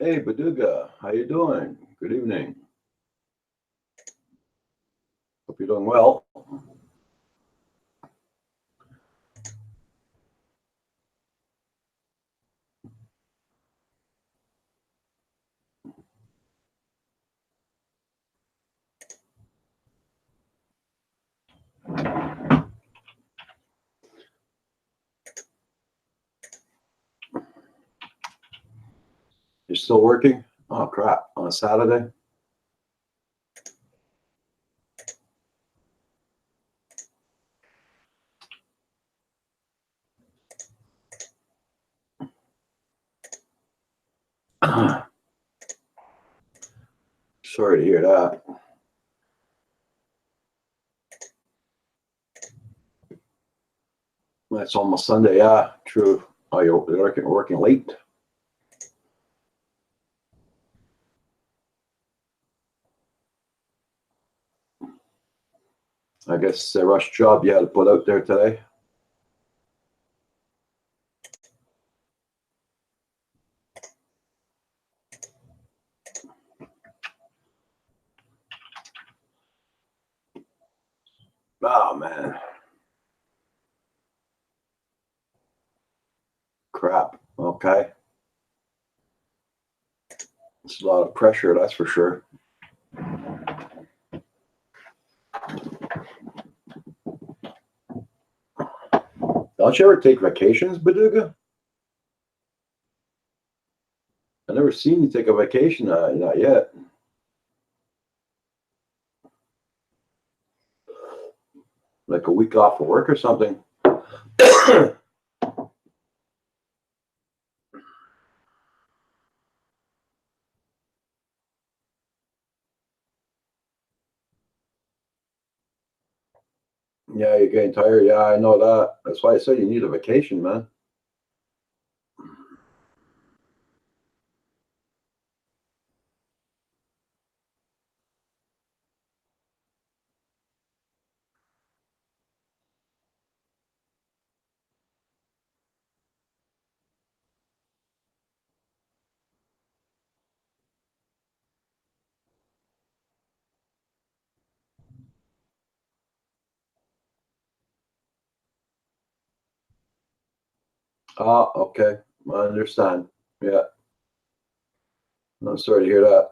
Hey, Baduga, how you doing? Good evening. Hope you're doing well. You're still working? Oh, crap. On a Saturday? Sorry to hear that. It's almost Sunday. Yeah, true. Oh, you're working late? I guess the rush job you had to put out there today. Oh, man. Crap. Okay. It's a lot of pressure, that's for sure. Don't you ever take vacations, Baduga? I've never seen you take a vacation. Not yet. Like a week off of work or something. Yeah, you're getting tired. Yeah, I know that. That's why I said you need a vacation, man. Ah, okay. I understand. Yeah. I'm sorry to hear that.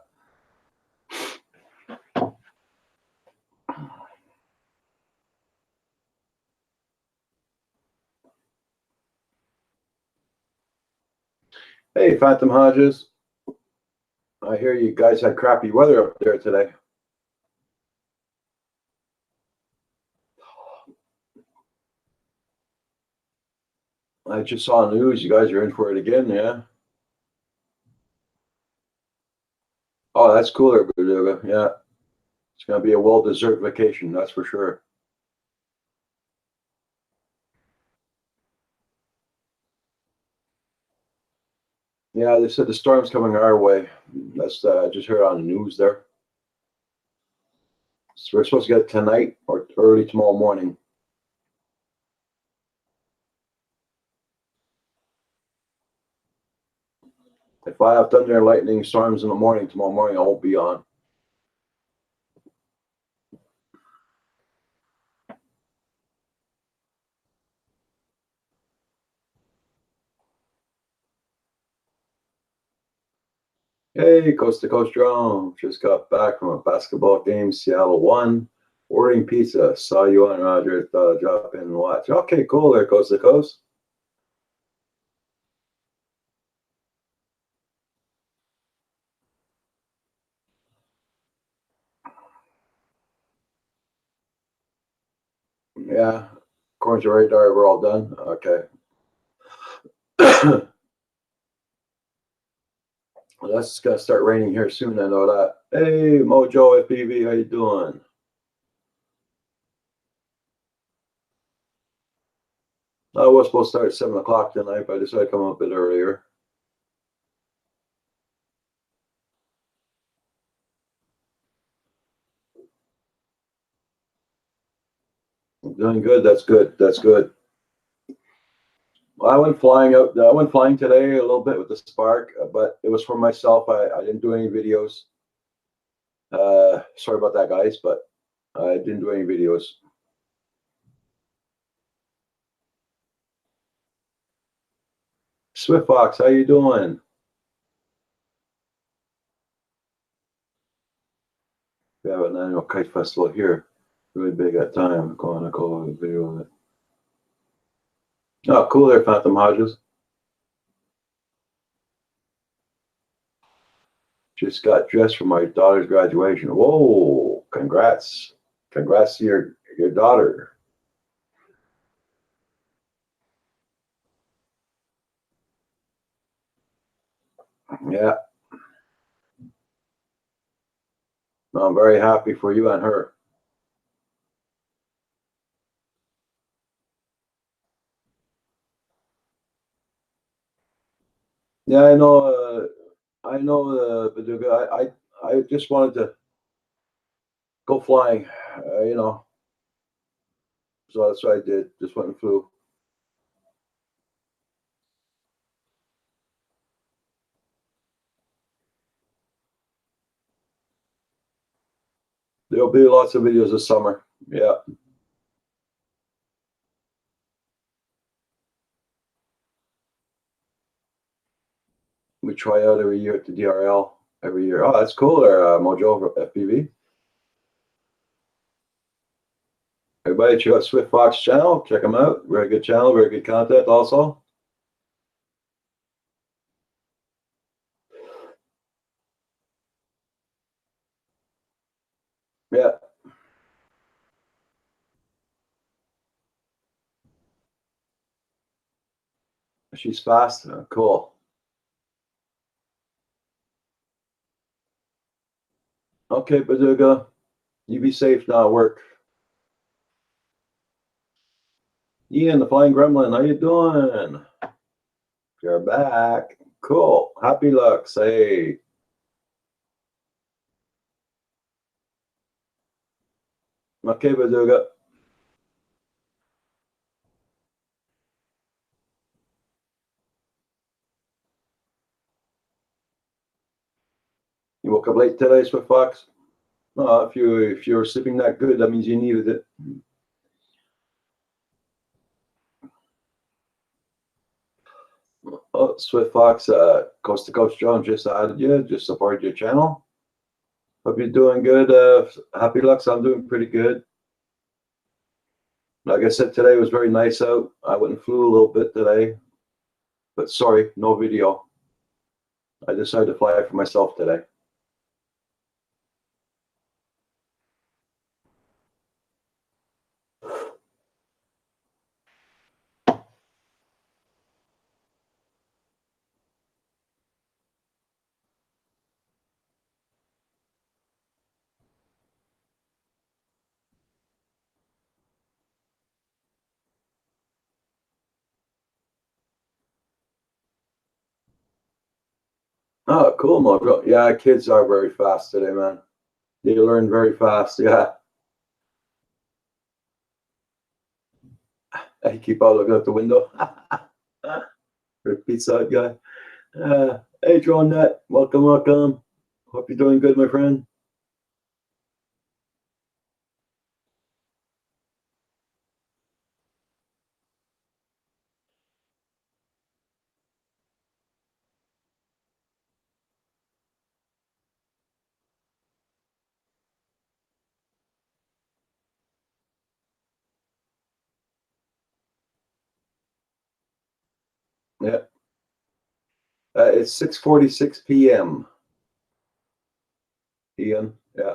Hey, Phantom Hodges. I hear you guys had crappy weather up there today. I just saw the news. You guys are in for it again, yeah? Oh, that's cooler, Beluga. Yeah. It's going to be a well-deserved vacation, that's for sure. Yeah, they said the storm's coming our way. That's I just heard on the news there. So we're supposed to get it tonight or early tomorrow morning. If I have thunder and lightning storms in the morning, tomorrow morning I won't be on. Hey, Coast to Coast Drone. Just got back from a basketball game. Seattle won. Ordering pizza. Saw you on Roger. Thought I'd drop in and watch. Okay, cool there, Coast to Coast. Yeah. According to radar, we're all done. Okay. Well, that's gonna start raining here soon. I know that. Hey, Mojo FPV, how you doing? I was supposed to start at 7 o'clock tonight, but I decided to come up a bit earlier. Doing good. That's good. That's good. I went flying out. I went flying today a little bit with the Spark, but it was for myself. I didn't do any videos. Sorry about that, guys, but I didn't do any videos. Swift Fox, how you doing? We have an annual kite festival here. Really big at time. Going to go a video of it. Oh, cool there, Phantom Hodges. Just got dressed for my daughter's graduation. Whoa, congrats. Congrats to your daughter. Yeah, I'm very happy for you and her. Yeah, I know, Baduga. I just wanted to go flying, you know. So that's what I did. Just went and flew. There'll be lots of videos this summer. Yeah, we try out every year at the DRL every year. Oh, that's cool. Or Mojo FPV. Everybody check out Swift Fox channel. Check them out. Very good channel. Very good content. Also. Yeah, she's fast. Cool. Okay, Baduga. You be safe now at work. Ian, the Flying Gremlin, how you doing? You're back. Cool. Happy Lux. Hey. Okay, Baduga. You woke up late today, Swift Fox? No, if you were sleeping that good, that means you needed it. Oh, Swift Fox, Coast to Coast Jones just added you, just supported your channel. Hope you're doing good. Happy Lux, I'm doing pretty good. Like I said, today was very nice out. I went and flew a little bit today, but sorry, no video. I decided to fly for myself today. Oh, cool, Mojo. Yeah, kids are very fast today, man. They learn very fast. Yeah. I keep on looking out the window. For Pizza Hut guy. Hey, Drone Net. Welcome, welcome. Hope you're doing good, my friend. Yeah. It's 6:46 p.m. Ian. Yeah.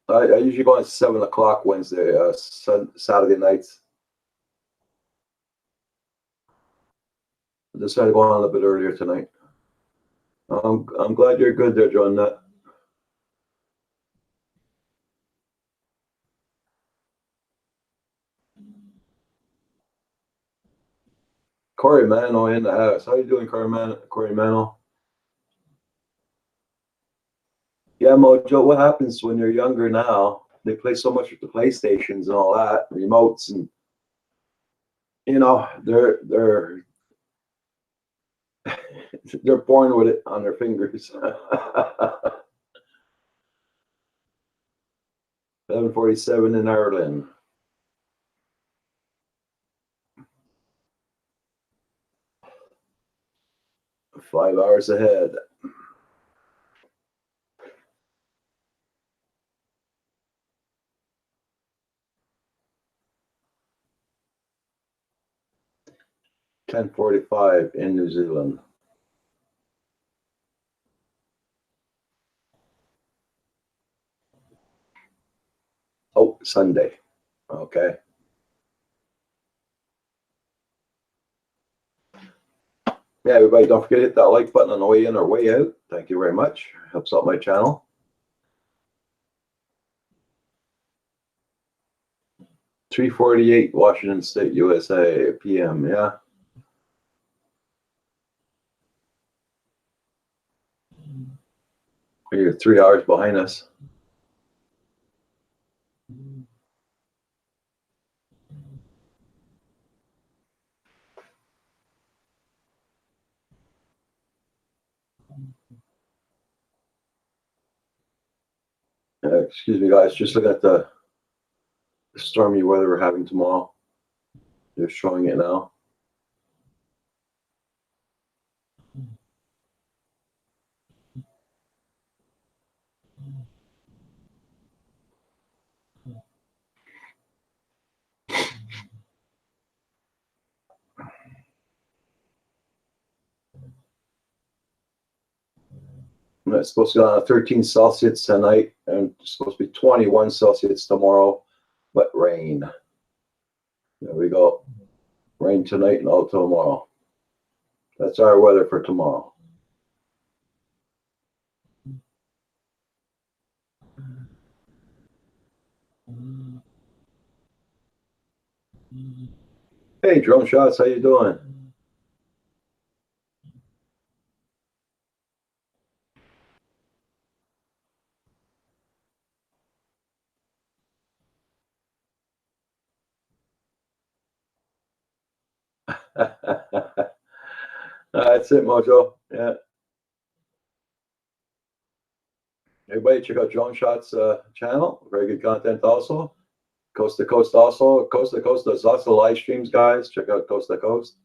I usually go on at 7 o'clock Wednesday, Saturday nights. I decided to go on a little bit earlier tonight. I'm glad you're good there, John. Corey Mano in the house. How you doing, Corey Mano? Yeah, Mojo. What happens when you're younger now? they play so much with the PlayStations and all that, remotes, and you know, they're born with it on their fingers. 7:47 in Ireland. Five hours ahead. $10:45 in New Zealand. Oh, Sunday. Okay. Yeah, everybody, don't forget to hit that like button on the way in or way out. Thank you very much. Helps out my channel. 3:48 Washington State, USA, PM. Yeah. You're 3 hours behind us. Excuse me, guys. Just look at the stormy weather we're having tomorrow. They're showing it now. And it's supposed to go down to 13 Celsius tonight, and it's supposed to be 21 Celsius tomorrow, but rain. There we go. Rain tonight and all tomorrow. That's our weather for tomorrow. Hey, Drone Shots, how you doing? That's it, Mojo. Yeah. Everybody, check out Drone Shots channel. Very good content, also. Coast to Coast, also. Coast to Coast does lots of live streams, guys. Check out Coast to Coast.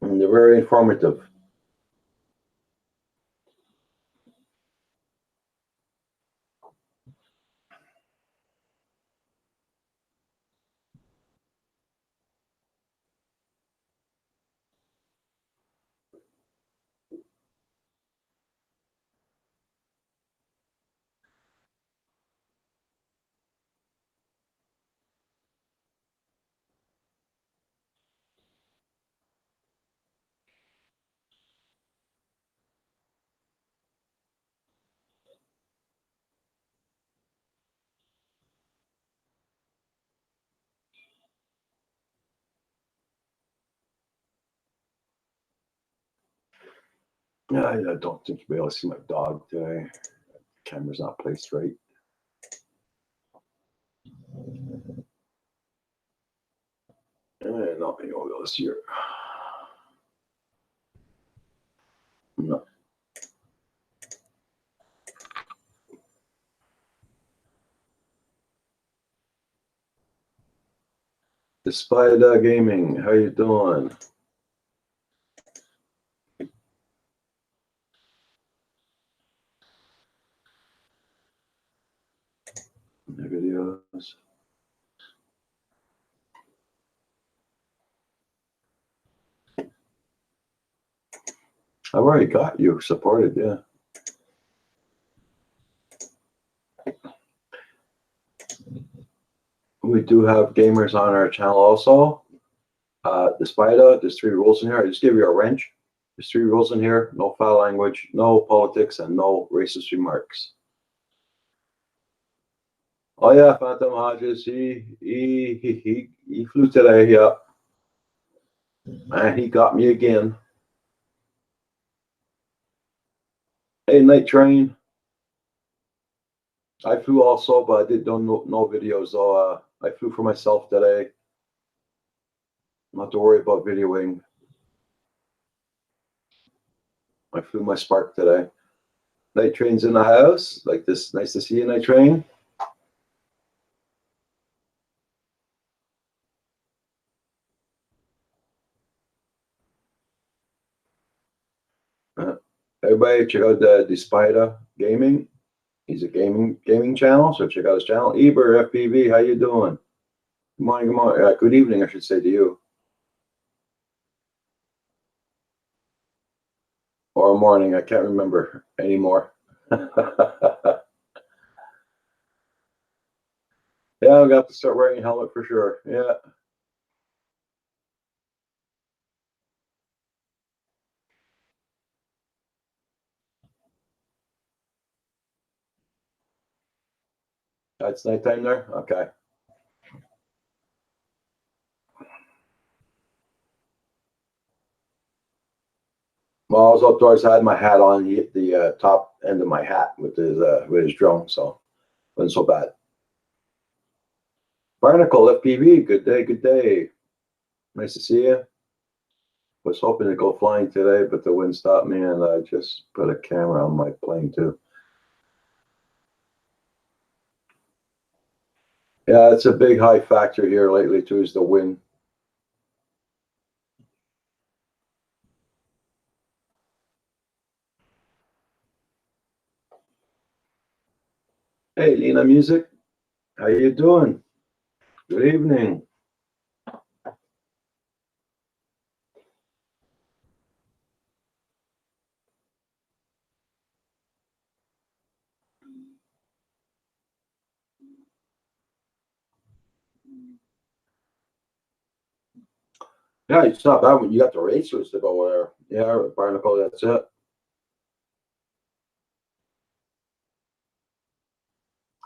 And they're very informative. Yeah, I don't think you'll be able to see my dog today. The camera's not placed right. And not being able to see her. No. The Spider Gaming, how you doing? The videos. I've already got you supported, yeah. We do have gamers on our channel also. The Spider, there's 3 rules in here. I just give you a wrench. There's 3 rules in here. No foul language, no politics, and no racist remarks. Oh yeah, Phantom Hodges, he flew today, yeah. And he got me again. Hey, Night Train. I flew also, but I did no videos. So I flew for myself today. Not to worry about videoing. I flew my Spark today. Night train's in the house. Like this, nice to see you, Night Train. Everybody check out the Spider Gaming. He's a gaming channel, so check out his channel. Eber FPV, how you doing? Good morning, good morning. Good evening, I should say to you. Or morning, I can't remember anymore. Yeah, I got to start wearing a helmet for sure. Yeah. It's nighttime there? Okay. Well, I was outdoors. I had my hat on, the top end of my hat with his drone, so it wasn't so bad. Barnacle FPV, good day, good day. Nice to see you. Was hoping to go flying today, but the wind stopped me, and I just put a camera on my plane too. Yeah, it's a big high factor here lately too, is the wind. Hey, Lena Music, how you doing? Good evening. Yeah, it's not bad when you got the racers to go there. Yeah, Barnacle, that's it.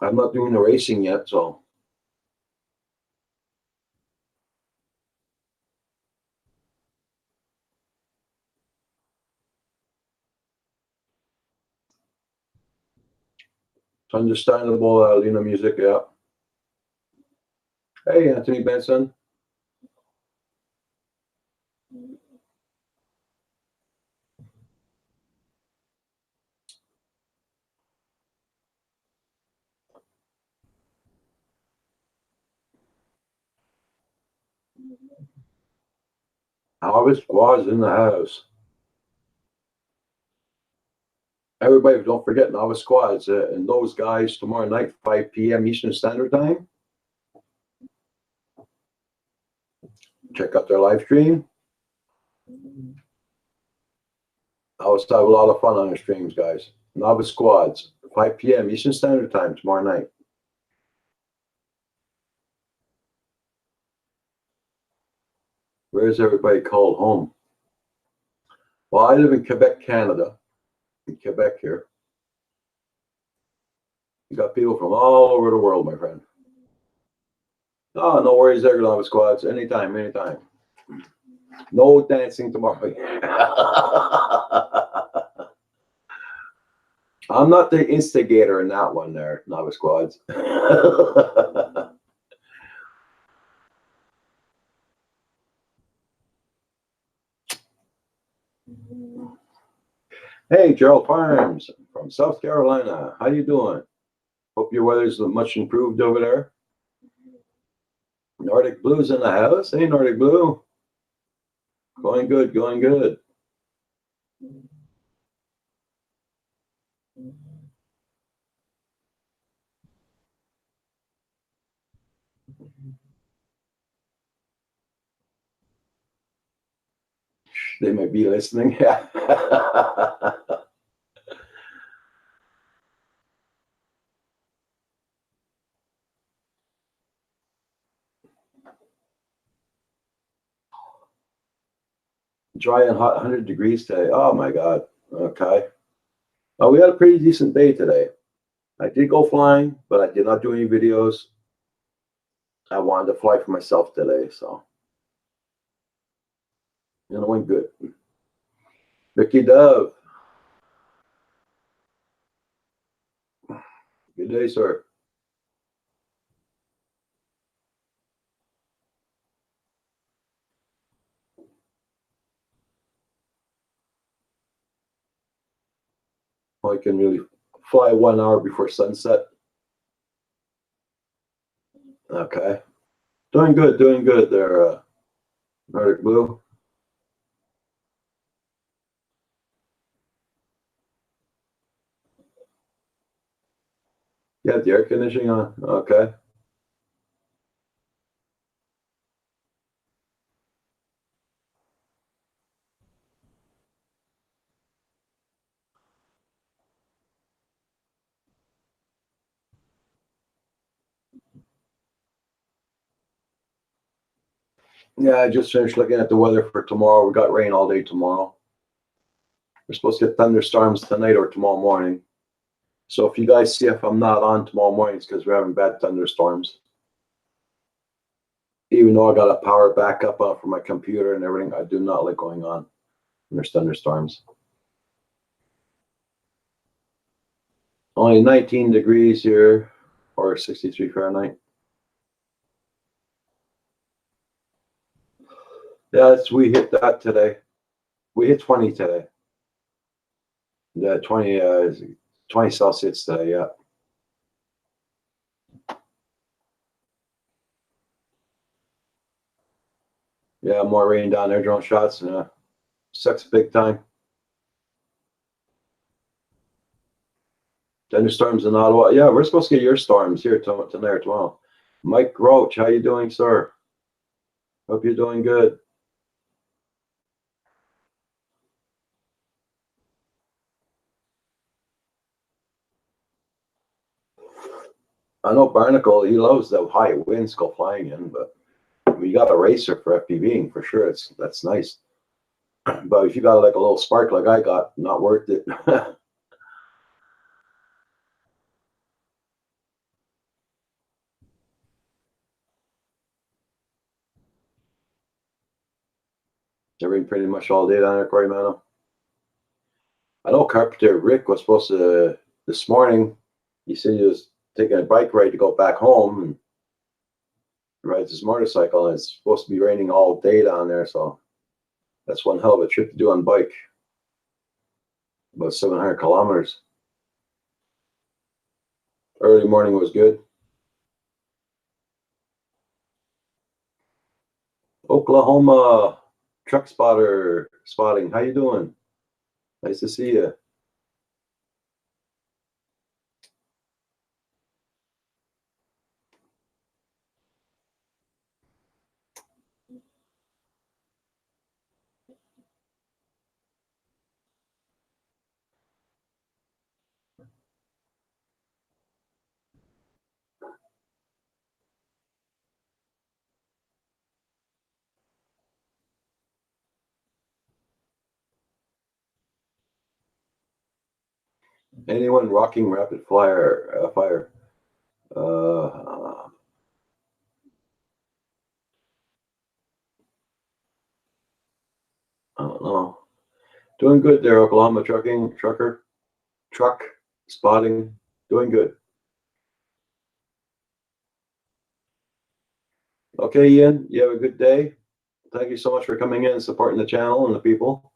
I'm not doing the racing yet, so. It's understandable, Lena Music, yeah. Hey, Anthony Benson. Harvest Squad's in the house. Everybody, don't forget Novice Squads and those guys tomorrow night, 5 p.m. Eastern Standard Time. Check out their live stream. I always have a lot of fun on their streams, guys. Novice Squads, 5 p.m. Eastern Standard Time tomorrow night. Where's everybody called home? Well, I live in Quebec, Canada. In Quebec here. You got people from all over the world, my friend. Oh, no worries there, Novice Squads. Anytime, anytime. No dancing tomorrow. I'm not the instigator in that one there, Novice Squads. Hey, Gerald Farms from South Carolina. How you doing? Hope your weather's much improved over there. Nordic Blue's in the house. Hey, Nordic Blue. Going good, going good. They might be listening. Yeah. Dry and hot, 100 degrees today. Oh my God. Okay. Well, we had a pretty decent day today. I did go flying, but I did not do any videos. I wanted to fly for myself today, so it went good. Vicky Dove. Good day, sir. I can really fly 1 hour before sunset. Okay. Doing good there, Nordic Blue. You have the air conditioning on? Okay. Yeah, I just finished looking at the weather for tomorrow. We got rain all day tomorrow. We're supposed to get thunderstorms tonight or tomorrow morning. So if you guys see if I'm not on tomorrow morning, it's because we're having bad thunderstorms. Even though I got a power backup on for my computer and everything, I do not like going on when there's thunderstorms. Only 19 degrees here, or 63 Fahrenheit. Yeah, we hit that today. We hit 20 today. Yeah, 20 Celsius today, yeah. Yeah, more rain down there, drone shots. Sucks big time. Thunderstorms in Ottawa. Yeah, we're supposed to get your storms here tonight or tomorrow. Mike Roach, how you doing, sir? Hope you're doing good. I know Barnacle, he loves the high winds go flying in, but we got a racer for FPVing for sure. That's nice. But if you got like a little spark like I got, not worth it. They're in pretty much all day down there, Corey Mano. I know Carpenter Rick was supposed to this morning. He said he was taking a bike ride to go back home and rides his motorcycle, and it's supposed to be raining all day down there. So that's one hell of a trip to do on bike. About 700 kilometers. Early morning was good. Oklahoma truck spotting. How you doing? Nice to see you. Anyone rocking rapid fire? Uh, I don't know. Doing good there, Oklahoma truck spotting. Doing good. Okay, Ian, you have a good day. Thank you so much for coming in and supporting the channel and the people.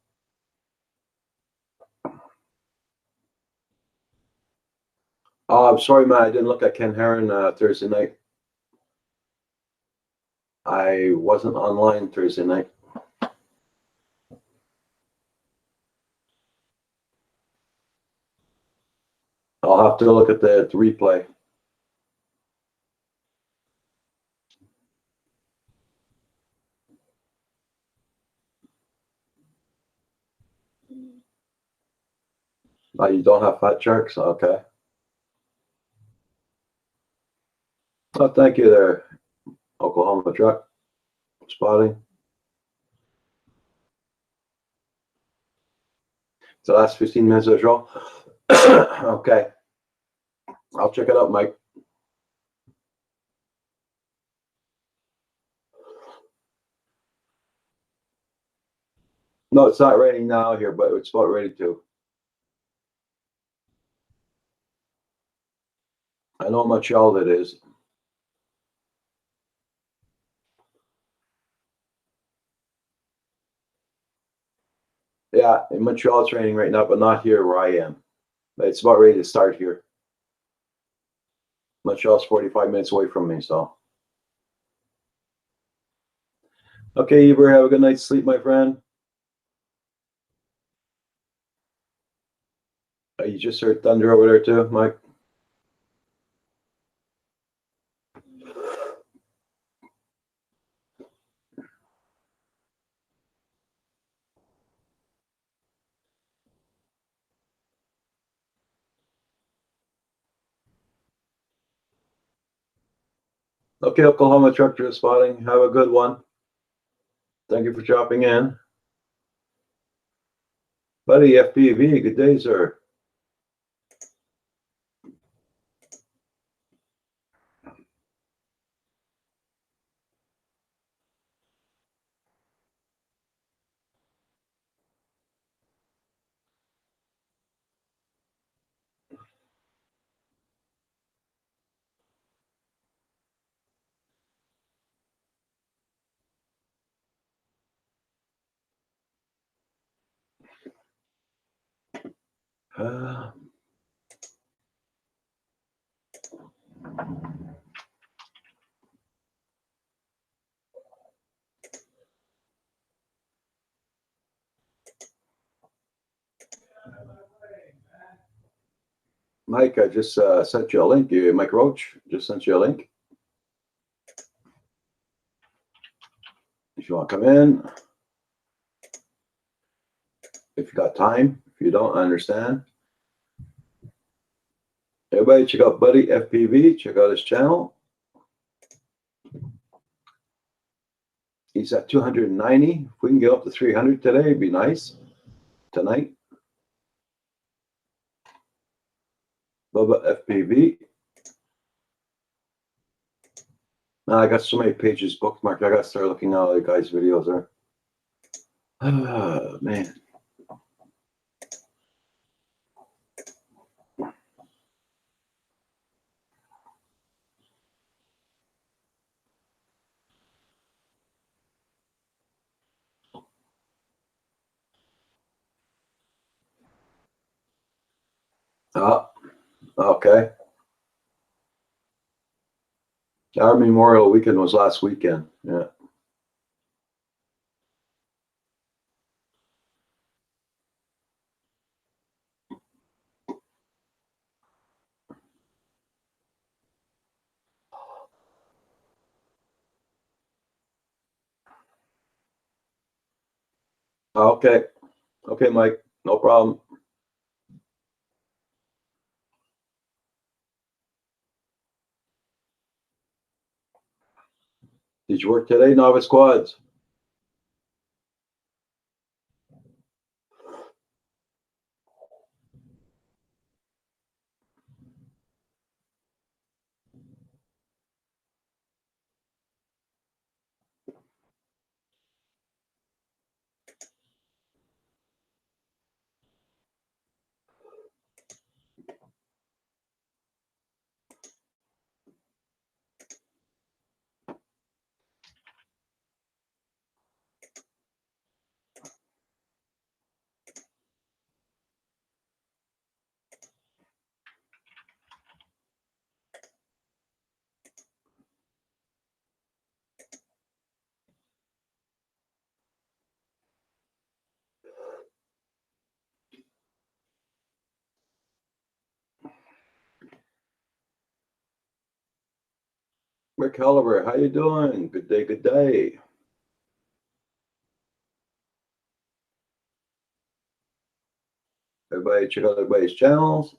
I'm sorry, man. I didn't look at Ken Heron Thursday night. I wasn't online Thursday night. I'll have to look at the replay. You don't have fat sharks? Okay. Oh, thank you there, Oklahoma truck spotting. It's the last 15 minutes of the show. Okay. I'll check it out, Mike. No, it's not raining now here, but it's about ready to. I know Montreal it is. Yeah, in Montreal it's raining right now, but not here where I am. But it's about ready to start here. Montreal's 45 minutes away from me, so. Okay, Eber, have a good night's sleep, my friend. You just heard thunder over there too, Mike? Okay, Oklahoma truck drift spotting. Have a good one. Thank you for dropping in. Buddy, FPV, good day, sir. Mike, I just sent you a link. Mike Roach just sent you a link. If you want to come in, if you got time, if you don't, I understand. Everybody, check out Buddy FPV. Check out his channel. He's at 290. If we can get up to 300 today, it'd be nice. Tonight. Bubba FPV. Now I got so many pages bookmarked. I got to start looking at all the guys' videos there. Oh, man. Oh, okay. Our Memorial Weekend was last weekend. Yeah. Okay. Okay, Mike. No problem. Did you work today, Novice Quads? Rick Helliver, how you doing? Good day, good day. Everybody check out everybody's channels.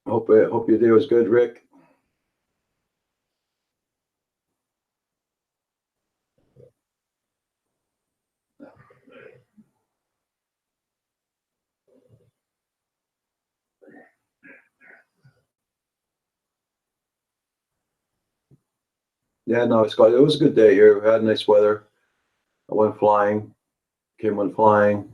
Hope your day was good, Rick. Yeah, no, it's got. It was a good day here. We had nice weather. I went flying. Kim went flying.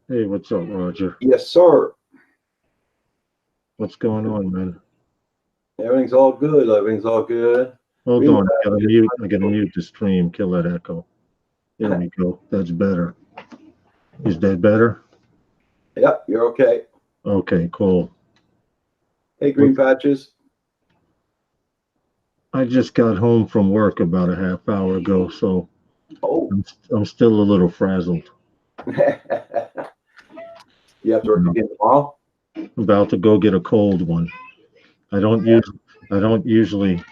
Hey, what's up, Roger? Yes, sir. What's going on, man? Everything's all good. Everything's all good. Hold Green on, I gotta patches. mute. I gotta mute the stream. Kill that echo. There we go. That's better. Is that better? Yep, you're okay. Okay, cool. Hey, What? green patches. I just got home from work about a half hour ago, so Oh. I'm still a little frazzled. You have to work You know, again tomorrow? about to go get a cold one. I don't use. I don't usually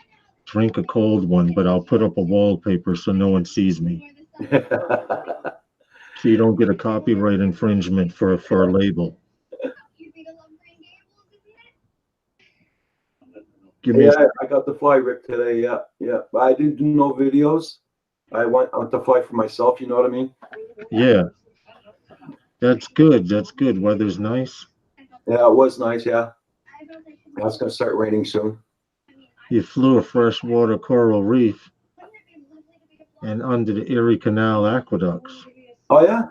drink a cold one, but I'll put up a wallpaper so no one sees me, so you don't get a copyright infringement for a label. Give me a Yeah, I got to fly Rick today. Yeah, yeah. But I didn't do no videos. I went to fly for myself. You know what I mean? Yeah, that's good. That's good. Weather's nice. Yeah, it was nice. Yeah, it's gonna start raining soon. You flew a freshwater coral reef and under the Erie Canal aqueducts. Oh yeah.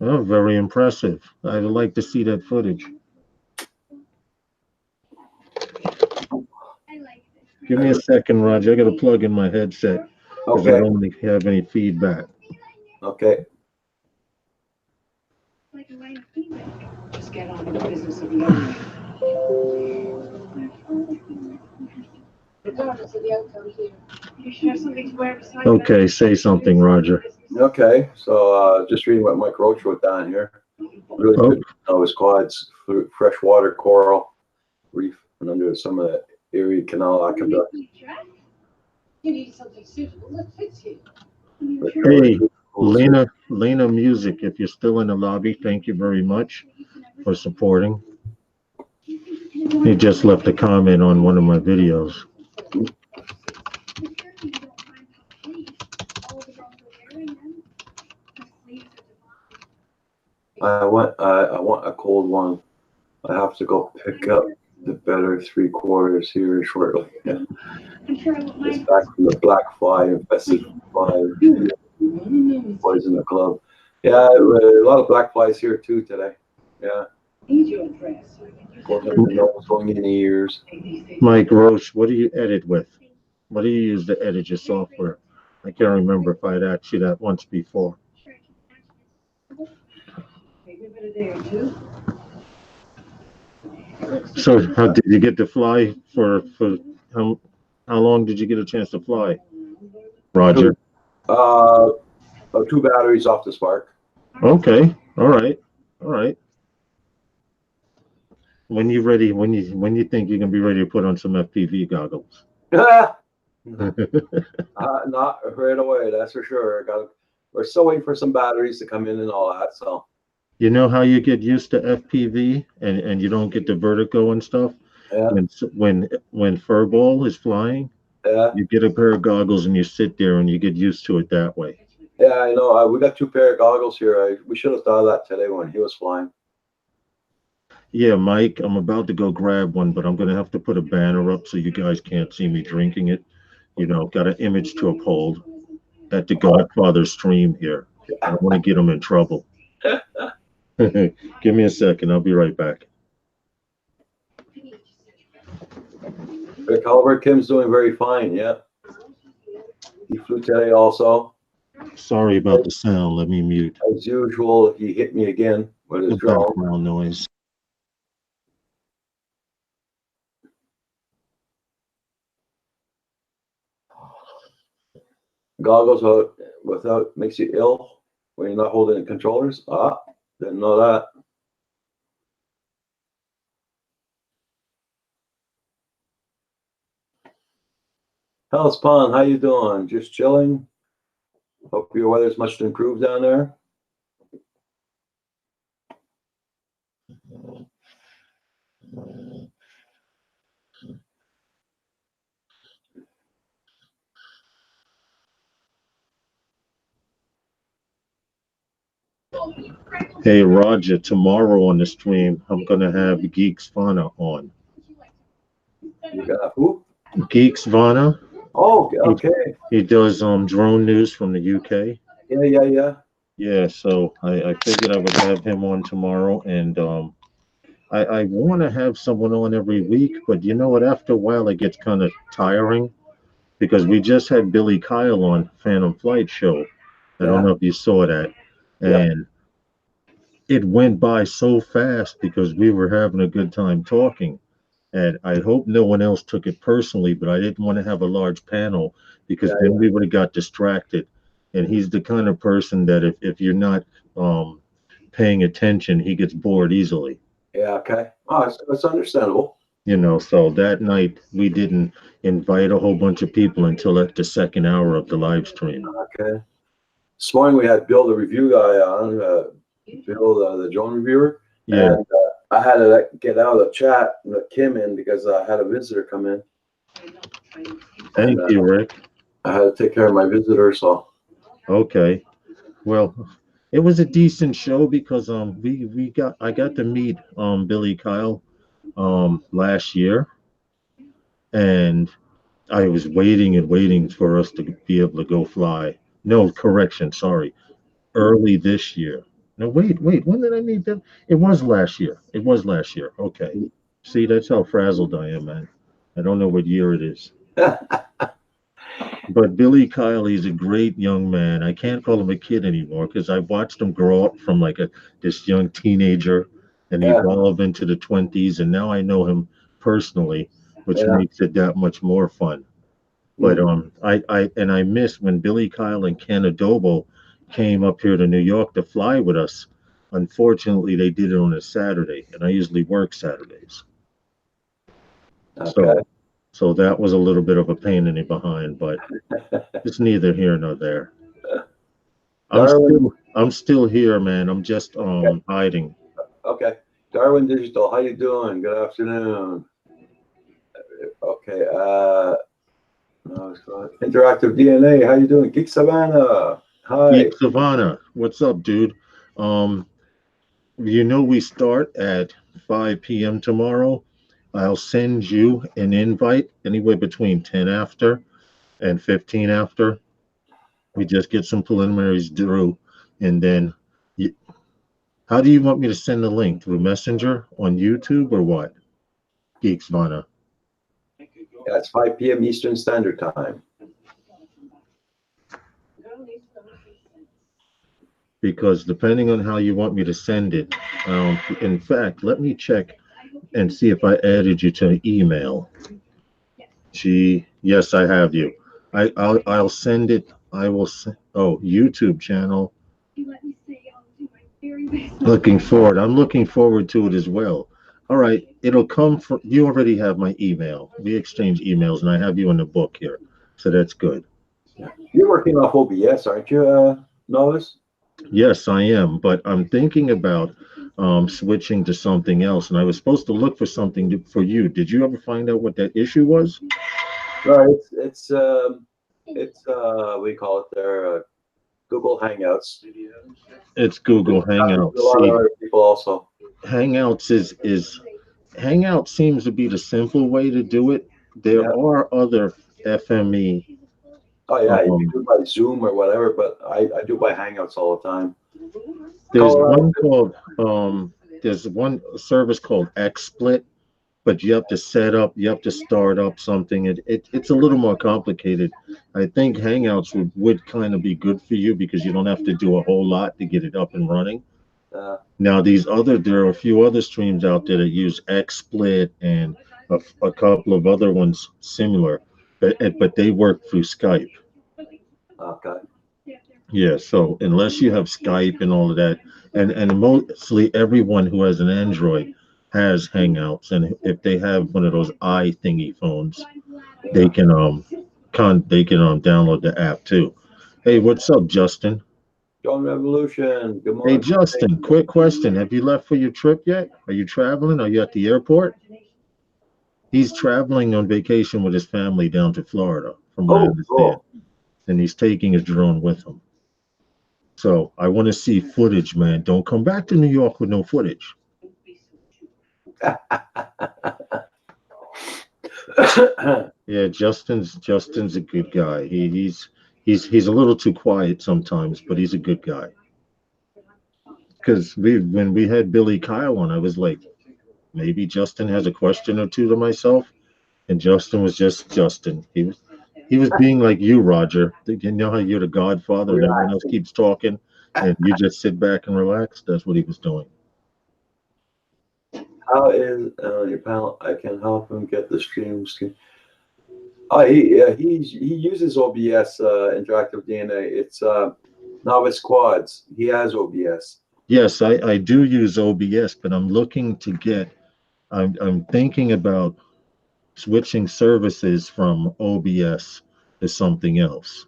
Oh, very impressive. I'd like to see that footage. Give me a second, Roger. I got to plug in my headset because I Okay. don't have any feedback. Okay. Just get on with the business of living. Regardless of the outcome here, you should have something to wear beside you. Okay, say something, Roger. Okay. So just reading what Mike Roach wrote down here. Really Oh, good. It was quads, freshwater coral reef, and under some of the Erie Canal aqueduct. You need something suitable that fits you. hey, Lena Music, if you're still in the lobby, thank you very much for supporting. He just left a comment on one of my videos. I want a cold one. I have to go pick up the better 3/4 here shortly. Yeah. It's back from the black fly infested fly boys in the club. Yeah, a lot of black flies here too today. Yeah, Need your address. going in the nose, going in the ears. Mike Roche, what do you edit with? What do you use to edit your software? I can't remember if I'd asked you that once before. Maybe a day or two. So, how did you get to fly for how long did you get a chance to fly, Roger? Two, uh, 2 batteries off the spark. Okay, all right, all right. When you ready, when you think you're gonna be ready to put on some FPV goggles? Not right away, that's for sure. We're still waiting for some batteries to come in and all that. So You know how you get used to FPV and you don't get the vertigo and stuff yeah, when furball is flying. yeah, You get a pair of goggles and you sit there and you get used to it that way. yeah. I know. We got 2 pair of goggles here. We should have thought of that today when he was flying. Yeah, Mike, I'm about to go grab one, but I'm gonna have to put a banner up so you guys can't see me drinking it. You know, got an image to uphold at the Godfather stream here. I don't want to get him in trouble. Give me a second. I'll be right back. Rick Oliver Kim's doing very fine. Yeah, he flew today also. Sorry about the sound. Let me mute As usual, he hit me again with his the drone. background noise. Goggles without makes you ill when you're not holding the controllers. Didn't know that. Hell's Pond, how you doing? Just chilling? Hope your weather's much improved down there. Hey, Roger, tomorrow on the stream, I'm going to have Geeks Vana on. You got who? Geeks Vana. Oh, okay. He does drone news from the UK. Yeah. Yeah, so I figured I would have him on tomorrow, and I want to have someone on every week, but you know what? After a while, it gets kind of tiring because we just had Billy Kyle on Phantom Flight Show. I don't Yeah. know if you saw that, Yep. and it went by so fast because we were having a good time talking. And I hope no one else took it personally, but I didn't want to have a large panel because Yeah, then we would have got distracted. And he's the kind of person that if you're not paying attention, he gets bored easily. Yeah, okay. Oh, it's understandable. You know, so that night we didn't invite a whole bunch of people until at the second hour of the live stream. Okay. This morning we had Bill, the review guy, on. Bill, the drone reviewer. Yeah. And I had to get out of the chat and let Kim in because I had a visitor come in. Thank And, you, Rick. I had to take care of my visitor, so. Okay. Well, it was a decent show because I got to meet Billy Kyle last year, and I was waiting and waiting for us to be able to go fly. No, correction, sorry. Early this year. No, wait. When did I meet them? It was last year. Okay. See, that's how frazzled I am, man. I don't know what year it is. But Billy Kyle, he's a great young man. I can't call him a kid anymore because I've watched him grow up from like this young teenager and Yeah. evolve into the 20s, and now I know him personally, which Yeah. makes it that much more fun. But I miss when Billy Kyle and Ken Adobo came up here to New York to fly with us. Unfortunately, they did it on a Saturday, and I usually work Saturdays. Okay. So that was a little bit of a pain in the behind, but it's neither here nor there. I'm still here, man. I'm just hiding. Okay. Darwin Digital, how you doing? Good afternoon. Okay. Interactive DNA, how you doing? Geek Savannah, hi. Geek Savannah, what's up, dude? You know we start at 5 p.m. tomorrow. I'll send you an invite anywhere between 10 after and 15 after. We just get some preliminaries through, and then how do you want me to send the link? Through Messenger on YouTube or what? Geeks Vana. Yeah, it's 5 p.m. Eastern Standard Time. Because depending on how you want me to send it, in fact, let me check and see if I added you to an email. Yes, I have you. I'll send it. YouTube channel. Looking forward. I'm looking forward to it as well. All right, it'll come from. You already have my email. We exchange emails, and I have you in the book here, so that's good. Yeah. You're working off OBS, aren't you, Novice? Yes, I am, but I'm thinking about switching to something else, and I was supposed to look for something for you. Did you ever find out what that issue was? Right. It's what do you call it there? Google Hangouts. It's Google Hangouts. A lot of other people also. Hangouts is Hangout seems to be the simple way to do it. There are other FME. Oh yeah, you can do it by Zoom or whatever, but I do it by Hangouts all the time. There's one service called XSplit, but you have to start up something. It's a little more complicated. I think Hangouts would kind of be good for you because you don't have to do a whole lot to get it up and running. Now there are a few other streams out there that use XSplit and a couple of other ones similar, but they work through Skype. Okay. Yeah, so unless you have Skype and all of that, and mostly everyone who has an Android has Hangouts, and if they have one of those thingy phones, they can download the app too. Hey, what's up, Justin? John Revolution. Good Hey, morning. Justin, quick question. Have you left for your trip yet? Are you traveling? Are you at the airport? He's traveling on vacation with his family down to Florida, from what I Oh, understand. cool. And he's taking his drone with him. So I want to see footage, man. Don't come back to New York with no footage. Yeah, Justin's a good guy. He's a little too quiet sometimes, but he's a good guy. Because when we had Billy Kyle on, I was like, maybe Justin has a question or two to myself, and Justin was just Justin. He was being like you, Roger. You know how you're the Godfather, and everyone else keeps talking, and you just sit back and relax. That's what he was doing. How is your panel? I can help him get the stream. He uses OBS interactive DNA. It's Novice Quads. He has OBS. Yes, I do use OBS, but I'm looking to get. I'm thinking about switching services from OBS to something else.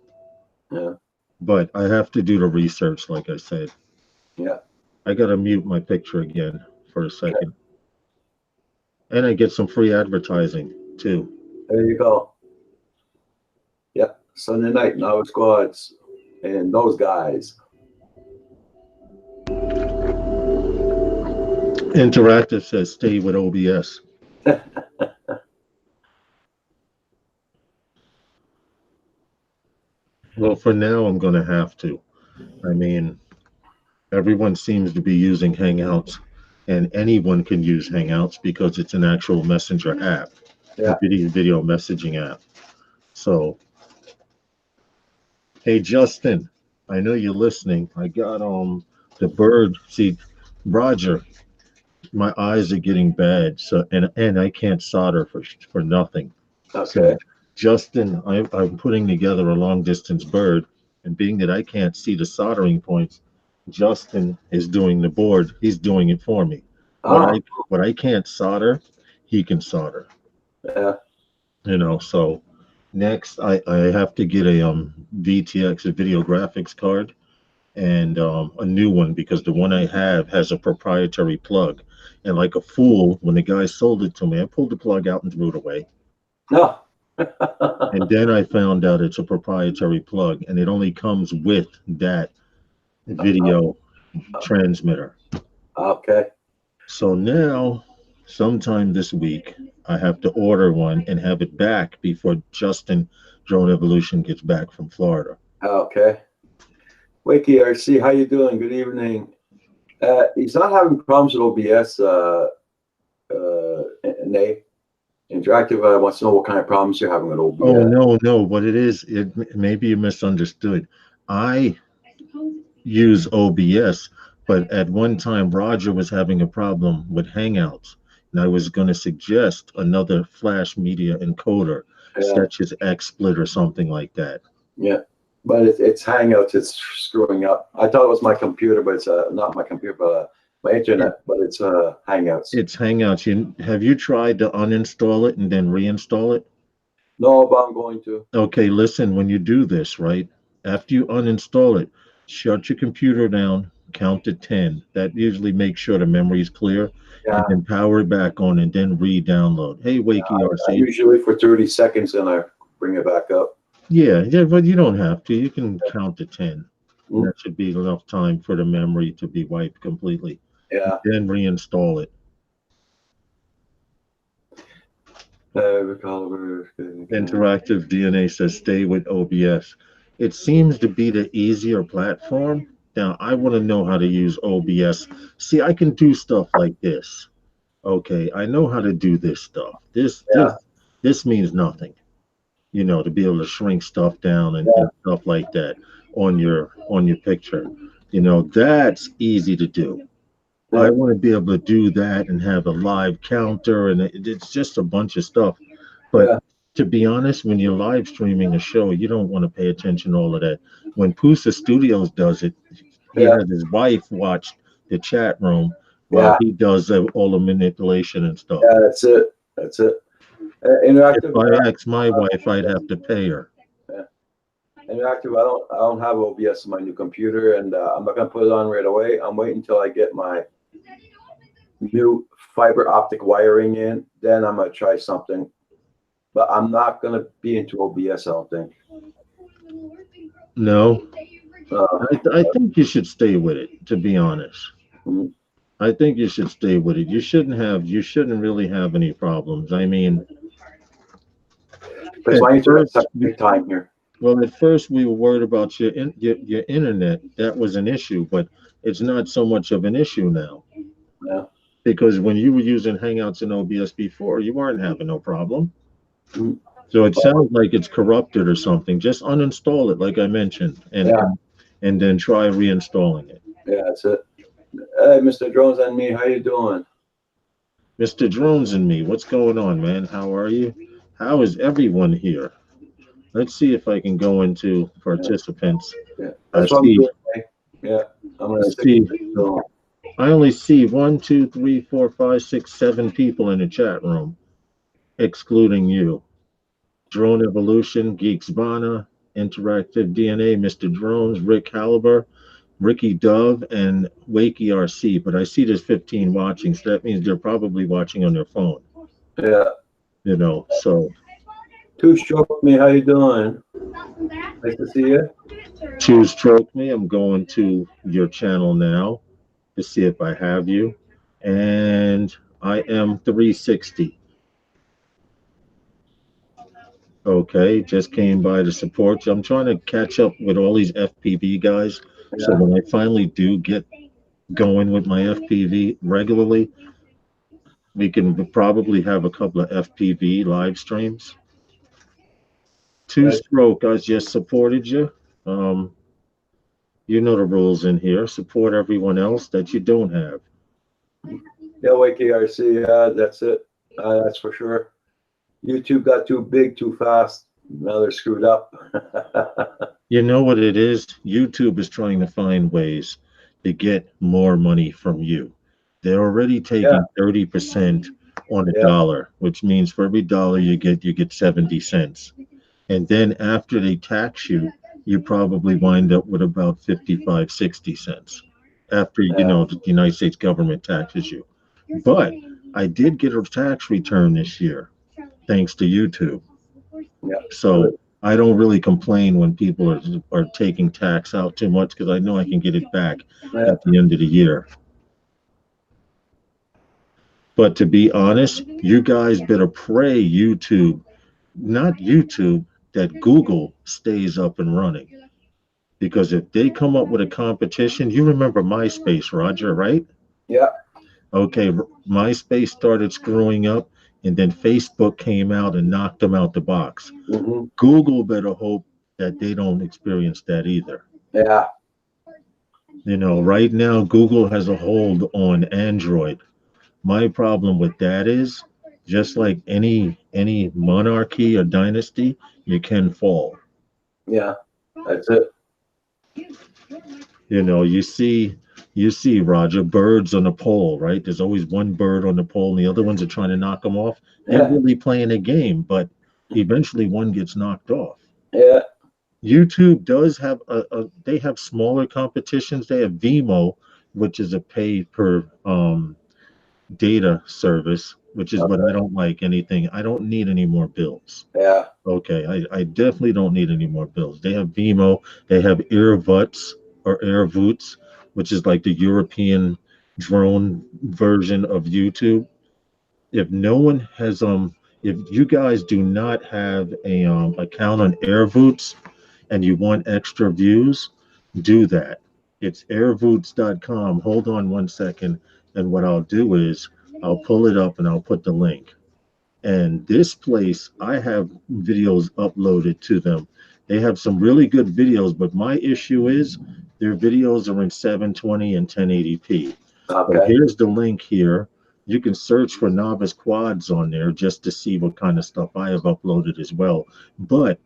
Yeah. But I have to do the research, like I said. Yeah. I gotta mute my picture again for a second. And I get some free advertising too. There you go. Yeah. Sunday night, Novice Quads, and those guys. Interactive says stay with OBS. Well, for now, I'm gonna have to. I mean, everyone seems to be using Hangouts, and anyone can use Hangouts because it's an actual messenger app, Yeah. a video messaging app. So, hey Justin, I know you're listening. I got the bird. See, Roger, my eyes are getting bad, so and I can't solder for nothing. Okay. So, Justin, I'm putting together a long distance bird, and being that I can't see the soldering points, Justin is doing the board. He's doing it for me. Oh, What I can't solder, he can solder. yeah. You know, so next I have to get a VTX, a video graphics card, and a new one because the one I have has a proprietary plug. And like a fool, when the guy sold it to me, I pulled the plug out and threw it away. No. And then I found out it's a proprietary plug, and it only comes with that video transmitter. Okay. So now, sometime this week, I have to order one and have it back before Justin Drone Evolution gets back from Florida. Okay. Wakey RC, how you doing? Good evening. He's not having problems with OBS. Nate, Interactive wants to know what kind of problems you're having with OBS. Oh no! What it is? Maybe you misunderstood. I use OBS, but at one time Roger was having a problem with Hangouts, and I was going to suggest another Flash Media encoder, such as XSplit or something like that. Yeah, but it's Hangouts. It's screwing up. I thought it was my computer, but it's not my computer, but my internet. But it's Hangouts. It's Hangouts. Have you tried to uninstall it and then reinstall it? No, but I'm going to. Okay, listen. When you do this, right after you uninstall it, shut your computer down, count to 10. That usually makes sure the memory is clear, and then power it back on and then re-download. Hey, Wakey RC. Usually for 30 seconds, and I bring it back up. Yeah, but you don't have to. You can count to 10. That should be enough time for the memory to be wiped completely. Yeah. Then reinstall it. Interactive DNA says stay with OBS. It seems to be the easier platform. Now, I want to know how to use OBS. See, I can do stuff like this. Okay, I know how to do this stuff. This means nothing. You know, to be able to shrink stuff down and stuff like that on your picture. You know, that's easy to do. I want to be able to do that and have a live counter, and it's just a bunch of stuff. But to be honest, when you're live streaming a show, you don't want to pay attention to all of that. When Pusa Studios does it, he has his wife watch the chat room while he does all the manipulation and stuff. Yeah, that's it. That's it. Interactive. If I asked my wife, I'd have to pay her. And actually, I don't have OBS on my new computer, and I'm not gonna put it on right away. I'm waiting until I get my new fiber optic wiring in. Then I'm gonna try something. But I'm not gonna be into OBS, I don't think. No, Uh, I think you should stay with it, to be honest. Mhm. I think you should stay with it. You shouldn't really have any problems. I mean, because at my internet's first, having a big time here. well, at first we were worried about your internet. That was an issue, but it's not so much of an issue now. Yeah. Because when you were using Hangouts and OBS before, you weren't having no problem. Mhm. So it sounds like it's corrupted or something. Just uninstall it, like I mentioned, Yeah. and then try reinstalling it. Yeah, that's it. Hey, Mr. Drones and me, how you doing? Mr. Drones and me, what's going on, man? How are you? How is everyone here? Let's see if I can go into participants. Yeah, I that's what I'm see. doing. Hey. Yeah, I'm gonna I stick see. with it. So, I only see 1, 2, 3, 4, 5, 6, 7 people in the chat room, excluding you. Drone Evolution, Geeks Vana, Interactive DNA, Mr. Drones, Rick Caliber, Ricky Dove, and Wakey RC. But I see there's 15 watching, so that means they're probably watching on their phone. yeah. So Two Stroke Me, how you doing? Nice to see you. Two Stroke Me, I'm going to your channel now to see if I have you. And I am 360. Okay, just came by to support you. I'm trying to catch up with all these FPV guys. So Yeah. when I finally do get going with my FPV regularly, we can probably have a couple of FPV live streams. Two Right. Stroke, I just supported you. Um, you know the rules in here. Support everyone else that you don't have. Yeah, WakeRC, yeah, that's it. That's for sure. YouTube got too big too fast. Now they're screwed up. You know what it is? YouTube is trying to find ways to get more money from you. They're already taking 30% on a Yeah. dollar, which means for every dollar you get 70 cents. And then after they tax you, you probably wind up with about 55, 60 cents after, the United States government taxes you. But I did get a tax return this year, thanks to YouTube. Yeah. So I don't really complain when people are taking tax out too much because I know I can get it back Yeah. at the end of the year. But to be honest, you guys better pray not YouTube, that Google stays up and running. Because if they come up with a competition, you remember MySpace, Roger, right? Yeah. Okay, MySpace started screwing up, and then Facebook came out and knocked them out the box. Mm-hmm. Google better hope that they don't experience that either. Yeah. Right now, Google has a hold on Android. My problem with that is, just like any monarchy or dynasty, you can fall. Yeah. That's it. You see, Roger, birds on a pole, right? There's always one bird on the pole, and the other ones are trying to knock them off. They're really playing a game, but eventually one gets knocked off. Yeah. YouTube does have they have smaller competitions. They have Vimeo, which is a pay per data service, which is what I don't like anything. I don't need any more bills. Yeah. Okay, I definitely don't need any more bills. They have Vimeo, they have Airvuts or Airvoots, which is like the European drone version of YouTube. If no one has if you guys do not have a account on Airvoots and you want extra views, do that. It's airvoots.com. Hold on one second, and what I'll do is I'll pull it up and I'll put the link. And this place, I have videos uploaded to them. They have some really good videos, but my issue is their videos are in 720 and 1080p. Okay. But here's the link here. You can search for Novice Quads on there just to see what kind of stuff I have uploaded as well. But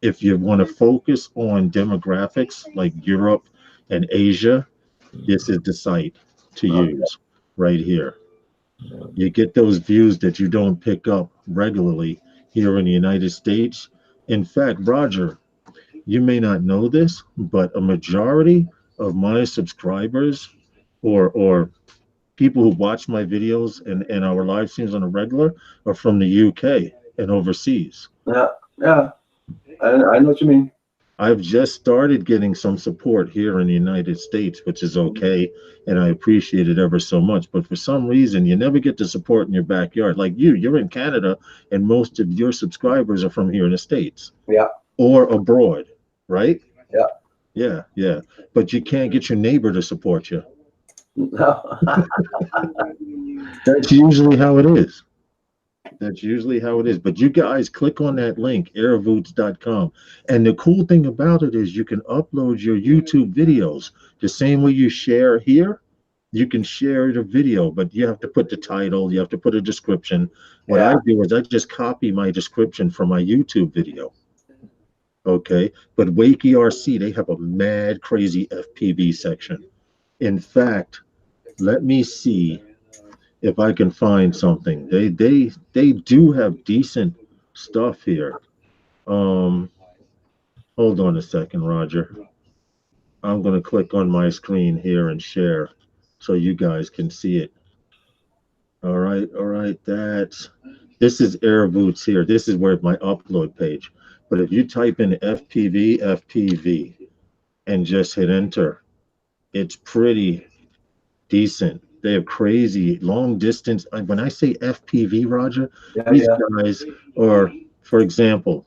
if you want to focus on demographics like Europe and Asia, this is the site to use right here. You get those views that you don't pick up regularly here in the United States. In fact, Roger, you may not know this, but a majority of my subscribers or people who watch my videos and our live streams on a regular are from the UK and overseas. Yeah, yeah. I know what you mean. I've just started getting some support here in the United States, which is okay, and I appreciate it ever so much. But for some reason, you never get the support in your backyard. Like you're in Canada, and most of your subscribers are from here in the States. Yeah. Or abroad, right? Yeah. Yeah, yeah. But you can't get your neighbor to support you. No. That's usually how it is. That's usually how it is. But you guys click on that link, airvoots.com. And the cool thing about it is you can upload your YouTube videos the same way you share here. You can share the video, but you have to put the title, you have to put a description. What I do is I just copy my description from my YouTube video. Okay. But Wake ERC, they have a mad crazy FPV section. In fact, let me see if I can find something. They do have decent stuff here. Hold on a second, Roger. I'm gonna click on my screen here and share so you guys can see it. All right. This is Airvoots here. This is where my upload page. But if you type in FPV, and just hit enter, it's pretty decent. They have crazy long distance. When I say FPV, Roger, these guys are, for example,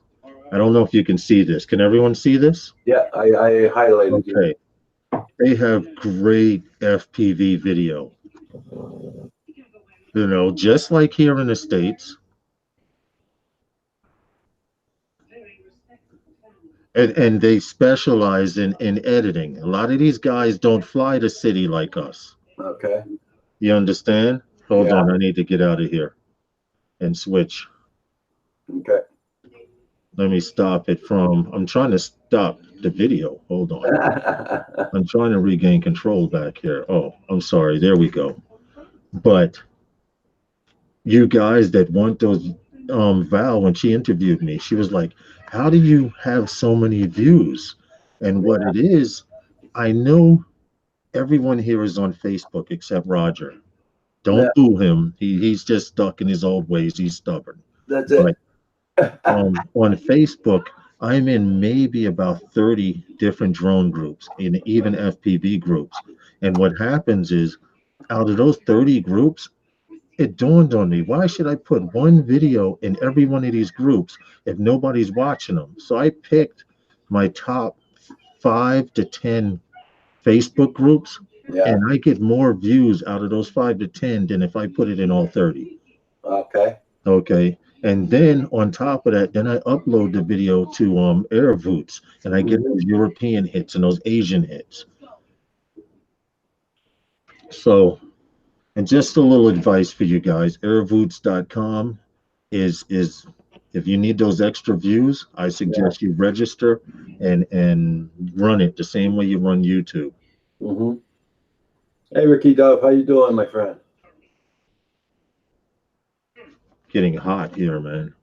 I don't know if you can see this. Can everyone see this? Yeah, I highlighted it. Okay. They have great FPV video. You know, just like here in the States. And they specialize in editing. A lot of these guys don't fly the city like us. Okay. You understand? Hold on, I need to get out of here and switch. Okay. Let me stop it from, I'm trying to stop the video. Hold on. I'm trying to regain control back here. Oh, I'm sorry. There we go. But you guys that want those, Val, when she interviewed me, she was like, how do you have so many views? And what it is, I know everyone here is on Facebook except Roger. Don't boo him. He's just stuck in his old ways. He's stubborn. That's it. But, on Facebook, I'm in maybe about 30 different drone groups and even FPV groups. And what happens is, out of those 30 groups, it dawned on me, why should I put one video in every one of these groups if nobody's watching them? So I picked my top 5 to 10 Facebook groups, and I get more views out of those 5 to 10 than if I put it in all 30. Okay. And then on top of that, then I upload the video to Airvoots, and I get those European hits and those Asian hits. So, and just a little advice for you guys, airvoots.com is if you need those extra views, I suggest you register and run it the same way you run YouTube. Hey, Ricky Dove, how you doing, my friend? Getting hot here, man.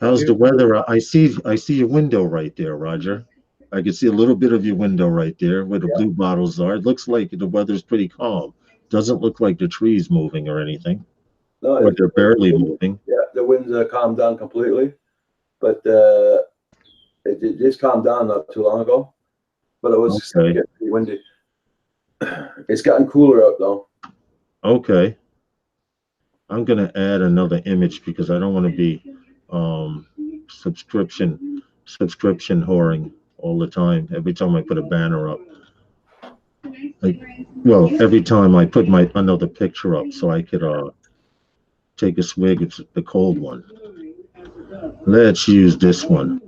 How's the weather? I see your window right there, Roger. I can see a little bit of your window right there where the blue bottles are. It looks like the weather's pretty calm. Doesn't look like the trees moving or anything. No, or they're barely moving. Yeah, the wind's calmed down completely, but it just calmed down not too long ago. But it was getting pretty windy. It's gotten cooler out though. Okay. I'm gonna add another image because I don't want to be subscription whoring all the time. Every time I put a banner up, every time I put another picture up, so I could take a swig of the cold one. Let's use this one.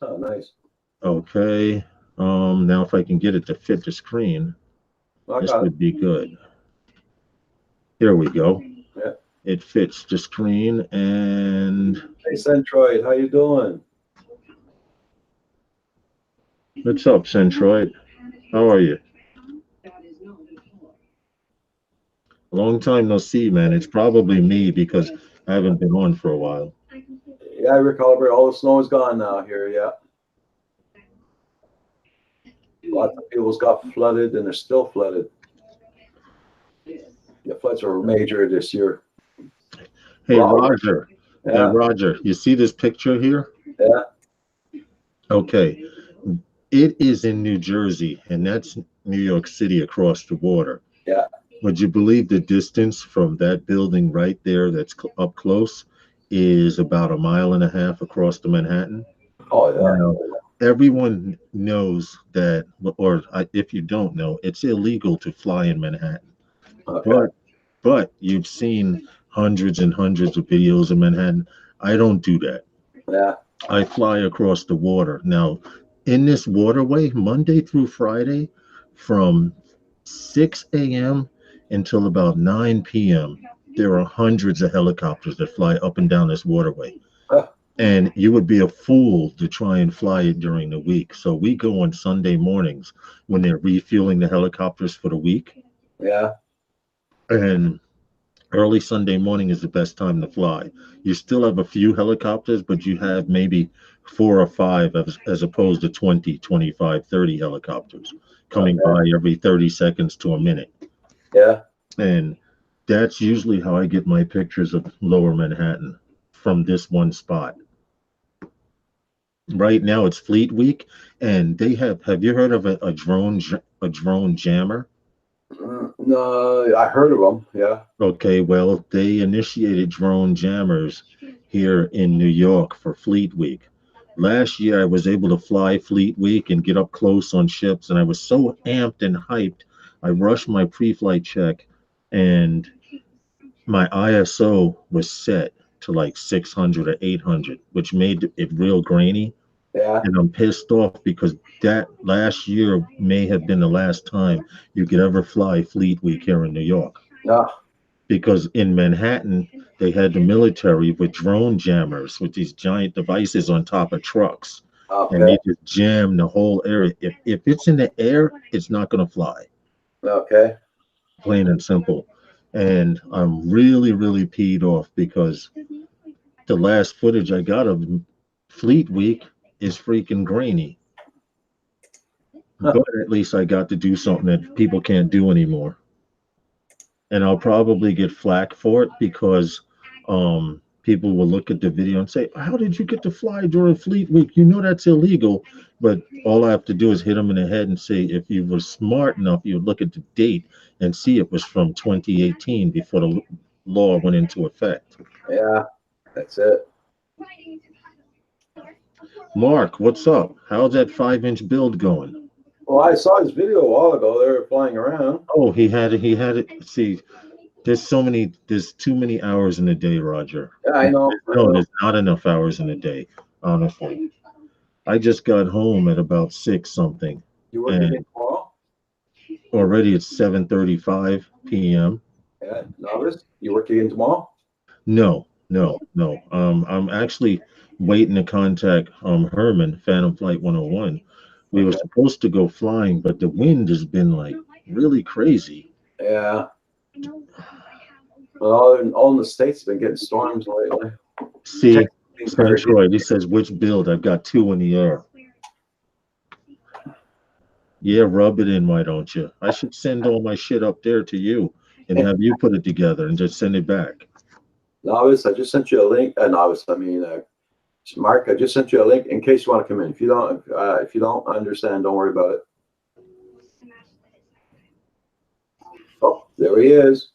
Oh, nice. Okay. Now if I can get it to fit the screen, this would be good. Here we go. Yeah. It fits the screen. And hey, Centroid, how you doing? What's up, Centroid? How are you? Long time no see, man. It's probably me because I haven't been on for a while. Yeah, Rick Oliver, all the snow is gone now here, yeah. Lots of people's got flooded and they're still flooded. The floods were major this year. Hey, Robert. Roger. Hey, Yeah, Roger, you see this picture here? yeah, Okay. It is in New Jersey, and that's New York City across the water. yeah. Would you believe the distance from that building right there that's up close is about a mile and a half across the Manhattan? Oh, yeah. Now, everyone knows that, or if you don't know, it's illegal to fly in Manhattan. Okay. But you've seen hundreds and hundreds of videos of Manhattan. I don't do that. Yeah, I fly across the water. Now, in this waterway, Monday through Friday, from 6 a.m. until about 9 p.m., there are hundreds of helicopters that fly up and down this waterway. Huh. And you would be a fool to try and fly it during the week. So we go on Sunday mornings when they're refueling the helicopters for the week. yeah. And early Sunday morning is the best time to fly. You still have a few helicopters, but you have maybe 4 or 5 as opposed to 20, 25, 30 helicopters coming Okay. by every 30 seconds to a minute. Yeah, And that's usually how I get my pictures of lower Manhattan, from this one spot. Right now it's Fleet Week, and they have you heard of a drone jammer? no, I heard of them. Yeah, Okay, well, they initiated drone jammers here in New York for Fleet Week. Last year, I was able to fly Fleet Week and get up close on ships, and I was so amped and hyped. I rushed my pre-flight check, and my ISO was set to like 600 or 800, which made it real grainy. yeah. And I'm pissed off because that last year may have been the last time you could ever fly Fleet Week here in New York, No, because in Manhattan they had the military with drone jammers with these giant devices on top of trucks, and okay, they just jam the whole area. If it's in the air, it's not going to fly, okay. plain and simple. And I'm really, really peed off because the last footage I got of Fleet Week is freaking grainy. Huh. But at least I got to do something that people can't do anymore. And I'll probably get flack for it because people will look at the video and say, "How did you get to fly during Fleet Week? You know that's illegal." But all I have to do is hit them in the head and say, if you were smart enough, you would look at the date and see it was from 2018 before the law went into effect. Yeah, that's it. Mark, what's up? How's that 5-inch build going? Well, I saw his video a while ago. They were flying around. Oh, he had it. See, there's too many hours in the day, Roger. Yeah, I know. No, there's not enough hours in the day, honestly. I just got home at about 6 something. You working And in tomorrow? already it's 7:35 p.m. Yeah, novice. You working in tomorrow? No. I'm actually waiting to contact Herman, Phantom Flight 101. We were Okay. supposed to go flying, but the wind has been like really crazy. Yeah. Well, all in the States have been getting storms lately. See, Troy, he says, which build? I've got 2 in the air. Yeah, rub it in, why don't you? I should send all my shit up there to you and have you put it together and just send it back. Novice, I just sent you a link. Novice, I mean, Mark, I just sent you a link in case you want to come in. If you don't understand, don't worry about it. Oh, there he is.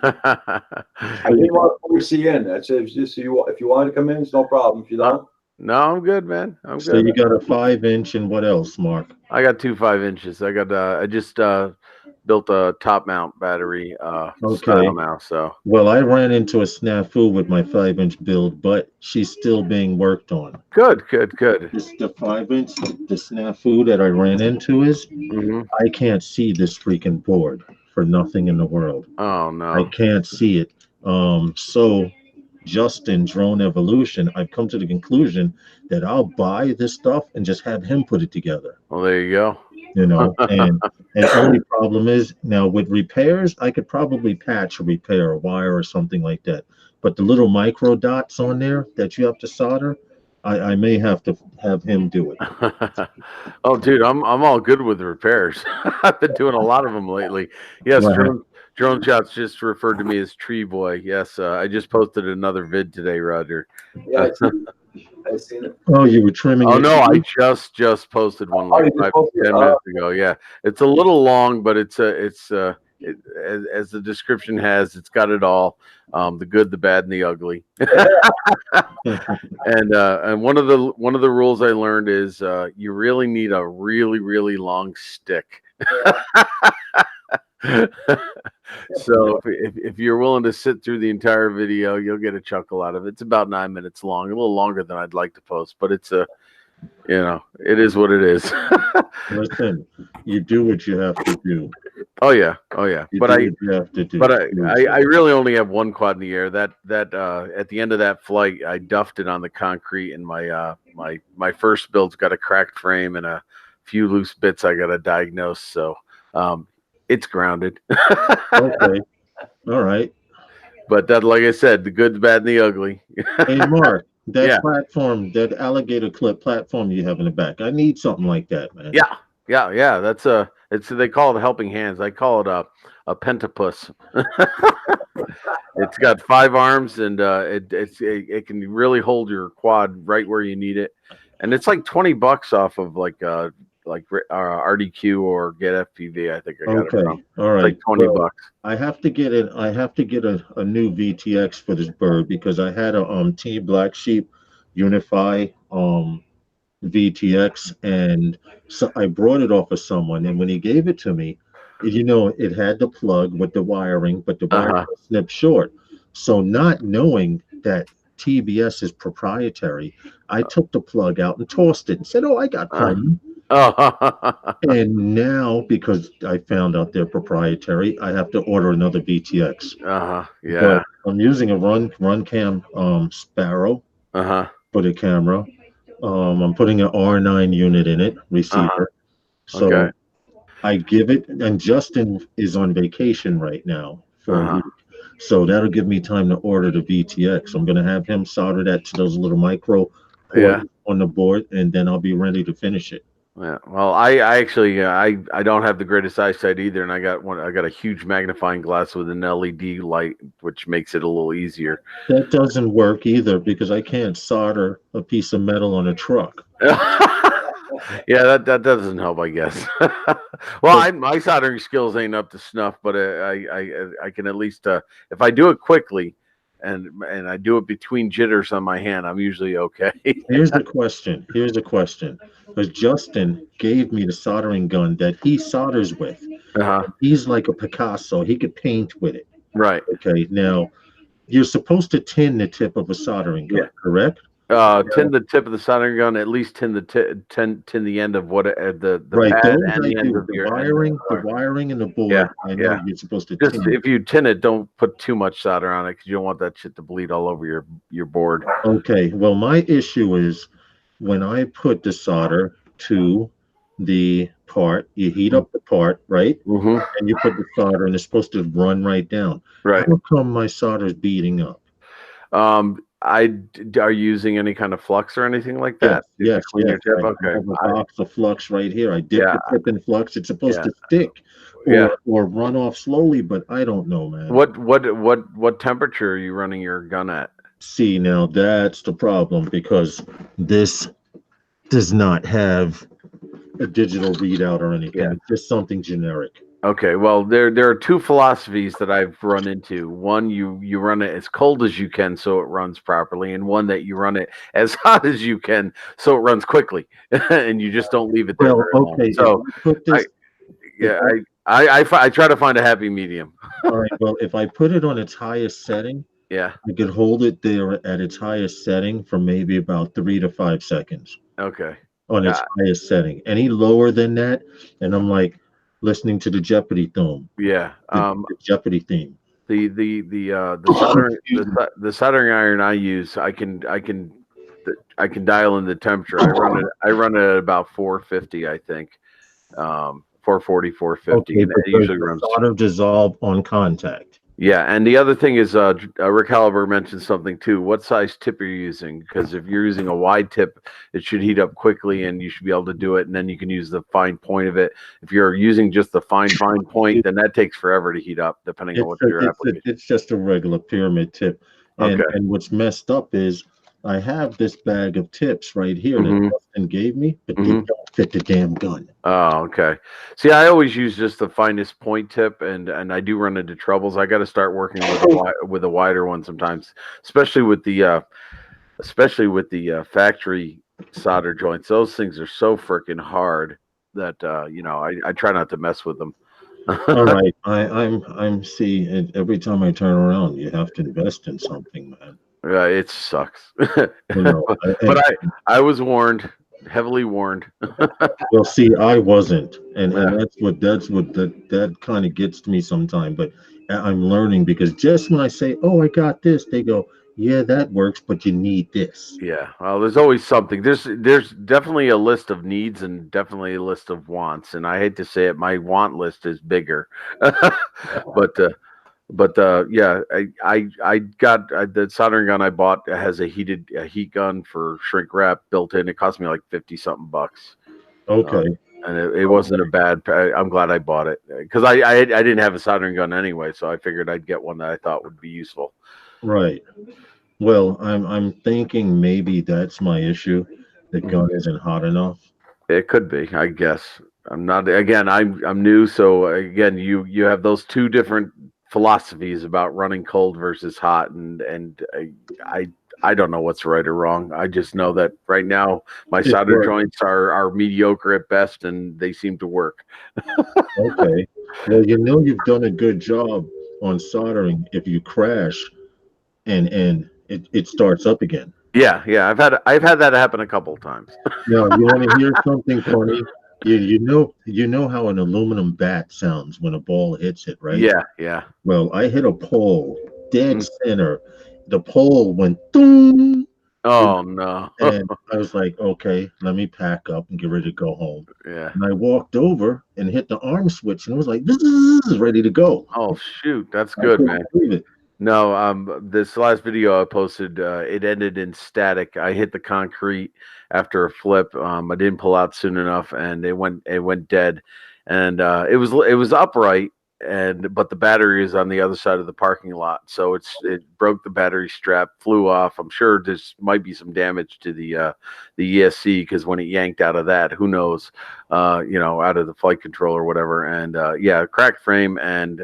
I didn't want to force you in. That's it. Just if you want to come in, it's no problem. If you don't, No, I'm good, man. I'm So good. you got a 5-inch and what else, Mark? I got 2 5-inches. I just built a top mount battery style now. So Well, I ran into a snafu with my 5-inch build, but she's still being worked on. good. This the 5-inch, the snafu that I ran into is Hmm. I can't see this freaking board for nothing in the world. Oh I no. can't see it. So Justin Drone Evolution, I've come to the conclusion that I'll buy this stuff and just have him put it together. Well, there you go. you know, and only problem is now with repairs, I could probably patch or repair a wire or something like that. But the little micro dots on there that you have to solder, I may have to have him do it. Oh, dude, I'm all good with repairs. I've been doing a lot of them lately. Yes, Right. drone shots just referred to me as Tree Boy. Yes, I just posted another vid today, Roger. Yeah, I seen it. Oh, you were trimming Oh it? no, I just posted one like you just 5 posted it? 10 minutes ago. Yeah, it's a little long, but it's as the description has, it's got it all. The good, the bad, and the ugly. And one of the rules I learned is you really need a really long stick. So if you're willing to sit through the entire video, you'll get a chuckle out of it. It's about 9 minutes long, a little longer than I'd like to post, but it's it is what it is. Listen, you do what you have to do. Oh yeah. You But do I what you have to do. But I really only have one quad in the air. That at the end of that flight, I duffed it on the concrete, and my first build's got a cracked frame and a few loose bits I got to diagnose. So it's grounded. Okay. All right. But that, like I said, the good, the bad, and the ugly. Hey, Mark, that Yeah. platform, that alligator clip platform you have in the back, I need something like that, man. Yeah. That's they call it helping hands. I call it a pentapus. It's got 5 arms, and it can really hold your quad right where you need it. And it's like $20 off of like RDQ or Get FPV. I think I got it Okay. from. All It's right. like $20. Well, I have to get a new VTX for this bird because I had a T Black Sheep Unify VTX, and so I brought it off of someone, and when he gave it to me, it had the plug with the wiring, but the wire was snipped short. So not knowing that TBS is proprietary, I took the plug out and tossed it and said, "Oh, I got plenty." And now, because I found out they're proprietary, I have to order another VTX. Yeah. But I'm using a Runcam Sparrow for the camera. I'm putting an R9 unit in it, receiver. So Okay. I give it, and Justin is on vacation right now for a week. So that'll give me time to order the VTX. I'm going to have him solder that to those little micro Yeah. on the board, and then I'll be ready to finish it. Yeah. Well, I actually I don't have the greatest eyesight either, and I got a huge magnifying glass with an LED light, which makes it a little easier. That doesn't work either because I can't solder a piece of metal on a truck. Yeah, that doesn't help, I guess. Well, my soldering skills ain't up to snuff, but I can at least if I do it quickly and I do it between jitters on my hand, I'm usually okay. Here's the question. Because Justin gave me the soldering gun that he solders with. He's like a Picasso. He could paint with it. Right. Okay. Now, you're supposed to tin the tip of a soldering gun, correct? Tin the tip of the soldering gun, at least tin the end of what the right, pad and the end of the wiring and the board. Yeah, I know you're supposed to just tin. if you tin it, don't put too much solder on it because you don't want that shit to bleed all over your board. Okay, well, my issue is when I put the solder to the part, you heat up the part, right? Mm-hmm. And you put the solder, and it's supposed to run right down. Right. How come my solder is beating up? Are you using any kind of flux or anything like that? Yes. Okay. I have a box of flux right here. I dip the tip in flux. It's supposed to stick or run off slowly, but I don't know, man. What temperature are you running your gun at? See, now that's the problem because this does not have a digital readout or anything. Yeah. It's just something generic. Okay, well, there are 2 philosophies that I've run into. One, you run it as cold as you can so it runs properly, and one that you run it as hot as you can so it runs quickly, and you just don't leave it there. Well, okay. So I try to find a happy medium. All right. Well, if I put it on its highest setting, I could hold it there at its highest setting for maybe about 3 to 5 seconds. Okay. On its highest setting. Any lower than that, and I'm like listening to the Jeopardy theme. Yeah. The Jeopardy theme. The soldering iron I use, I can dial in the temperature. I run it at about 450, I think. 440, 450. Okay, And but it usually does runs. the solder dissolve on contact? Yeah, and the other thing is, Rick Halliber mentioned something too. What size tip are you using? Because if you're using a wide tip, it should heat up quickly, and you should be able to do it. And then you can use the fine point of it. If you're using just the fine point, then that takes forever to heat up, depending on what your application. It's just a regular pyramid tip. And Okay. and what's messed up is I have this bag of tips right here Mhm. that Justin gave me, but they Mhm. don't fit the damn gun. Oh, okay. See, I always use just the finest point tip, and I do run into troubles. I got to start working with a wider one sometimes, especially with the factory solder joints. Those things are so freaking hard that I try not to mess with them. All right, I'm see, and every time I turn around, you have to invest in something, man. It sucks. You know, But I was warned, heavily warned. well, see, I wasn't, and Yeah. that kind of gets to me sometime. But I'm learning because just when I say, "Oh, I got this," they go, "Yeah, that works, but you need this." Yeah, well, there's always something. There's definitely a list of needs and definitely a list of wants. And I hate to say it, my want list is bigger. but yeah, I got the soldering gun I bought has a heat gun for shrink wrap built in. It cost me like 50 something bucks. Okay, And it wasn't a bad. I'm glad I bought it because I didn't have a soldering gun anyway, so I figured I'd get one that I thought would be useful. right. Well, I'm thinking maybe that's my issue. The Mhm. gun isn't hot enough. It could be, I guess. I'm not again. I'm new, so again, you have those two different philosophies about running cold versus hot, and I don't know what's right or wrong. I just know that right now my It solder works. joints are mediocre at best, and they seem to work. Okay. Well, you've done a good job on soldering if you crash and it starts up again. Yeah. I've had that happen a couple of times. Now, you want to hear something funny? You know how an aluminum bat sounds when a ball hits it, right? Yeah. Well, I hit a pole dead Mm. center. The pole went boom, Oh no. and I was like, okay, let me pack up and get ready to go home. Yeah. And I walked over and hit the arm switch, and it was like, this is ready to go. Oh shoot, that's I good, couldn't man. believe it. No, this last video I posted, it ended in static. I hit the concrete after a flip. I didn't pull out soon enough, and it went dead. And it was upright, but the battery is on the other side of the parking lot, so it broke the battery strap, flew off. I'm sure there's might be some damage to the ESC because when it yanked out of that, who knows, out of the flight control or whatever. And yeah, cracked frame and.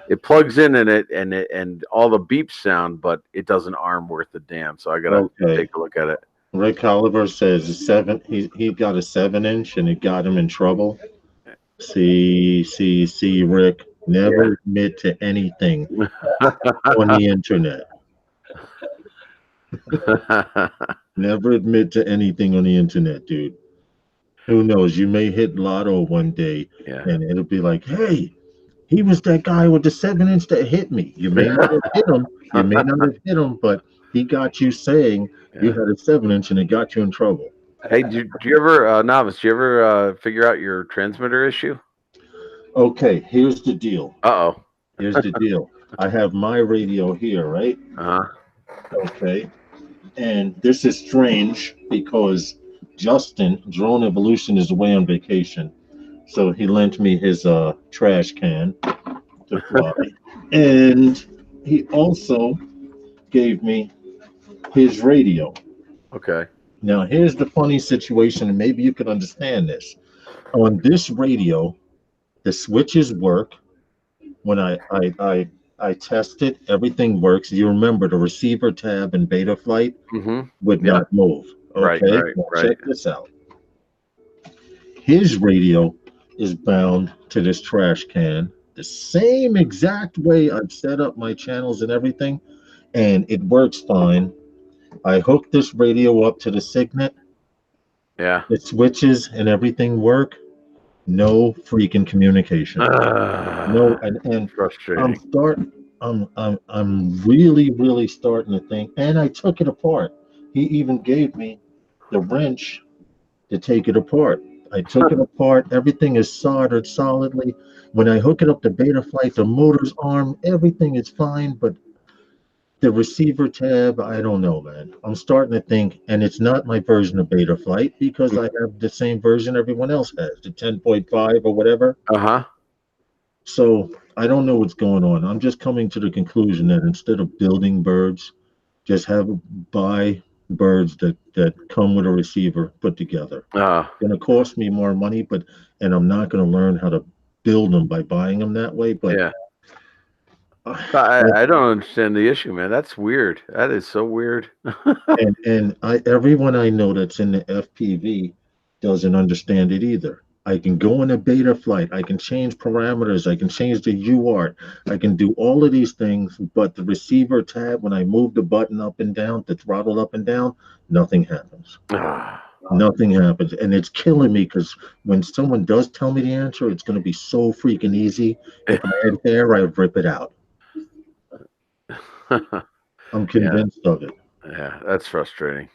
It plugs in and all the beeps sound, but it doesn't arm worth a damn. So I gotta Okay. take a look at it. Rick Oliver says he got a 7-inch and it got him in trouble. See, Rick. Never admit to anything on the internet. Never admit to anything on the internet, dude. Who knows? You may hit lotto one day Yeah. and it'll be like, hey, he was that guy with the 7-inch that hit me. You may not have hit him. You may not have hit him, but he got you saying you had a 7-inch and it got you in trouble. Hey, do you ever, Novice? Do you ever figure out your transmitter issue? Okay, here's the deal. Uh-oh. Here's the deal. I have my radio here, right? Uh-huh. Okay. And this is strange because Justin, Drone Evolution, is away on vacation. So he lent me his trash can to fly. And he also gave me his radio. Okay. Now, here's the funny situation, and maybe you can understand this. On this radio, the switches work. When I test it, everything works. You remember the receiver tab in Betaflight Mm-hmm. would Yeah. not move. Right, Okay, right, now right. check this out. His radio is bound to this trash can the same exact way I've set up my channels and everything, and it works fine. I hooked this radio up to the Signet. Yeah. The switches and everything work. No freaking communication. No, and Frustrating. I'm really starting to think, and I took it apart. He even gave me the wrench to take it apart. I took it apart. Everything is soldered solidly. When I hook it up to Betaflight, the motor's armed. Everything is fine, but the receiver tab, I don't know, man. I'm starting to think, and it's not my version of Betaflight because I have the same version everyone else has, the 10.5 or whatever. Uh-huh. So I don't know what's going on. I'm just coming to the conclusion that instead of building birds, just buy birds that come with a receiver put together. Uh, It's gonna cost me more money, and I'm not gonna learn how to build them by buying them that way. But yeah. I don't understand the issue, man. That's weird. That is so weird. and everyone I know that's in the FPV doesn't understand it either. I can go in a Betaflight, I can change parameters, I can change the UART, I can do all of these things, but the receiver tab, when I move the button up and down, the throttle up and down, nothing happens. Nothing happens. And it's killing me because when someone does tell me the answer, it's going to be so freaking easy. If I had hair, I'd rip it out. I'm convinced of it. Yeah, that's frustrating.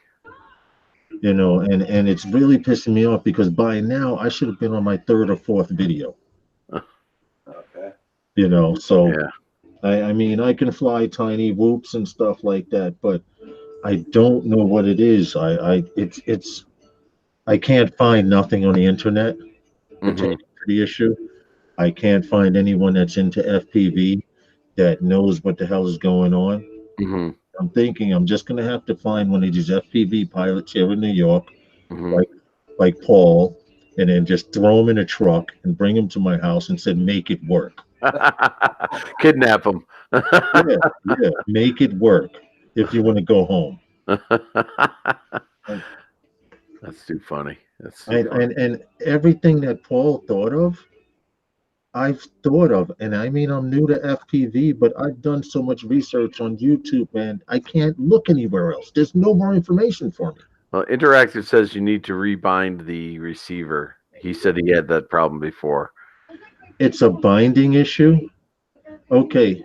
You know, and it's really pissing me off because by now I should have been on my third or fourth video. Okay. You know, so Yeah. I mean I can fly tiny whoops and stuff like that, but I don't know what it is. I can't find nothing on the internet pertaining to the issue. I can't find anyone that's into FPV that knows what the hell is going on. Mm-hmm. I'm thinking I'm just gonna have to find one of these FPV pilots here in New York, Mm-hmm. like Paul, and then just throw him in a truck and bring him to my house and said, make it work. Kidnap them. Yeah, make it work if you want to go home. That's too funny. That's too funny. And everything that Paul thought of, I've thought of, and I mean I'm new to FPV, but I've done so much research on YouTube, man. I can't look anywhere else. There's no more information for me. Well, Interactive says you need to rebind the receiver. He said he had that problem before. It's a binding issue. Okay.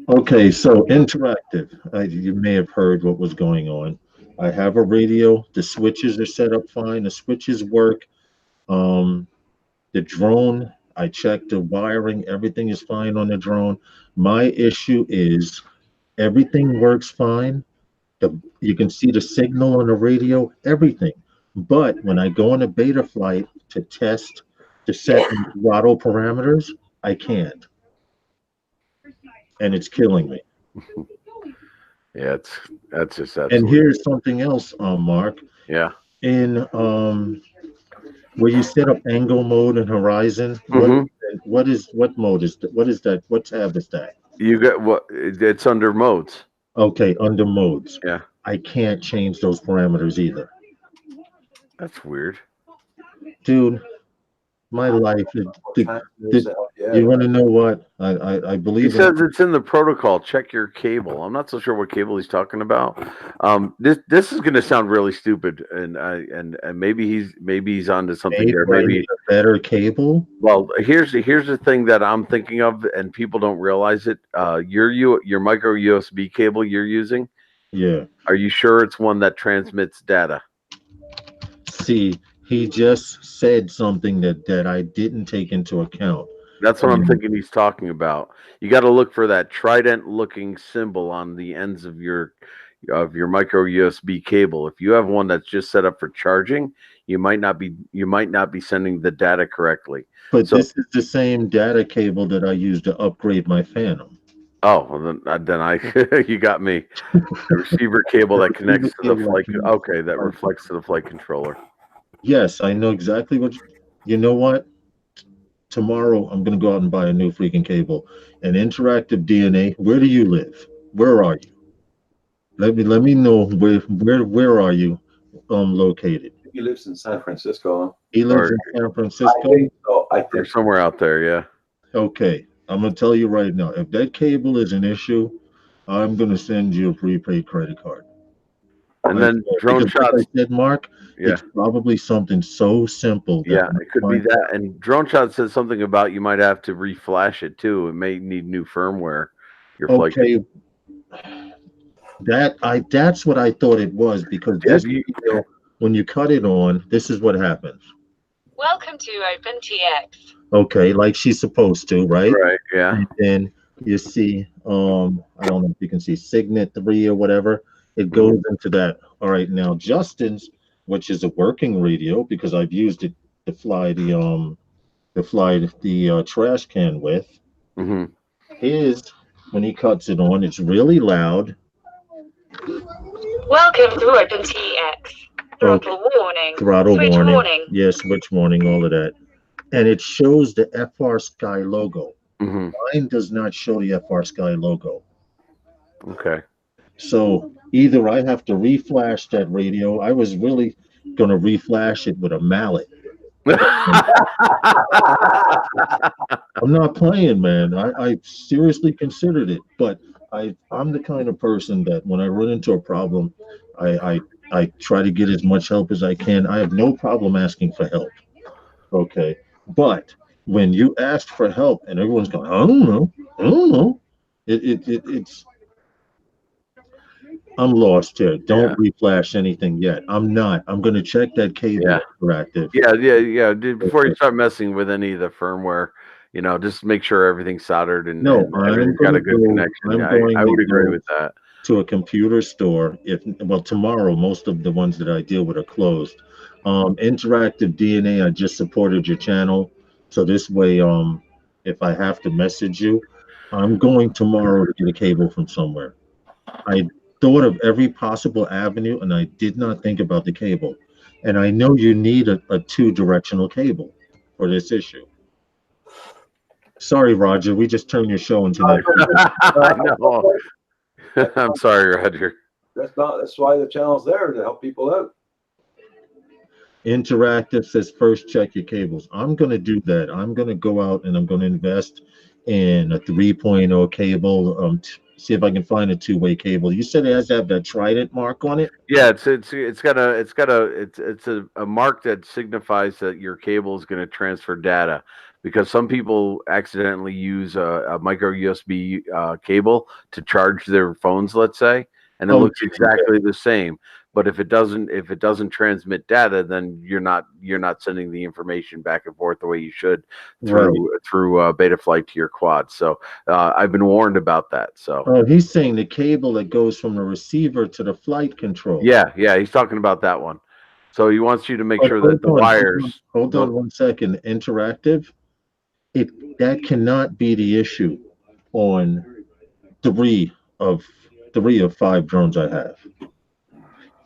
So Interactive, you may have heard what was going on. I have a radio. The switches are set up fine. The switches work. The drone, I checked the wiring. Everything is fine on the drone. My issue is everything works fine. You can see the signal on the radio, everything. But when I go on a Betaflight to test, to set throttle parameters, I can't. And it's killing me. Yeah, that's just that. And here's something else, Mark. Yeah. In where you set up angle mode and horizon, what mode is that? What is that? What tab is that? You got what? It's under modes. Okay, under modes. Yeah. I can't change those parameters either. That's weird. Dude, my life is. Yeah. You want to know what? I He believe says it's in the protocol. Check your cable. I'm not so sure what cable he's talking about. This is going to sound really stupid, and maybe he's onto something there. Maybe a better cable. Well, here's the thing that I'm thinking of, and people don't realize it. Your micro USB cable you're using. Yeah. Are you sure it's one that transmits data? See, he just said something that I didn't take into account. That's what I'm thinking he's talking about. You got to look for that trident-looking symbol on the ends of your micro USB cable. If you have one that's just set up for charging, you might not be sending the data correctly. But this is the same data cable that I use to upgrade my Phantom. Oh, well, then you got me. The receiver cable that connects to the flight. Okay, that reflects to the flight controller. Yes, I know exactly what. You know what? Tomorrow I'm gonna go out and buy a new freaking cable. An Interactive DNA. Where do you live? Where are you? Let me know where are you located? He lives in San Francisco. He lives in San Francisco. I think They're somewhere out there, yeah. Okay, I'm gonna tell you right now. If that cable is an issue, I'm gonna send you a prepaid credit card. And then drone shots. Like I said, Mark, Yeah. it's probably something so simple. Yeah, it could be that. And drone shot says something about you might have to reflash it too. It may need new firmware. Your flight. Okay. That's what I thought it was because when you cut it on, this is what happens. Welcome to OpenTX. Okay, like she's supposed to, right? Right. Yeah. And then you see, I don't know if you can see Signet 3 or whatever. It goes into that. All right, now Justin's, which is a working radio because I've used it to fly the trash can with. Hmm. His, when he cuts it on, it's really loud. Welcome to OpenTX. Throttle warning. Throttle Switch warning. warning. Yes, switch warning, all of that. And it shows the FR Sky logo. Hmm. Mine does not show the FR Sky logo. Okay. So either I have to reflash that radio. I was really going to reflash it with a mallet. I'm not playing, man. I seriously considered it, but I'm the kind of person that when I run into a problem, I try to get as much help as I can. I have no problem asking for help. Okay. But when you ask for help and everyone's going, I don't know. It's I'm lost here. Don't reflash anything yet. I'm not. I'm going to check that cable interactive. Yeah. Dude, before you start messing with any of the firmware, just make sure everything's soldered and everything's got a good connection. I would agree with that. To a computer store. Tomorrow, most of the ones that I deal with are closed. Interactive DNA, I just supported your channel. So this way, if I have to message you, I'm going tomorrow to get a cable from somewhere. I thought of every possible avenue and I did not think about the cable. And I know you need a 2-directional cable for this issue. Sorry, Roger, we just turned your show into that. I know. I'm sorry, Roger. That's why the channel's there, to help people out. Interactive says first check your cables. I'm going to do that. I'm going to go out and I'm going to invest in a 3.0 cable. See if I can find a 2-way cable. You said it has to have that Trident mark on it. Yeah, it's a mark that signifies that your cable is going to transfer data, because some people accidentally use a micro USB cable to charge their phones, let's say, and it looks exactly the same. But if it doesn't transmit data, then you're not sending the information back and forth the way you should through Betaflight to your quad. So I've been warned about that. So he's saying the cable that goes from the receiver to the flight control. Yeah, he's talking about that one. So he wants you to make sure that the wires. Hold on 1 second. Interactive. That cannot be the issue on 3 of 5 drones I have.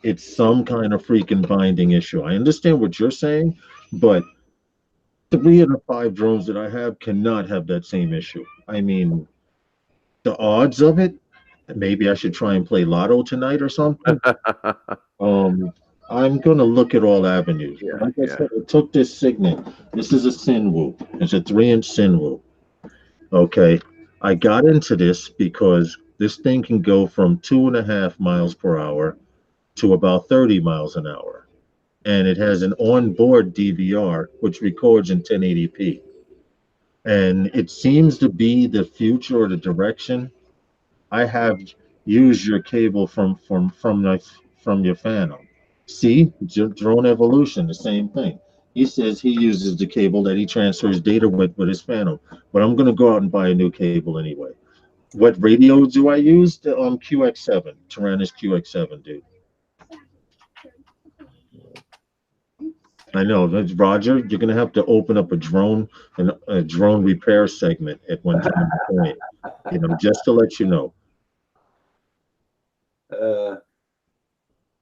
It's some kind of freaking binding issue. I understand what you're saying, but 3 of the 5 drones that I have cannot have that same issue. I mean, the odds of it, maybe I should try and play Lotto tonight or something. I'm going to look at all avenues. Like I said, I took this Signet. This is a Sinwoo. It's a 3-inch Sinwoo. Okay. I got into this because this thing can go from 2.5 miles per hour to about 30 miles an hour. And it has an onboard DVR, which records in 1080p. And it seems to be the future or the direction. I have used your cable from your Phantom. See, Drone Evolution, the same thing. He says he uses the cable that he transfers data with his Phantom. But I'm going to go out and buy a new cable anyway. What radio do I use? The QX7, Taranis QX7, dude. I know, that's Roger. You're gonna have to open up a drone repair segment at one time point, just to let you know.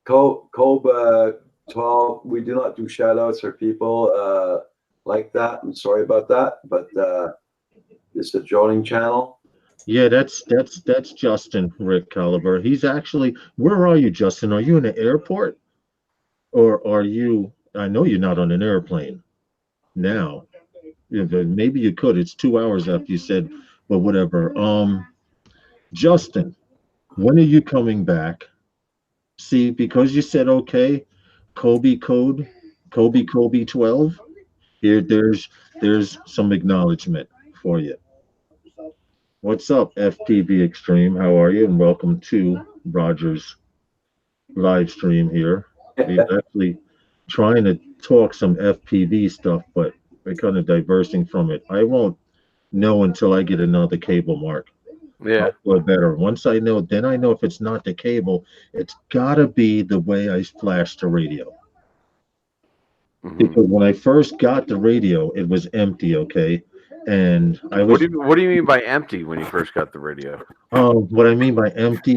Kobe 12. We do not do shout outs for people like that. I'm sorry about that, but it's a droning channel. Yeah, that's Justin Rick Caliber. He's actually. Where are you, Justin? Are you in the airport, or are you? I know you're not on an airplane now. Maybe you could. It's 2 hours after you said, but whatever. Justin, when are you coming back? See, because you said okay, Kobe 12. Here, there's some acknowledgement for you. What's up, FPV Extreme? How are you? And welcome to Roger's live stream here. trying to talk some FPV stuff, but we're kind of diversing from it. I won't know until I get another cable, Mark. Yeah. I'll feel better. Once I know, then I know if it's not the cable, it's gotta be the way I flash the radio. Mhm. Because when I first got the radio, it was empty, okay? And I was What do you mean by empty when you first got the radio? what I mean by empty,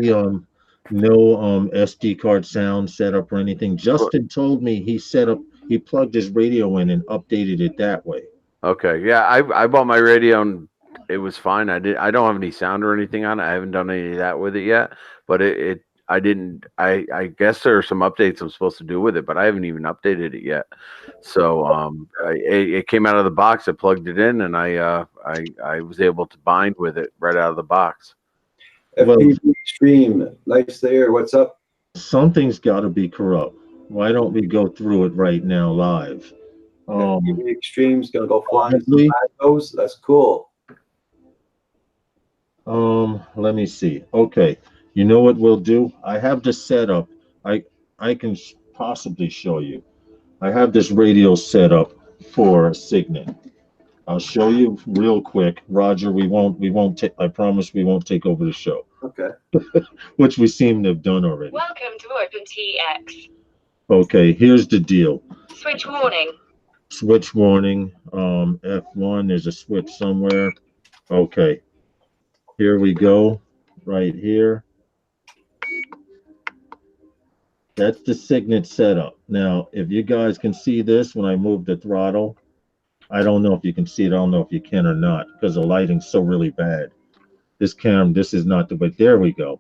no SD card sound setup or anything. Justin told me he plugged his radio in and updated it that way. Okay, yeah, I bought my radio and it was fine. I don't have any sound or anything on it. I haven't done any of that with it yet, but I guess there are some updates I'm supposed to do with it, but I haven't even updated it yet. So it came out of the box. I plugged it in, and I was able to bind with it right out of the box. FPV Extreme, nice there. What's up? Something's got to be corrupt. Why don't we go through it right now live? FPV Extreme's gonna go flying. honestly, Those, that's cool. let me see. Okay, you know what we'll do? I have this set up. I can possibly show you. I have this radio set up for Signet. I'll show you real quick, Roger. We won't take. I promise we won't take over the show, Okay. which we seem to have done already. Welcome to OpenTX. Okay, here's the deal. Switch warning. Switch warning. F1. There's a switch somewhere. Okay, here we go. Right here. That's the Signet setup. Now, if you guys can see this when I move the throttle, I don't know if you can see it. I don't know if you can or not because the lighting's so really bad. This is not the way. There we go.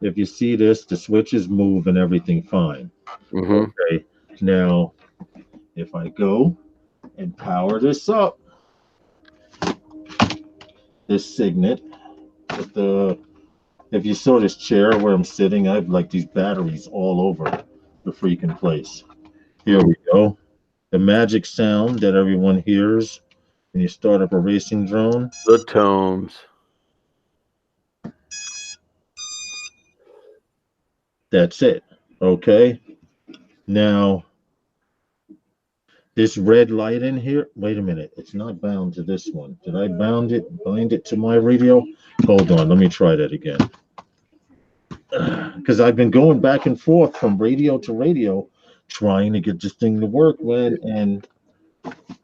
If you see this, the switches move and everything fine. Mm-hmm. Okay. Now, if I go and power this up, this Signet, if you saw this chair where I'm sitting, I have like these batteries all over the freaking place. Here we go. The magic sound that everyone hears when you start up a racing drone. The tones. That's it. Okay. Now, this red light in here, wait a minute. It's not bound to this one. Did I bind it to my radio? Hold on. Let me try that again. Because I've been going back and forth from radio to radio trying to get this thing to work, man. And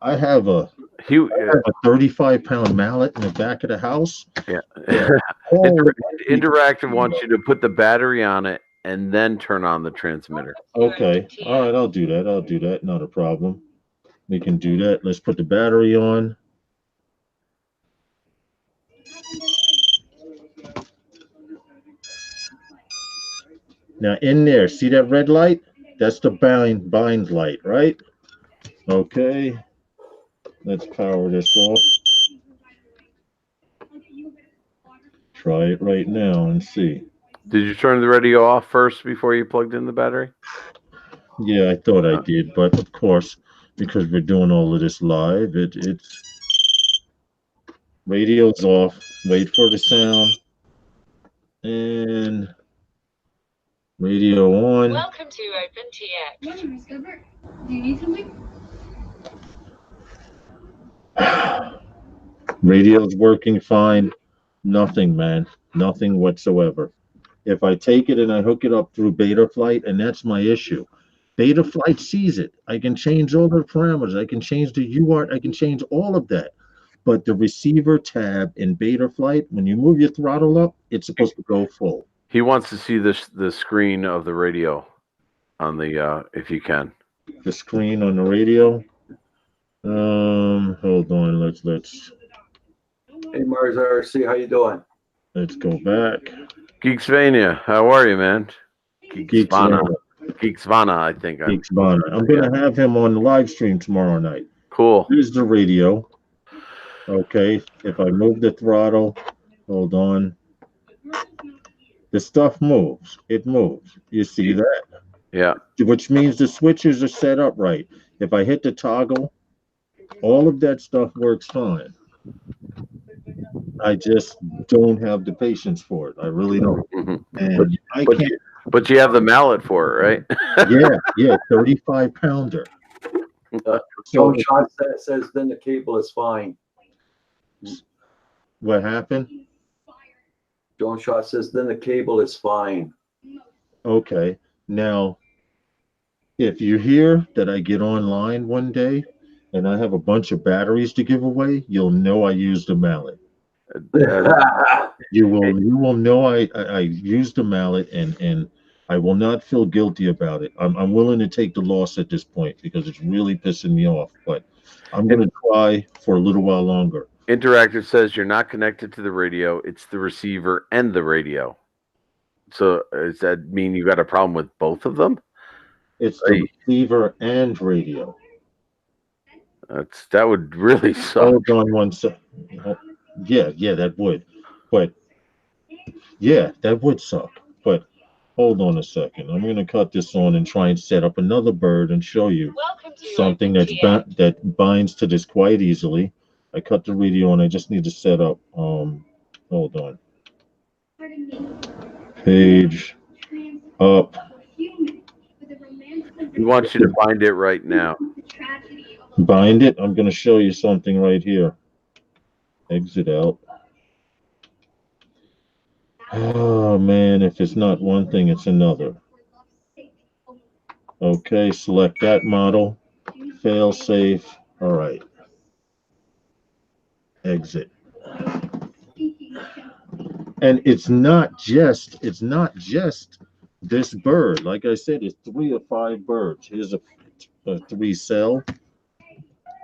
I have a 35-pound mallet in the back of the house. Yeah. Oh, Interactive wants you to put the battery on it and then turn on the transmitter. okay. All right, I'll do that. Not a problem. We can do that. Let's put the battery on. Now in there, see that red light? That's the bind light, right? Okay. Let's power this off. Try it right now and see. Did you turn the radio off first before you plugged in the battery? Yeah, I thought I did, but of course, because we're doing all of this live, it's radio's off. Wait for the sound. And radio on. Welcome to OpenTX. Morning, Miss Gilbert. Do you need something? Radio's working fine. Nothing, man. Nothing whatsoever. If I take it and I hook it up through Betaflight, and that's my issue. Betaflight sees it. I can change all the parameters. I can change the UART. I can change all of that. But the receiver tab in Betaflight, when you move your throttle up, it's supposed to go full. He wants to see the screen of the radio on the if you can. The screen on the radio. Hold on. Let's Hey Mars RC, how you doing? go back. Geeksvania, how are you, man? Geeksvana, I think. Geeks Bonner. I'm gonna have him on the live stream tomorrow night. Cool. Here's the radio. Okay, if I move the throttle, hold on. The stuff moves. It moves. You see that? Yeah. Which means the switches are set up right. If I hit the toggle, all of that stuff works fine. I just don't have the patience for it. I really don't. Mhm. And I But can't. But you have the mallet for it, right? Yeah, 35 pounder. So Joe Shot says then the cable is fine. what happened? Joe Shot says then the cable is fine. Okay. Now, if you hear that I get online one day and I have a bunch of batteries to give away, you'll know I used a mallet. You will know I used a mallet, and I will not feel guilty about it. I'm willing to take the loss at this point because it's really pissing me off, but I'm gonna try for a little while longer. Interactive says you're not connected to the radio. It's the receiver and the radio. So does that mean you got a problem with both of them? It's the receiver and radio. That would really suck. Hold on one sec. Yeah, that would. But yeah, that would suck. But hold on a second. I'm gonna cut this on and try and set up another bird and show you something that binds to this quite easily. I cut the radio and I just need to set up. Hold on. Page up. He wants you to find it right now. Bind it. I'm gonna show you something right here. Exit out. Oh man, if it's not one thing, it's another. Okay, select that model. Fail safe. All right. Exit. And it's not just this bird. Like I said, it's 3 or 5 birds. Here's a 3 cell.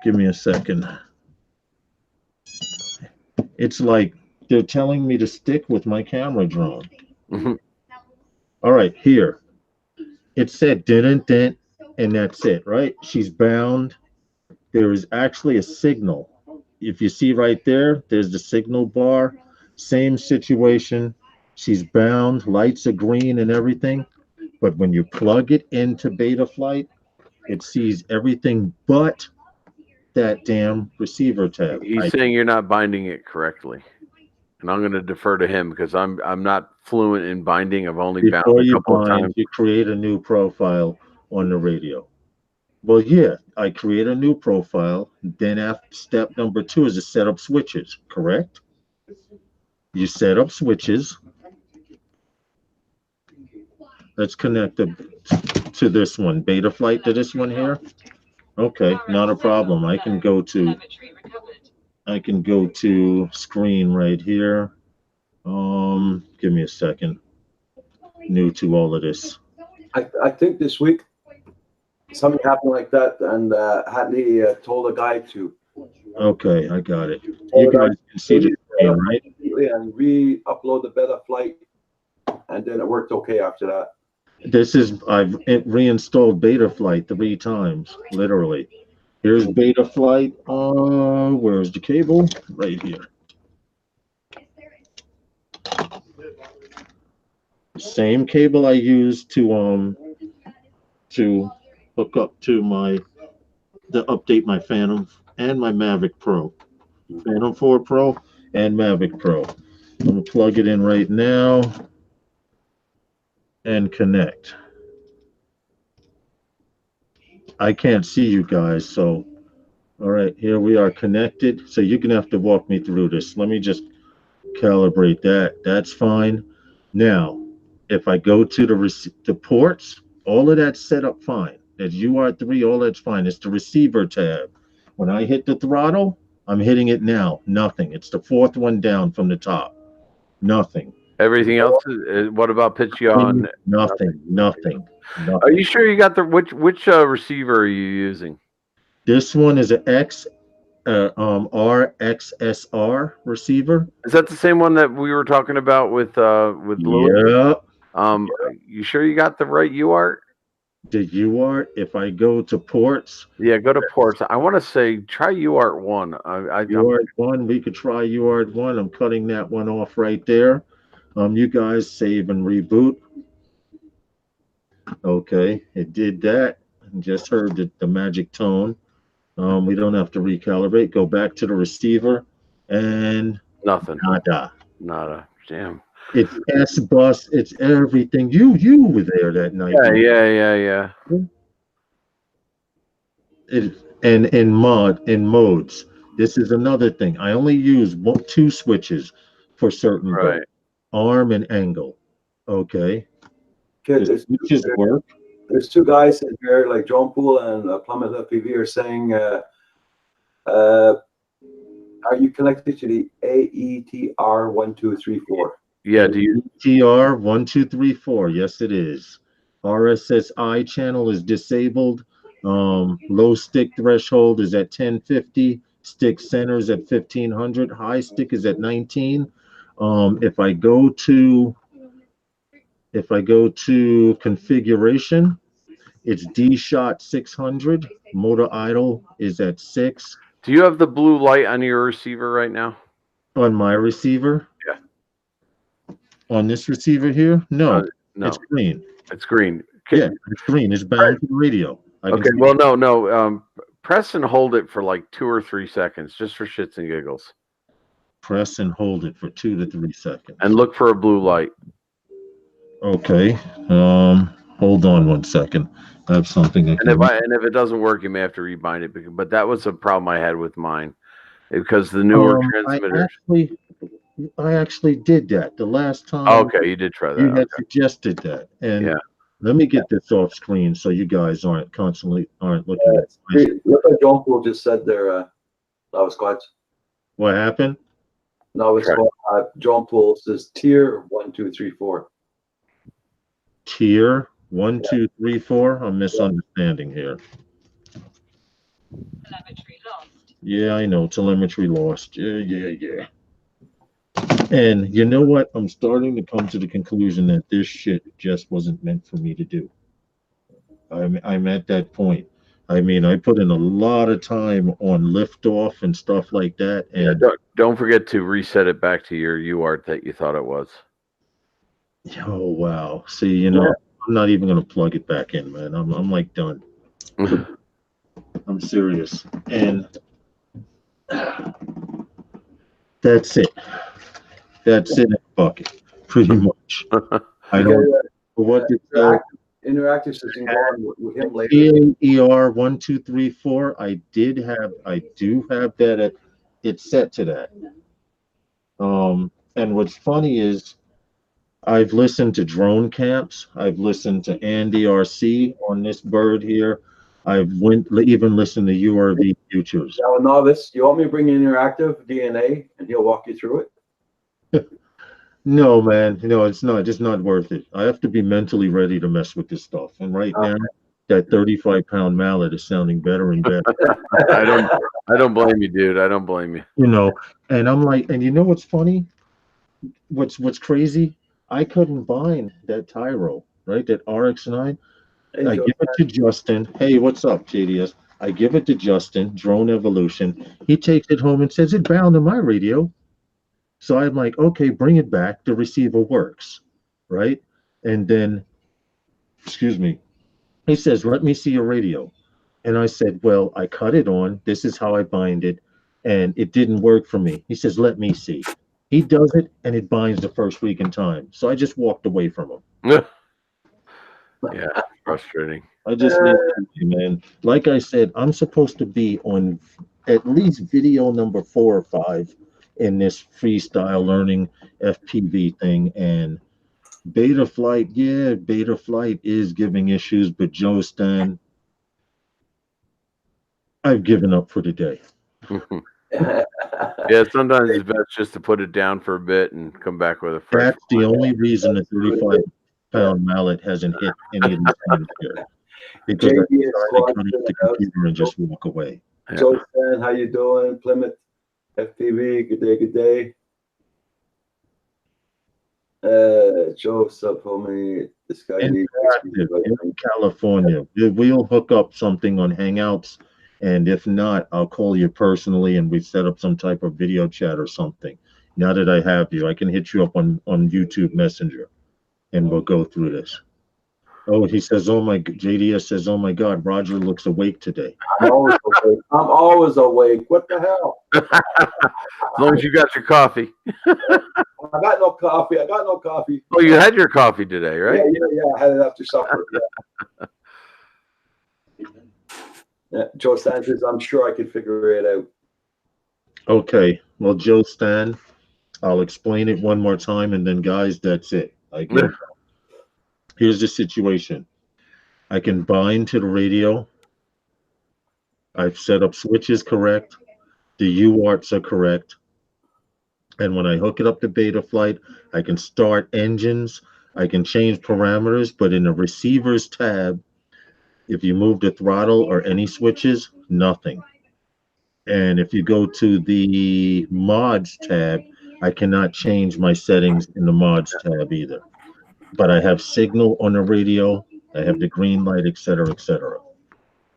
Give me a second. It's like they're telling me to stick with my camera drone. Mm-hmm. All right, here. It said didn't, and that's it, right? She's bound. There is actually a signal. If you see right there, there's the signal bar. Same situation. She's bound. Lights are green and everything. But when you plug it into Betaflight, it sees everything but that damn receiver tab. He's saying you're not binding it correctly, and I'm going to defer to him because I'm not fluent in binding. I've only bound a couple of times. You create a new profile on the radio. Well, yeah, I create a new profile. Then after step number 2 is to set up switches. Correct? You set up switches. Let's connect to this one. Betaflight to this one here. Okay, not a problem. I can go to screen right here. Give me a second. New to all of this. I think this week something happened like that, and Hatley told a guy to. Okay, I got it. You guys can see the screen, right? And re-upload the Betaflight, and then it worked okay after that. I've reinstalled Betaflight 3 times, literally. Here's Betaflight. Where's the cable? Right here. Same cable I used to hook up to update my Phantom and my Mavic Pro. Phantom 4 Pro and Mavic Pro. I'm gonna plug it in right now and connect. I can't see you guys, so all right, here we are connected. So you're gonna have to walk me through this. Let me just calibrate that. That's fine. Now, if I go to the ports, all of that's set up fine. That UART3, all that's fine. It's the receiver tab. When I hit the throttle, I'm hitting it now. Nothing. It's the 4th one down from the top. Nothing. Everything else is, what about pitch you on? Nothing. Are you sure you got the which receiver are you using? This one is an RXSR receiver. Is that the same one that we were talking about with Louis? Yeah. You sure you got the right UART? The UART, if I go to ports. Yeah, go to ports. I want to say try UART 1. UART 1, we could try UART 1. I'm cutting that one off right there. You guys save and reboot. Okay, it did that. Just heard the magic tone. We don't have to recalibrate. Go back to the receiver and nothing. Nada. Damn. It's S bus. It's everything. You were there that night. Yeah. And in modes. This is another thing. I only use two switches for certain Right. boats, arm and angle. Okay. Kid, The switches work. there's two guys in here, like John Poole and Plymouth FPV, are saying, are you connected to the AETR 1234? Yeah. Do you? TR 1234. Yes, it is. RSSI channel is disabled. Low stick threshold is at 1050. Stick centers at 1500. High stick is at 19. If I go to configuration, it's D shot 600. Motor idle is at 6 Do you have the blue light on your receiver right now? on my receiver. Yeah. On this receiver here, no, No, it's green. it's green. Yeah, it's green. It's bound to the radio. I can Okay. see Well, it. no. Press and hold it for like 2 or 3 seconds, just for shits and giggles, Press and hold it for 2 to 3 seconds. and look for a blue light. Okay. Hold on 1 second. I have something. And if it doesn't work, you may have to rebind it. But that was a problem I had with mine, because the newer transmitters. I actually did that the last time. Okay, you did try that. You had Okay. suggested that, and Yeah. let me get this off screen so you guys aren't looking at Look what John Poole just said there. That was quite. what happened. No, it's John Poole says tier 1234. Tier 1, 2, 3, 4. I'm misunderstanding here. Telemetry lost. Yeah, I know. Telemetry lost. Yeah. And you know what? I'm starting to come to the conclusion that this shit just wasn't meant for me to do. I'm at that point. I mean, I put in a lot of time on liftoff and stuff like that. And Don't forget to reset it back to your UART that you thought it was. oh wow. See, I'm not even gonna plug it back in, man. I'm like done. I'm serious. And that's it. That's it in a bucket, pretty much. I don't know what to tell. Interactive system going with him later. ER 1234. I do have that it's set to that. And what's funny is I've listened to Drone Camps. I've listened to Andy RC on this bird here. I've even listened to URV Futures. Now, novice, you want me to bring in interactive DNA and he'll walk you through it? No, man. No, it's not. It's not worth it. I have to be mentally ready to mess with this stuff. And right now, that 35-pound mallet is sounding better and better. I don't blame you, dude. I don't blame you. And I'm like, and you know what's funny? What's crazy? I couldn't bind that Tyro, right? That RX9. I give it to Justin. Hey, what's up, JDS? I give it to Justin, Drone Evolution. He takes it home and says it bound to my radio. So I'm like, okay, bring it back. The receiver works, right? And then, excuse me, he says, let me see your radio. And I said, well, I cut it on. This is how I bind it. And it didn't work for me. He says, let me see. He does it, and it binds the first week in time. So I just walked away from him. Yeah, frustrating. I just man. Like I said, I'm supposed to be on at least video number 4 or 5 in this freestyle learning FPV thing. And Betaflight is giving issues, but Joe Stan, I've given up for the day. Yeah, sometimes it's best just to put it down for a bit and come back with a fresh. That's the only reason the 35-pound mallet hasn't hit any of the hands here. Because I decided to cut it to the computer and just walk away. Joe Stan, how you doing? Plymouth FPV, good day. Joseph, homie, this guy needs in California. We'll hook up something on Hangouts, and if not, I'll call you personally and we set up some type of video chat or something. Now that I have you, I can hit you up on YouTube Messenger, and we'll go through this. Oh, he says, JDS says, oh my God, Roger looks awake today. I'm always awake. What the hell? As long as you got your coffee. I got no coffee. I got no coffee. Oh, you had your coffee today, right? Yeah. I had it after supper. Yeah. Joe Sanchez, I'm sure I can figure it out. Okay, well, Joe Stan, I'll explain it one more time, and then guys, that's it. Here's the situation. I can bind to the radio. I've set up switches correct. The UARTs are correct. And when I hook it up to Betaflight, I can start engines. I can change parameters, but in the receivers tab, if you move the throttle or any switches, nothing. And if you go to the mods tab, I cannot change my settings in the mods tab either. But I have signal on the radio, I have the green light, etc., etc.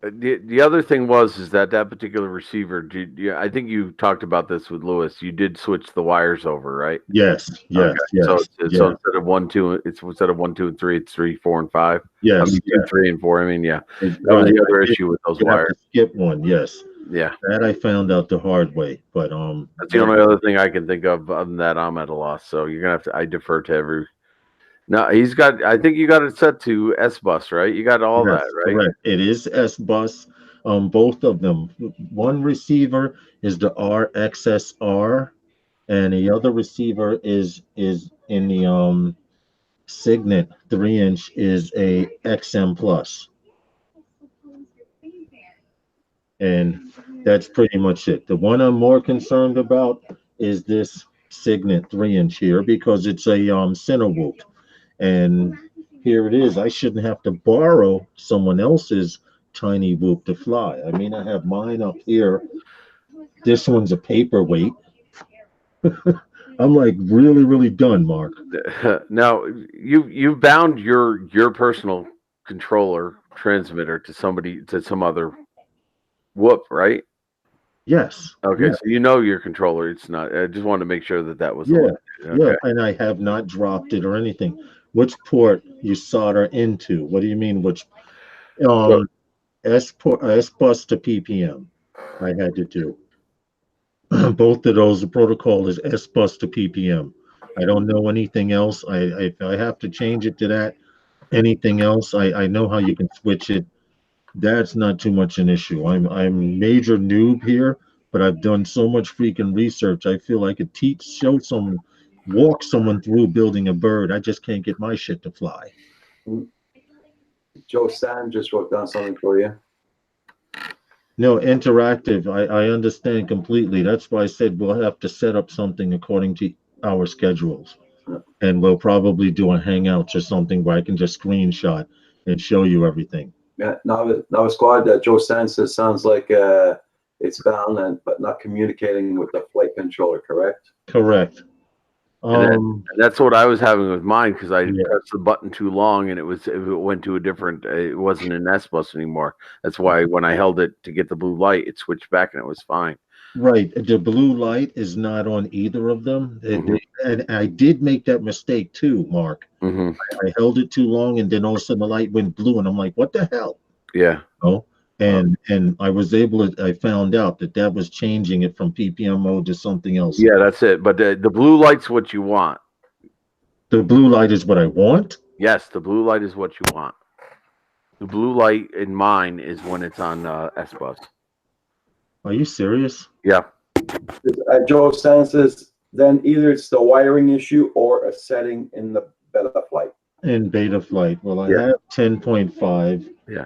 The other thing is that particular receiver. I think you talked about this with Lewis. You did switch the wires over, right? Yes. So instead of 1, 2, it's instead of 1, 2, and 3, it's 3, 4, and 5. Yes. 2, 3, and 4. I mean, yeah. That was the other issue with those wires. Skip one, yes. Yeah. That I found out the hard way, but that's the only other thing I can think of. Other than that, I'm at a loss. So you're gonna have to. I defer to every. No, he's got. I think you got it set to S bus, right? You got all that, right? Correct. It is S bus. Both of them. One receiver is the RXSR, and the other receiver is in the Signet 3-inch is a XM Plus. And that's pretty much it. The one I'm more concerned about is this Signet 3-inch here because it's a Cinewoop. And here it is. I shouldn't have to borrow someone else's tiny whoop to fly. I mean, I have mine up here. This one's a paperweight. I'm like really, really done, Mark. Now you bound your personal controller transmitter to some other whoop, right? Yes. Okay, yes. so you know your controller. It's not. I just wanted to make sure that was. Yeah. Okay. Yeah, and I have not dropped it or anything. Which port you solder into? What do you mean? Which S bus to PPM? I had to do. Both of those. The protocol is S bus to PPM. I don't know anything else. If I have to change it to that, anything else, I know how you can switch it. That's not too much an issue. I'm major noob here, but I've done so much freaking research. I feel I could walk someone through building a bird. I just can't get my shit to fly. Joe Stan just wrote down something for you. No, interactive. I understand completely. That's why I said we'll have to set up something according to our schedules. Yeah. And we'll probably do a Hangouts or something where I can just screenshot and show you everything. Yeah, now squad. Joe Stan says sounds like it's bound but not communicating with the flight controller. Correct. Correct. And that's what I was having with mine because I pressed the button too long and it went to a different. It wasn't an S bus anymore. That's why when I held it to get the blue light, it switched back and it was fine. Right. The blue light is not on either of them. And I did make that mistake too, Mark. Mm-hmm. I held it too long and then all of a sudden the light went blue and I'm like, what the hell? Yeah. Oh, and I was able to, I found out that was changing it from PPM mode to something else. Yeah, that's it. But the blue light's what you want. The blue light is what I want? Yes, the blue light is what you want. The blue light in mine is when it's on S bus. Are you serious? Yeah. Joe Stan says then either it's the wiring issue or a setting in the Betaflight. In Betaflight. Well, I have 10.5. Yeah.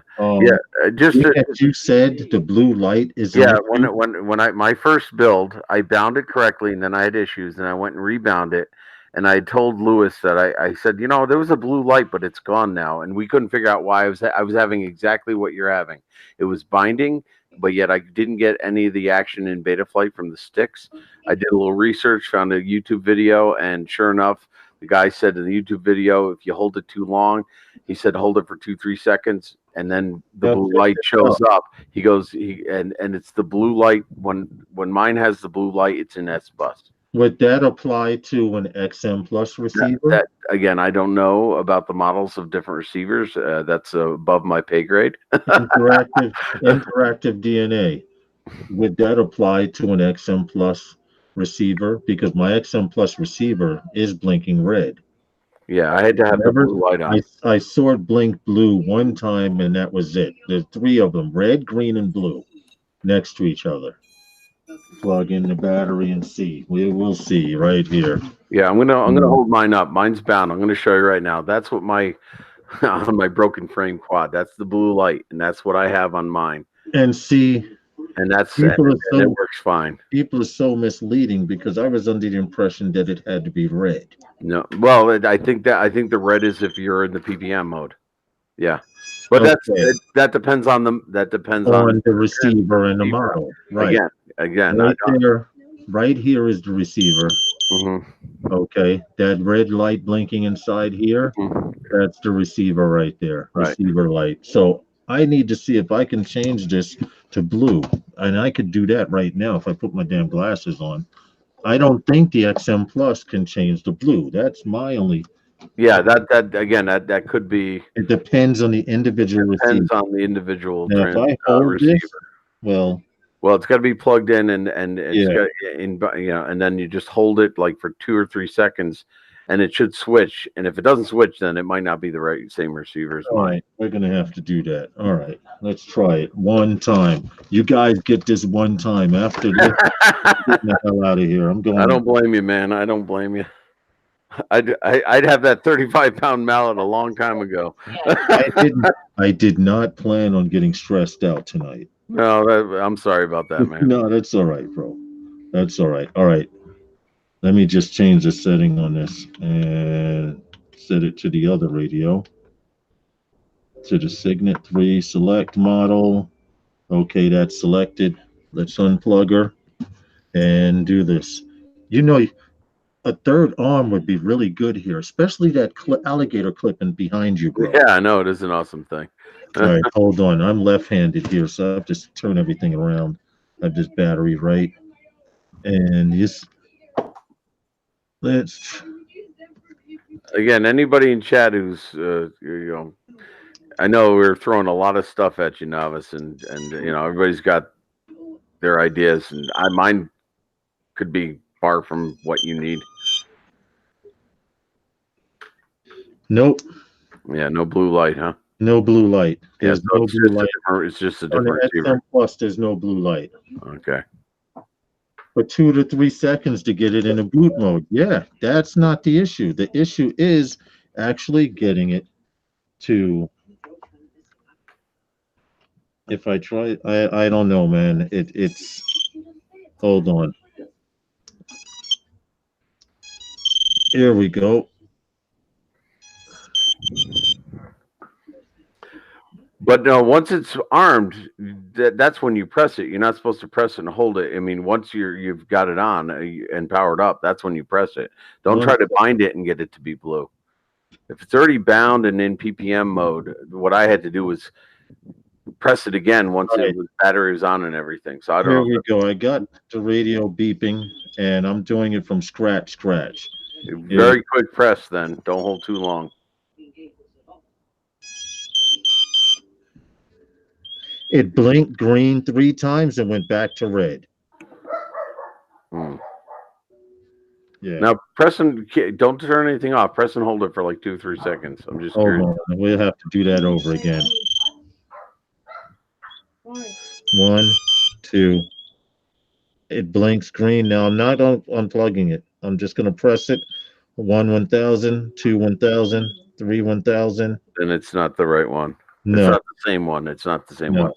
You said the blue light is. Yeah. When I my first build, I bound it correctly, and then I had issues, and I went and rebound it. And I told Lewis that I said, there was a blue light, but it's gone now, and we couldn't figure out why. I was having exactly what you're having. It was binding, but yet I didn't get any of the action in Betaflight from the sticks. I did a little research, found a YouTube video, and sure enough, the guy said in the YouTube video, if you hold it too long, he said hold it for 2-3 seconds, and then the blue light shows up. He goes, and it's the blue light. When mine has the blue light, it's in S bus. Would that apply to an XM Plus receiver? That again, I don't know about the models of different receivers. That's above my pay grade. interactive DNA. Would that apply to an XM Plus receiver because my XM Plus receiver is blinking red. Yeah, I had to have the Remember, blue light on. I saw it blink blue one time and that was it. There's three of them, red, green, and blue, next to each other. Plug in the battery and see. We will see right here. Yeah, I'm gonna hold mine up. Mine's bound. I'm gonna show you right now. That's what my on my broken frame quad. That's the blue light, and that's what I have on mine. And see, And that's People are and it works fine. people are so misleading because I was under the impression that it had to be red. No, well, I think the red is if you're in the PPM mode. Yeah, but Okay. that depends on the On the receiver and the receiver. model. Right. Again. Right here is the receiver. Mhm, Okay. That red light blinking inside here, mhm. that's the receiver right there. Right. Receiver light. So I need to see if I can change this to blue. And I could do that right now if I put my damn glasses on. I don't think the XM Plus can change the blue. That's my only. Yeah, that could be It depends on the individual receiver. depends on the individual Now, if I hold receiver. this, well, Well, it's got to be plugged in, and it's Yeah. got and then you just hold it like for 2 or 3 seconds, and it should switch. And if it doesn't switch, then it might not be the same receiver as all mine. right, we're gonna have to do that. All right, let's try it one time. You guys get this one time. After this, get the hell out of here. I'm going. I don't blame you, man. I don't blame you. I'd have that 35-pound mallet a long time ago. I did not plan on getting stressed out tonight. No, I'm sorry about that, man. No, that's all right, bro. That's all right. All right. Let me just change the setting on this and set it to the other radio. To the Signet 3 select model. Okay, that's selected. Let's unplug her and do this. You know, a third arm would be really good here, especially that alligator clipping behind you, bro. Yeah, I know it is an awesome thing. All right, hold on. I'm left-handed here, so I have to turn everything around. I have this battery right, and let's. Again, anybody in chat who's I know we're throwing a lot of stuff at you, Novice, and everybody's got their ideas, and mine could be far from what you need. Nope. Yeah, no blue light, huh? No blue light. There's so no blue light. It's just a On different the receiver. XM Plus, there's no blue light. Okay. For 2 to 3 seconds to get it in a boot mode. Yeah, that's not the issue. The issue is actually getting it to. If I try, I don't know, man. It's. Hold on. Here we go. But no, once it's armed, that's when you press it. You're not supposed to press it and hold it. I mean, once you've got it on and powered up, that's when you press it. Don't try to bind it and get it to be blue. If it's already bound and in PPM mode, what I had to do was press it again once the battery was on and everything. So I don't know. Here we go. I got the radio beeping, and I'm doing it from scratch. Very quick press then. Don't hold too long. It blinked green 3 times and went back to red. Yeah. Now, press and don't turn anything off. Press and hold it for like 2 or 3 seconds. I'm just curious. Hold on. We'll have to do that over again. 1, 2. It blinks green. Now, I'm not unplugging it. I'm just going to press it. 1, 1000, 2, 1000, 3, 1000. Then it's not the right one. No. It's not the same one. It's not the same one.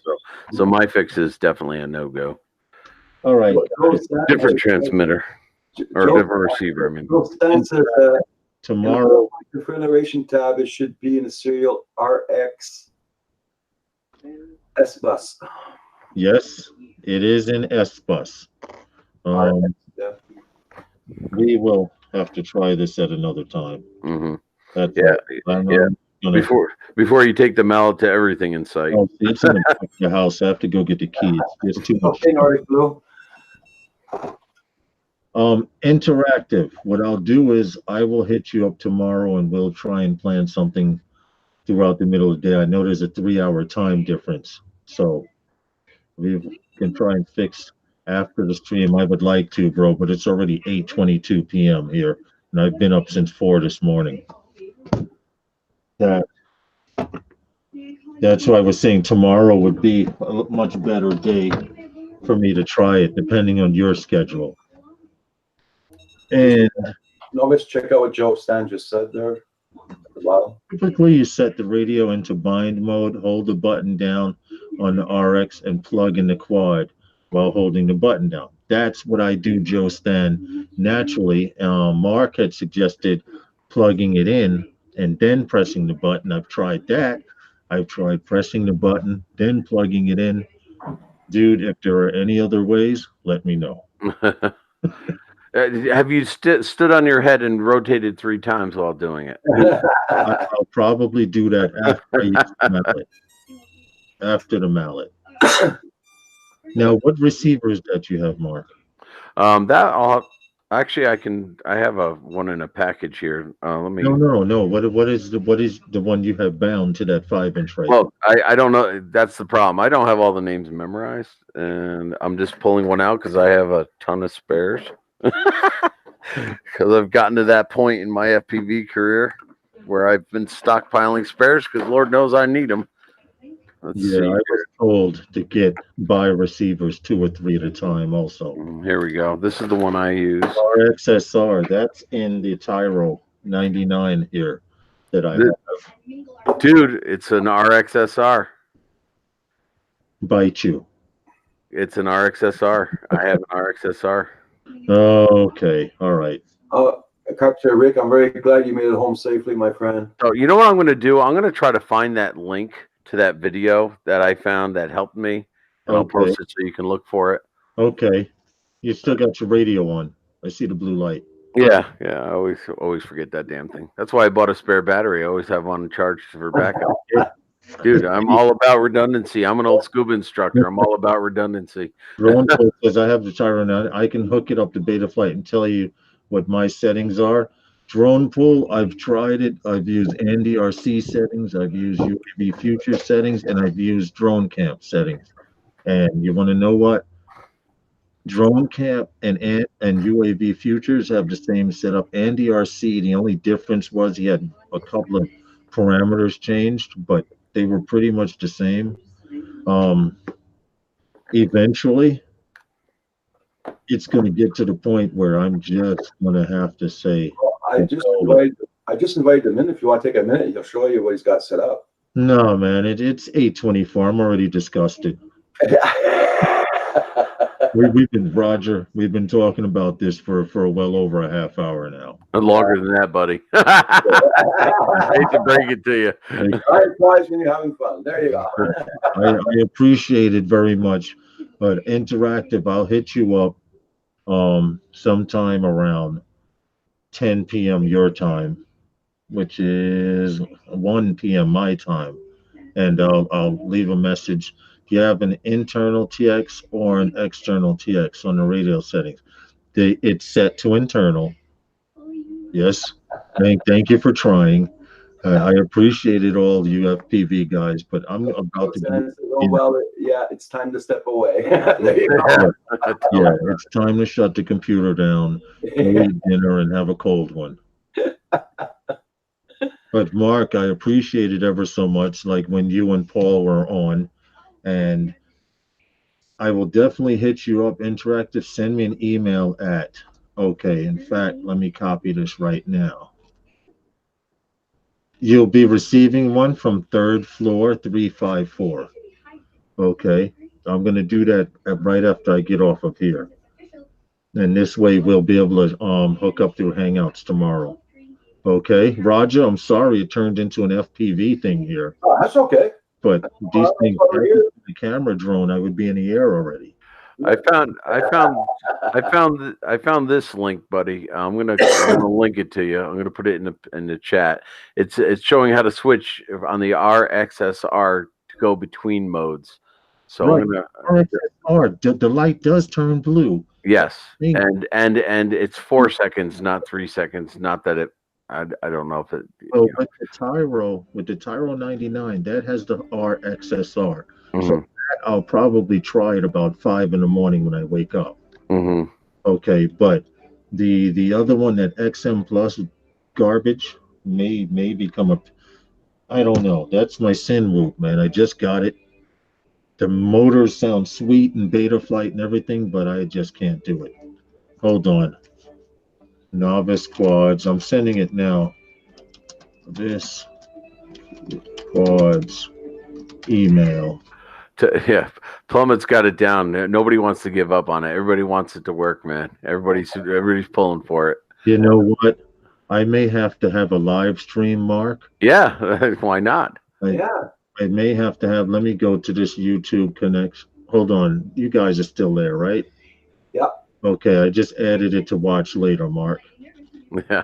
So my fix is definitely a no-go. All right. Different transmitter or different receiver. I mean, Tomorrow. Configuration tab, it should be in the serial RX S bus. Yes, it is in S bus. Yeah. We will have to try this at another time. That's Before you take the mallet to everything in sight. Oh, it's in the house. I have to go get the keys. There's too much. Interactive. What I'll do is I will hit you up tomorrow and we'll try and plan something throughout the middle of the day. I know there's a 3-hour time difference, so we can try and fix after the stream, I would like to, bro, but it's already 8:22 p.m. here, and I've been up since 4 this morning. That's why I was saying tomorrow would be a much better day for me to try it, depending on your schedule. And Novice, check out what Joe Stan just said there at the bottom. typically, you set the radio into bind mode, hold the button down on the RX, and plug in the quad while holding the button down. That's what I do, Joe Stan. Naturally, Mark had suggested plugging it in and then pressing the button. I've tried that. I've tried pressing the button, then plugging it in. Dude, if there are any other ways, let me know. Have you stood on your head and rotated 3 times while doing it? I'll probably do that after I use the mallet. After the mallet. Now, what receivers that you have, Mark? Actually, I have one in a package here. Let me. No. What is the one you have bound to that 5-inch right? Well, I don't know. That's the problem. I don't have all the names memorized, and I'm just pulling one out because I have a ton of spares. Because I've gotten to that point in my FPV career where I've been stockpiling spares because Lord knows I need them. Let's see. I was told to buy receivers 2 or 3 at a time also. Here we go. This is the one I use. RXSR, that's in the Tyro 99 here that I have. Dude, it's an RXSR. Bite you. It's an RXSR. I have an RXSR. Okay, all right. Captain Rick, I'm very glad you made it home safely, my friend. So you know what I'm going to do? I'm going to try to find that link to that video that I found that helped me, and I'll post it so you can look for it. Okay. You still got your radio on. I see the blue light. Yeah. I always forget that damn thing. That's why I bought a spare battery. I always have one charged for backup. Dude, I'm all about redundancy. I'm an old scuba instructor. I'm all about redundancy. Drone Pool says I have the Tyro now. I can hook it up to Betaflight and tell you what my settings are. Drone Pool, I've tried it. I've used NDRC settings. I've used UAV Future settings, and I've used Drone Camp settings. And you want to know what? Drone Camp and UAV Futures have the same setup. NDRC, the only difference was he had a couple of parameters changed, but they were pretty much the same. Eventually, it's going to get to the point where I'm just going to have to say. Well, I just invited him in. If you want to take a minute, he'll show you what he's got set up. No, man, it's 8:24. I'm already disgusted. We've been talking about this for well over a half hour now. Longer than that, buddy. I hate to break it to you. I advise when you're having fun. There you go. I appreciate it very much, but Interactive, I'll hit you up sometime around 10 p.m. your time, which is 1 p.m. my time, and I'll leave a message. You have an internal TX or an external TX on the radio settings. It's set to internal. Yes. Thank you for trying. I appreciated all you FPV guys, but I'm about to. Yeah, it's time to step away. There you go. Yeah, it's time to shut the computer down, go eat dinner, and have a cold one. But Mark, I appreciate it ever so much. Like when you and Paul were on. And I will definitely hit you up, Interactive. Send me an email at, in fact, let me copy this right now. You'll be receiving one from 3rd floor 354. Okay, I'm going to do that right after I get off of here. And this way we'll be able to hook up through Hangouts tomorrow. Okay, Roger, I'm sorry it turned into an FPV thing here. Oh, that's okay. But these things, the camera drone, I would be in the air already. I found this link, buddy. I'm gonna link it to you. I'm gonna put it in the chat. It's showing how to switch on the RXSR to go between modes. So right. RXSR, the light does turn blue. Yes, and it's 4 seconds, not 3 seconds. Not that it. I don't know if it. With the Tyro 99, that has the RXSR. Mm-hmm. So I'll probably try it about 5 in the morning when I wake up. Mm-hmm. Okay, but the other one, that XM Plus garbage, may become a, I don't know. That's my sin root, man. I just got it. The motors sound sweet and Beta Flight and everything, but I just can't do it. Hold on. Novice quads. I'm sending it now. This quads email. Yeah, Plummet's got it down. Nobody wants to give up on it. Everybody wants it to work, man. Everybody's pulling for it. You know what? I may have to have a live stream, Mark. Yeah, why not? Yeah. I may have to have. Let me go to this YouTube connection. Hold on. You guys are still there, right? Yep. Okay, I just added it to watch later, Mark. Yeah,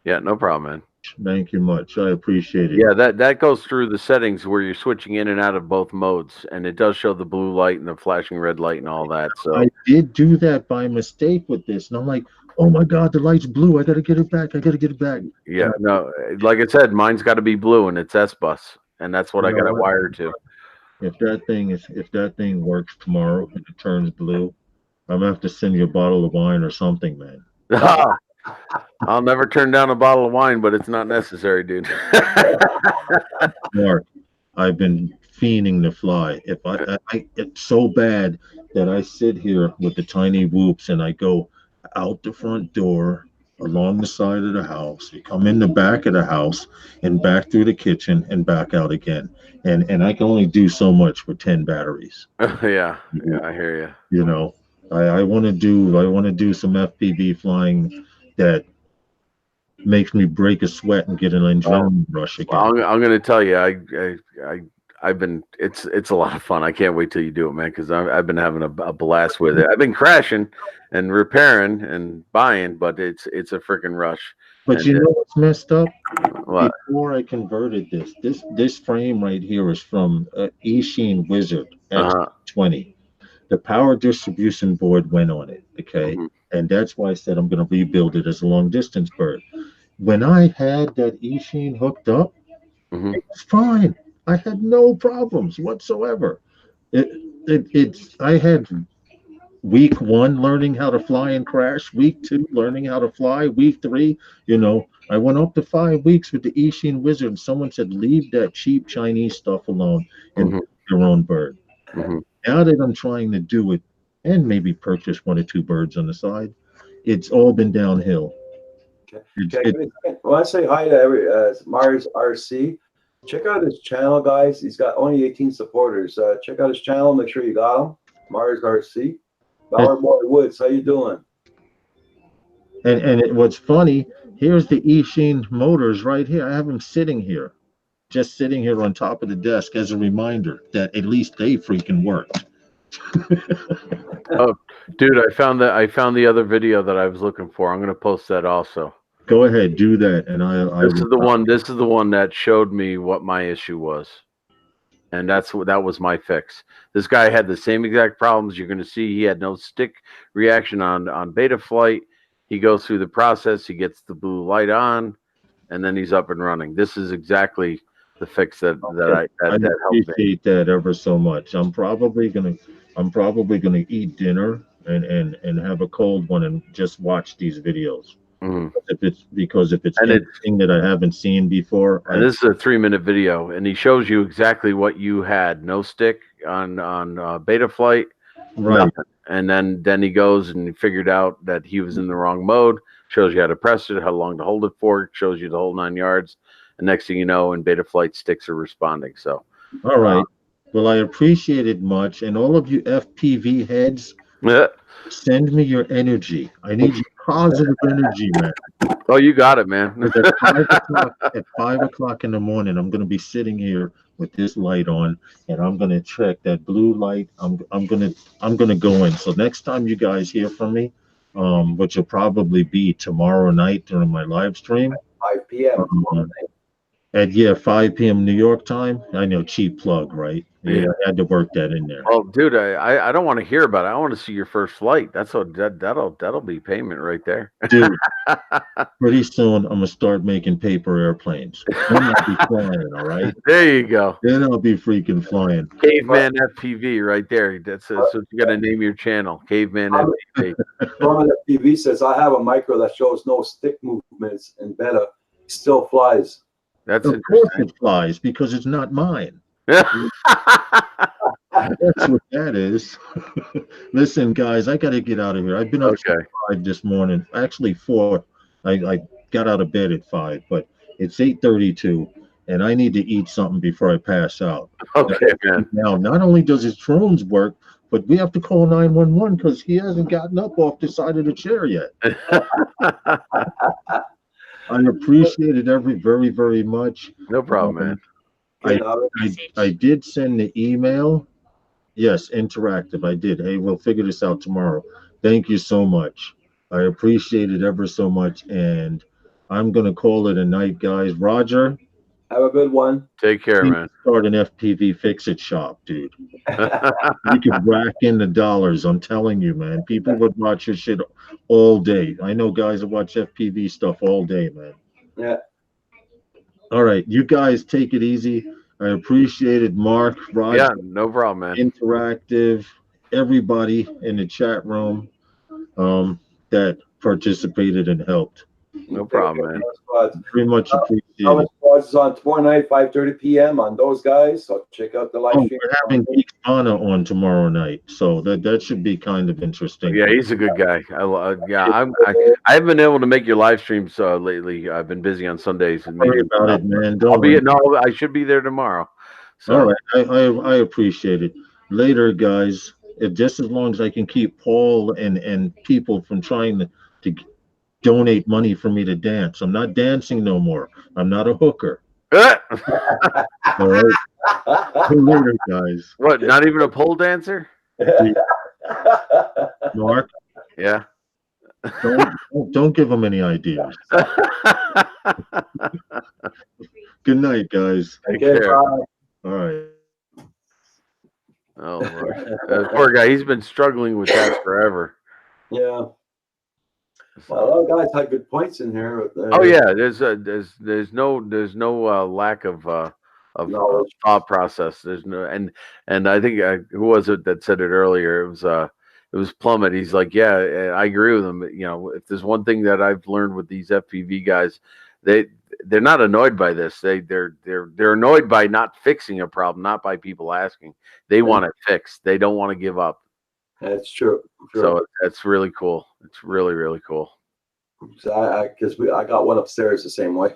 yeah, no problem, man. Thank you much. I appreciate it. Yeah, that goes through the settings where you're switching in and out of both modes, and it does show the blue light and the flashing red light and all that. So I did do that by mistake with this, and I'm like, oh my God, the light's blue. I got to get it back. I got to get it back. yeah, no, like I said, mine's got to be blue, and it's S-Bus, and that's what I got it wired to. If that thing works tomorrow and it turns blue, I'm gonna have to send you a bottle of wine or something, man. I'll never turn down a bottle of wine, but it's not necessary, dude. Mark, I've been fiending to fly. If I it's so bad that I sit here with the tiny whoops and I go out the front door, along the side of the house, you come in the back of the house and back through the kitchen and back out again. And I can only do so much with 10 batteries. Yeah, I hear you. You know, I want to do some FPV flying that makes me break a sweat and get an adrenaline rush again. Well, I'm going to tell you, I've been, it's a lot of fun. I can't wait till you do it, man, because I've been having a blast with it. I've been crashing and repairing and buying, but it's a freaking rush. But you know what's messed up? What? Before I converted this frame right here is from Eachine Wizard X20. The power distribution board went on it, okay? And that's why I said I'm going to rebuild it as a long distance bird. When I had that Eachine hooked up, it was fine. I had no problems whatsoever. I had week 1 learning how to fly and crash, week 2 learning how to fly, week 3, you know, I went up to 5 weeks with the Eachine Wizard, and someone said, leave that cheap Chinese stuff alone and build your own bird. Now that I'm trying to do it and maybe purchase 1 or 2 birds on the side, it's all been downhill. Okay. When I say hi to Mars RC, check out his channel, guys. He's got only 18 supporters. Check out his channel. Make sure you got him. Mars RC. Bower Boy Woods, how you doing? And what's funny, here's the Eachine motors right here. I have them sitting here, just sitting here on top of the desk as a reminder that at least they freaking worked. Oh, dude, I found the other video that I was looking for. I'm going to post that also. Go ahead, do that, and This is the one that showed me what my issue was, and that was my fix. This guy had the same exact problems. You're going to see he had no stick reaction on Beta Flight. He goes through the process. He gets the blue light on, and then he's up and running. This is exactly the fix that helped me. I appreciate that ever so much. I'm probably gonna eat dinner and have a cold one and just watch these videos. If it's anything that I haven't seen before. And this is a 3-minute video, and he shows you exactly what you had. No stick on Beta Flight, right? Nothing. And then he goes and he figured out that he was in the wrong mode. Shows you how to press it, how long to hold it for. Shows you the whole 9 yards. And next thing you know, in Beta Flight, sticks are responding. So, all right. Well, I appreciate it much, and all of you FPV heads, send me your energy. I need your positive energy, man. Oh, you got it, man. At 5 o'clock in the morning, I'm going to be sitting here with this light on, and I'm going to check that blue light. I'm going to go in. So next time you guys hear from me, which will probably be tomorrow night during my live stream, 5 p.m. At 5 p.m. New York time. I know, cheap plug, right? Yeah, Yeah. I had to work that in there. Well, dude, I don't want to hear about it. I want to see your first flight. That's what that'll be payment right there. Dude, pretty soon I'm gonna start making paper airplanes. Then I'll be flying, all right? There you go. Then I'll be freaking flying. Caveman FPV right there. That's what you got to name your channel. Caveman FPV. Norman FPV says, I have a micro that shows no stick movements and beta still flies. That's Of course interesting. it flies because it's not mine. Yeah. That's what that is. Listen, guys, I gotta get out of here. I've been up Okay. since 5 this morning. Actually 4. I got out of bed at 5, but it's 8:32, and I need to eat something before I pass out. Okay, man. Now, not only does his drones work, but we have to call 911 because he hasn't gotten up off the side of the chair yet. I appreciate it very, very much. No problem, man. I did send the email. Yes, interactive. I did. Hey, we'll figure this out tomorrow. Thank you so much. I appreciate it ever so much. And I'm going to call it a night, guys. Roger, Have a good one. Take care, please man. start an FPV fix-it shop, dude. You can rack in the dollars. I'm telling you, man. People would watch your shit all day. I know guys that watch FPV stuff all day, man. Yeah. All right, you guys take it easy. I appreciate it, Mark, Roger, Yeah, no problem, man. interactive, everybody in the chat room that participated and helped. No problem, man. Very much appreciated. Thomas Squads is on tomorrow night, 5:30 p.m. on those guys. So check out the live Oh, stream. we're having Geek Anna on tomorrow night, so that should be kind of interesting. Yeah, he's a good guy. I haven't been able to make your live streams lately. I've been busy on Sundays, and Sorry about it, man. I'll Don't be worry. no. I should be there tomorrow. So All right, I appreciate it. Later, guys. If just as long as I can keep Paul and people from trying to donate money for me to dance, I'm not dancing no more. I'm not a hooker. All right. Later, guys. What? Not even a pole dancer? Mark, Yeah. don't give them any ideas. Good night, guys. Take Okay, care. bye. All right. Oh, Lord. Poor guy. He's been struggling with that forever. Yeah. Well, a lot of guys had good points in here. Oh yeah, there's no lack of Knowledge. thought process. There's no and I think who was it that said it earlier? It was Plummet. He's like, yeah, I agree with him. You know, if there's one thing that I've learned with these FPV guys, they're not annoyed by this. They're annoyed by not fixing a problem, not by people asking. They want it fixed. They don't want to give up. That's true. So that's really cool. It's really, really cool. So I got one upstairs the same way.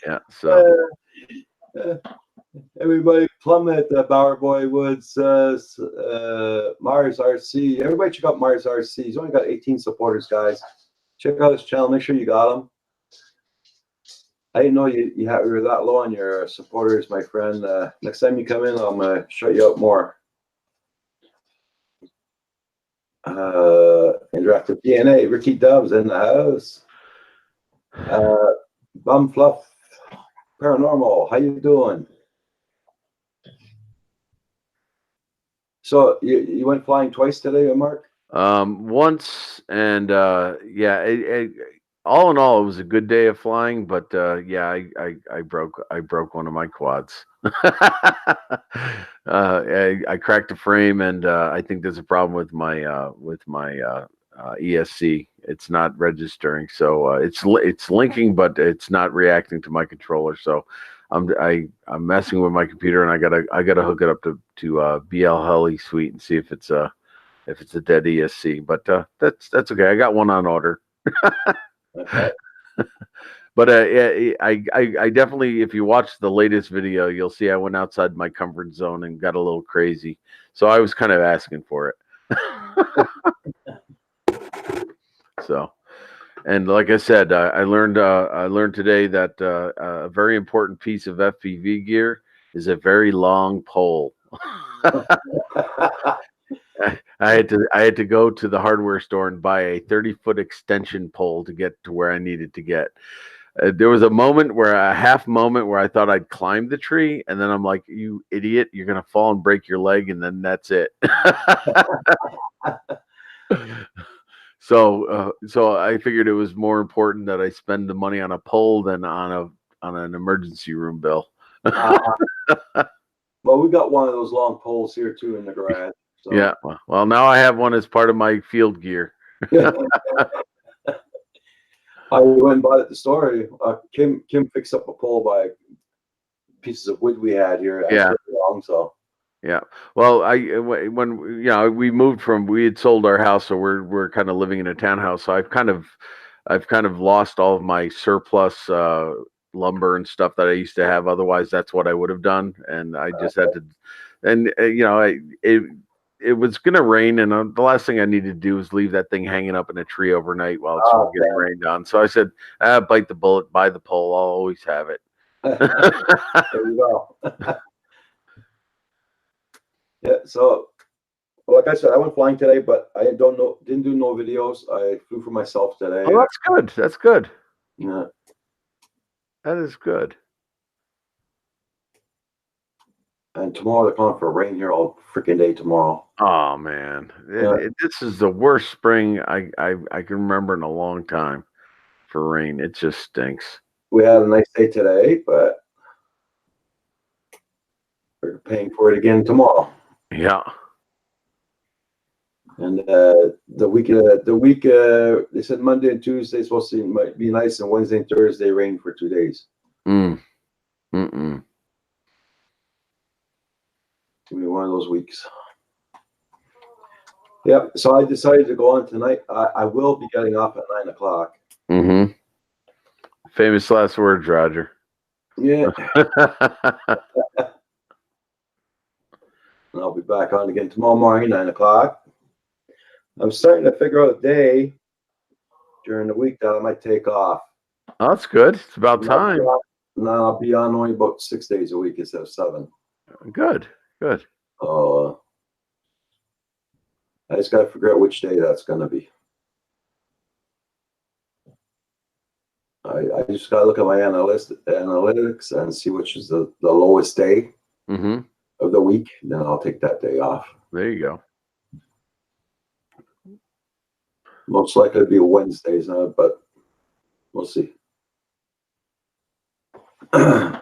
Yeah. So Everybody, Plummet, Bower Boy Woods, Mars RC. Everybody check out Mars RC. He's only got 18 supporters, guys. Check out his channel. Make sure you got him. I didn't know you were that low on your supporters, my friend. Next time you come in, I'm gonna show you out more. Interactive DNA, Ricky Dubs in the house. Bum Fluff Paranormal, how you doing? So you went flying twice today, Mark? Once, and yeah, all in all, it was a good day of flying, but yeah, I broke one of my quads. I cracked a frame, and I think there's a problem with my ESC. It's not registering, so it's linking, but it's not reacting to my controller. So I'm messing with my computer, and I gotta hook it up to BL Heli Suite and see if it's a dead ESC. But that's okay. I got one on order. Okay. But I definitely, if you watch the latest video, you'll see I went outside my comfort zone and got a little crazy. So I was kind of asking for it. So, and like I said, I learned today that a very important piece of FPV gear is a very long pole. I I had to go to the hardware store and buy a 30-foot extension pole to get to where I needed to get. There was a half moment where I thought I'd climb the tree, and then I'm like, "You idiot! You're gonna fall and break your leg, and then that's it." So I figured it was more important that I spend the money on a pole than on an emergency room bill. Well, we got one of those long poles here too in the garage. So. Yeah. Well, now I have one as part of my field gear. I went and bought it at the store. Kim fixed up a pole by pieces of wood we had here. Yeah. Long, so. Yeah. Well, when we had sold our house, so we're kind of living in a townhouse. So I've kind of lost all of my surplus lumber and stuff that I used to have. Otherwise, that's what I would have done. And I just had to, and it was going to rain, and the last thing I needed to do was leave that thing hanging up in a tree overnight while it's getting rained on. So I said, bite the bullet, buy the pole. I'll always have it. There you go. Yeah. So, like I said, I went flying today, but I didn't do no videos. I flew for myself today. Oh, that's good. That's good. Yeah. That is good. And tomorrow they're calling for rain here all freaking day tomorrow. Oh man, this is the worst spring I can remember in a long time for rain. It just stinks. We had a nice day today, but we're paying for it again tomorrow. Yeah. And the week they said Monday and Tuesday supposed to might be nice, and Wednesday and Thursday rain for 2 days. Mm. It's gonna be one of those weeks. Yep. So I decided to go on tonight. I will be getting off at 9 o'clock. Mm-hmm. Famous last words, Roger. Yeah. And I'll be back on again tomorrow morning, 9 o'clock. I'm starting to figure out a day during the week that I might take off. Oh, that's good. It's about time. And I'll be on only about 6 days a week instead of 7. Good. I just got to figure out which day that's going to be. I just got to look at my analytics and see which is the lowest day of the week. Then I'll take that day off. There you go. Most likely it'll be Wednesdays, but we'll see. And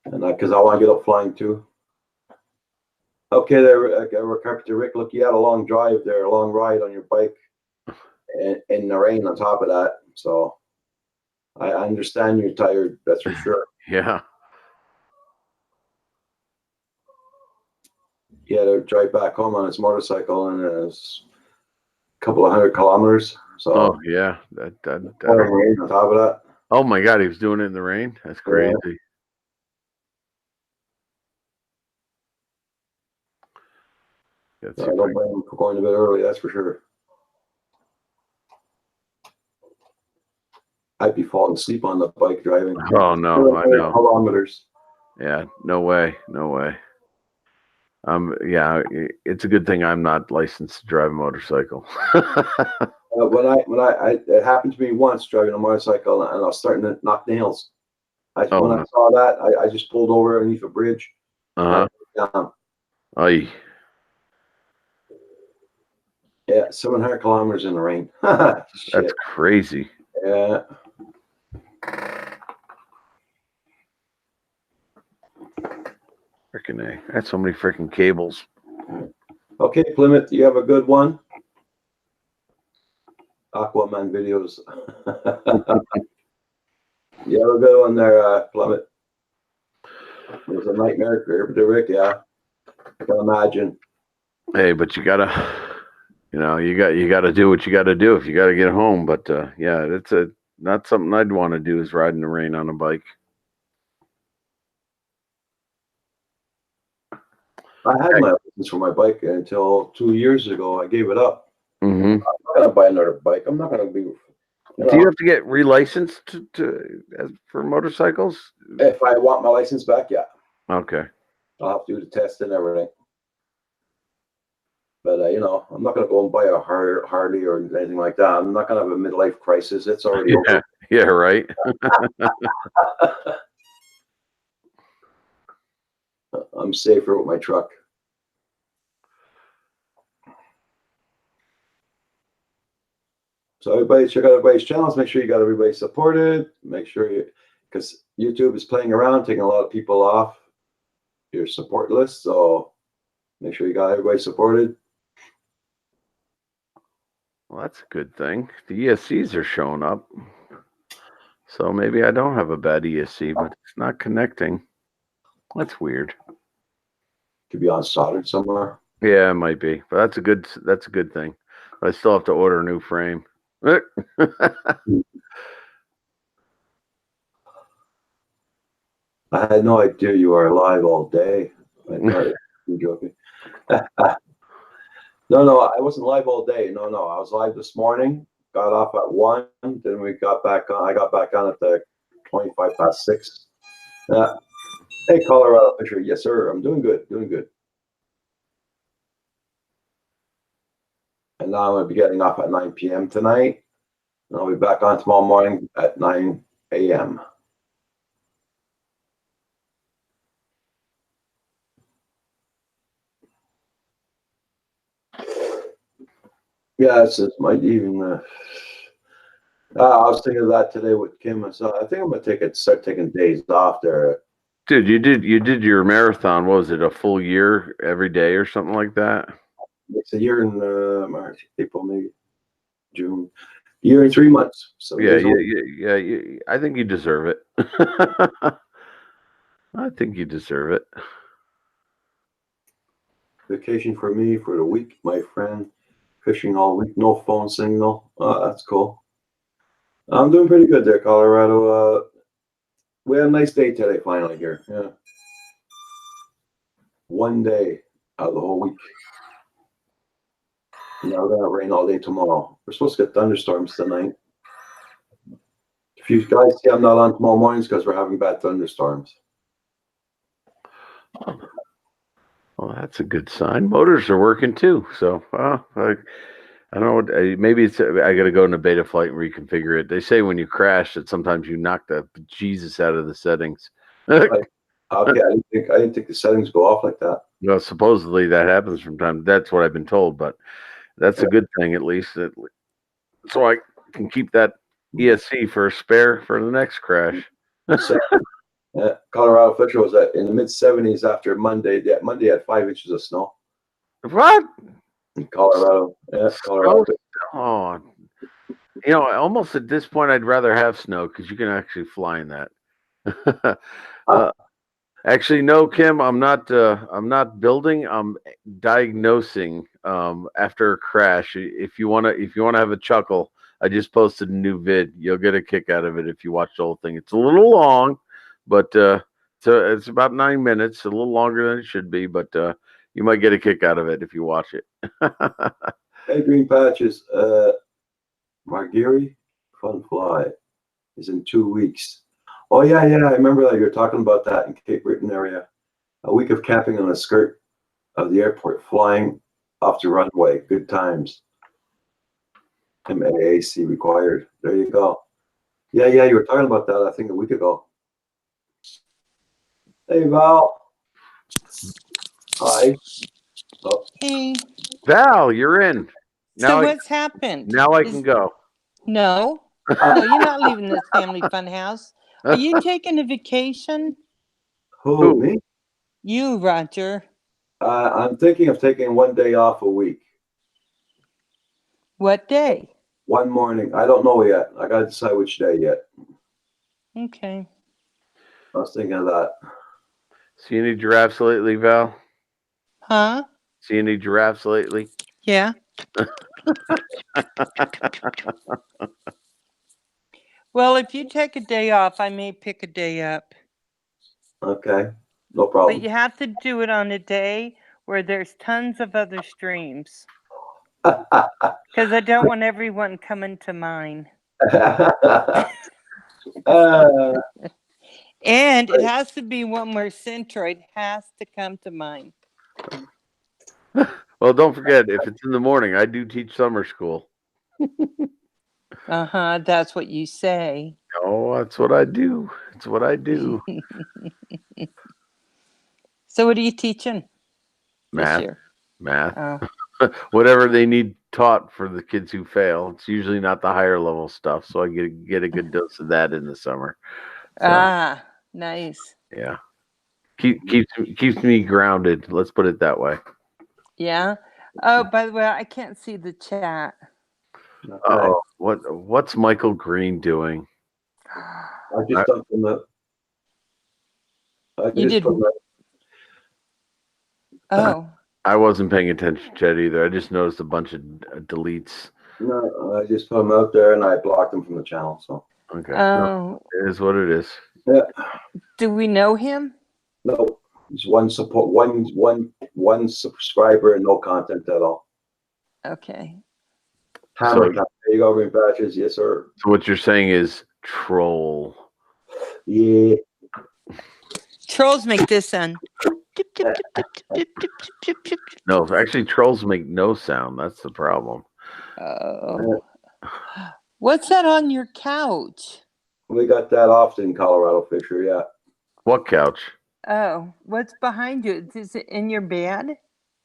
because I want to get up flying too. Okay, there, Carpenter Rick. Look, you had a long drive there, a long ride on your bike, and in the rain on top of that. So I understand you're tired. That's for sure. Yeah. He had to drive back home on his motorcycle, and it's a couple of 100 kilometers. So Oh yeah. rain on top of that. Oh my God, he was doing it in the rain. That's crazy. That's I don't blame him for going a bit early. That's for sure. I'd be falling asleep on the bike driving. Oh no, I know. Kilometers. Yeah, no way. Yeah, it's a good thing I'm not licensed to drive a motorcycle. It happened to me once driving a motorcycle, and I was starting to knock nails. I saw that, I just pulled over underneath a bridge. Aye. Yeah, 700 kilometers in the rain. That's crazy. Yeah. Freaking A. That's so many freaking cables. Okay, Plymouth, you have a good one. Aquaman videos. You have a good one there, Plymouth. It was a nightmare for Rick, yeah. I can imagine. Hey, but you gotta do what you gotta do if you gotta get home. But yeah, it's not something I'd want to do is ride in the rain on a bike. I had my license for my bike until 2 years ago. I gave it up. Mm-hmm. I'm not gonna buy another bike. I'm not gonna be. Do you have to get relicensed for motorcycles? If I want my license back, yeah. Okay. I'll have to do the test and everything. But I'm not gonna go and buy a Harley or anything like that. I'm not gonna have a midlife crisis. It's already Yeah, over. yeah, right. I'm safer with my truck. So everybody check out everybody's channels. Make sure you got everybody supported. Make sure because YouTube is playing around, taking a lot of people off your support list. So make sure you got everybody supported. Well, that's a good thing. The ESCs are showing up. So maybe I don't have a bad ESC, but it's not connecting. That's weird. Could be on soldered somewhere. Yeah, it might be. But that's a good thing. But I still have to order a new frame. I had no idea you were alive all day. I thought you were joking. No, I wasn't live all day. No, I was live this morning. Got off at 1. Then we got back on. I got back on at the 25 past 6. Hey, Colorado Fisher. Yes, sir. I'm doing good. And now I'm going to be getting off at 9 p.m. tonight. And I'll be back on tomorrow morning at 9 a.m. Yeah, it's might even. I was thinking of that today with Kim. So I think I'm gonna start taking days off there. Dude, you did your marathon. What was it, a full year every day or something like that? It's a year in March, April, May, June. Year and 3 months. So Yeah. I think you deserve it. I think you deserve it. Vacation for me for the week, my friend. Fishing all week, no phone signal. Oh, that's cool. I'm doing pretty good there, Colorado. We had a nice day today, finally here. Yeah, 1 day out of the whole week. Now we're gonna rain all day tomorrow. We're supposed to get thunderstorms tonight. If you guys see I'm not on tomorrow mornings because we're having bad thunderstorms. Well, that's a good sign. Motors are working too. So, I don't know. Maybe it's I got to go into Beta Flight and reconfigure it. They say when you crash that sometimes you knock the Jesus out of the settings. Okay, I didn't think the settings go off like that. Well, supposedly that happens from time. That's what I've been told, but that's a good thing at least. So I can keep that ESC for a spare for the next crash. So, Colorado Fisher was in the mid 70s after Monday. Monday had 5 inches of snow. What? In Colorado. Yeah, Colorado. Oh, almost at this point, I'd rather have snow because you can actually fly in that. Actually, no, Kim, I'm not building. I'm diagnosing after a crash. If you wanna have a chuckle, I just posted a new vid. You'll get a kick out of it if you watch the whole thing. It's a little long, but so it's about 9 minutes, a little longer than it should be, but you might get a kick out of it if you watch it. Hey, Green Patches. Margiri Fun Fly is in 2 weeks. Oh yeah, I remember that you were talking about that in Cape Breton area. A week of camping on the skirt of the airport, flying off the runway. Good times. MAAC required. There you go. Yeah, you were talking about that I think a week ago. Hey Val. Hi. Oh. Hey, Val, you're in. so what's happened? Now I can go. No, you're not leaving this family fun house. Are you taking a vacation? Who, me? You, Roger. I'm thinking of taking 1 day off a week. What day? One morning. I don't know yet. I gotta decide which day yet. Okay. I was thinking of that. See any giraffes lately, Val? Huh? See any giraffes lately? Yeah. Well, if you take a day off, I may pick a day up. Okay. No problem. But you have to do it on a day where there's tons of other streams. Because I don't want everyone coming to mine. And it has to be one where Centroid has to come to mine. Well, don't forget, if it's in the morning, I do teach summer school. Uh-huh, that's what you say. Oh, that's what I do. It's what I do. So what are you teaching this Math, year? math, Oh, whatever they need taught for the kids who fail. It's usually not the higher level stuff, so I get a good dose of that in the summer. So, ah, nice. yeah, keeps me grounded. Let's put it that way. Yeah. Oh, by the way, I can't see the chat. Okay. Oh, what's Michael Green doing? I just dumped them up. I You just did- put my- Oh, I wasn't paying attention to it either. I just noticed a bunch of deletes. No, I just put them out there and I blocked them from the channel. So Okay, no, oh, it is what it is. yeah, do we know him? no, it's one support, one subscriber and no content at all. Okay. Hammer, there you go, green patches. Yes, sir. So what you're saying is troll. Yeah. Trolls make this sound. No, actually, trolls make no sound. That's the problem. Oh. What's that on your couch? We got that often in Colorado, Fisher. Yeah. What couch? Oh, what's behind you? Is it in your bed?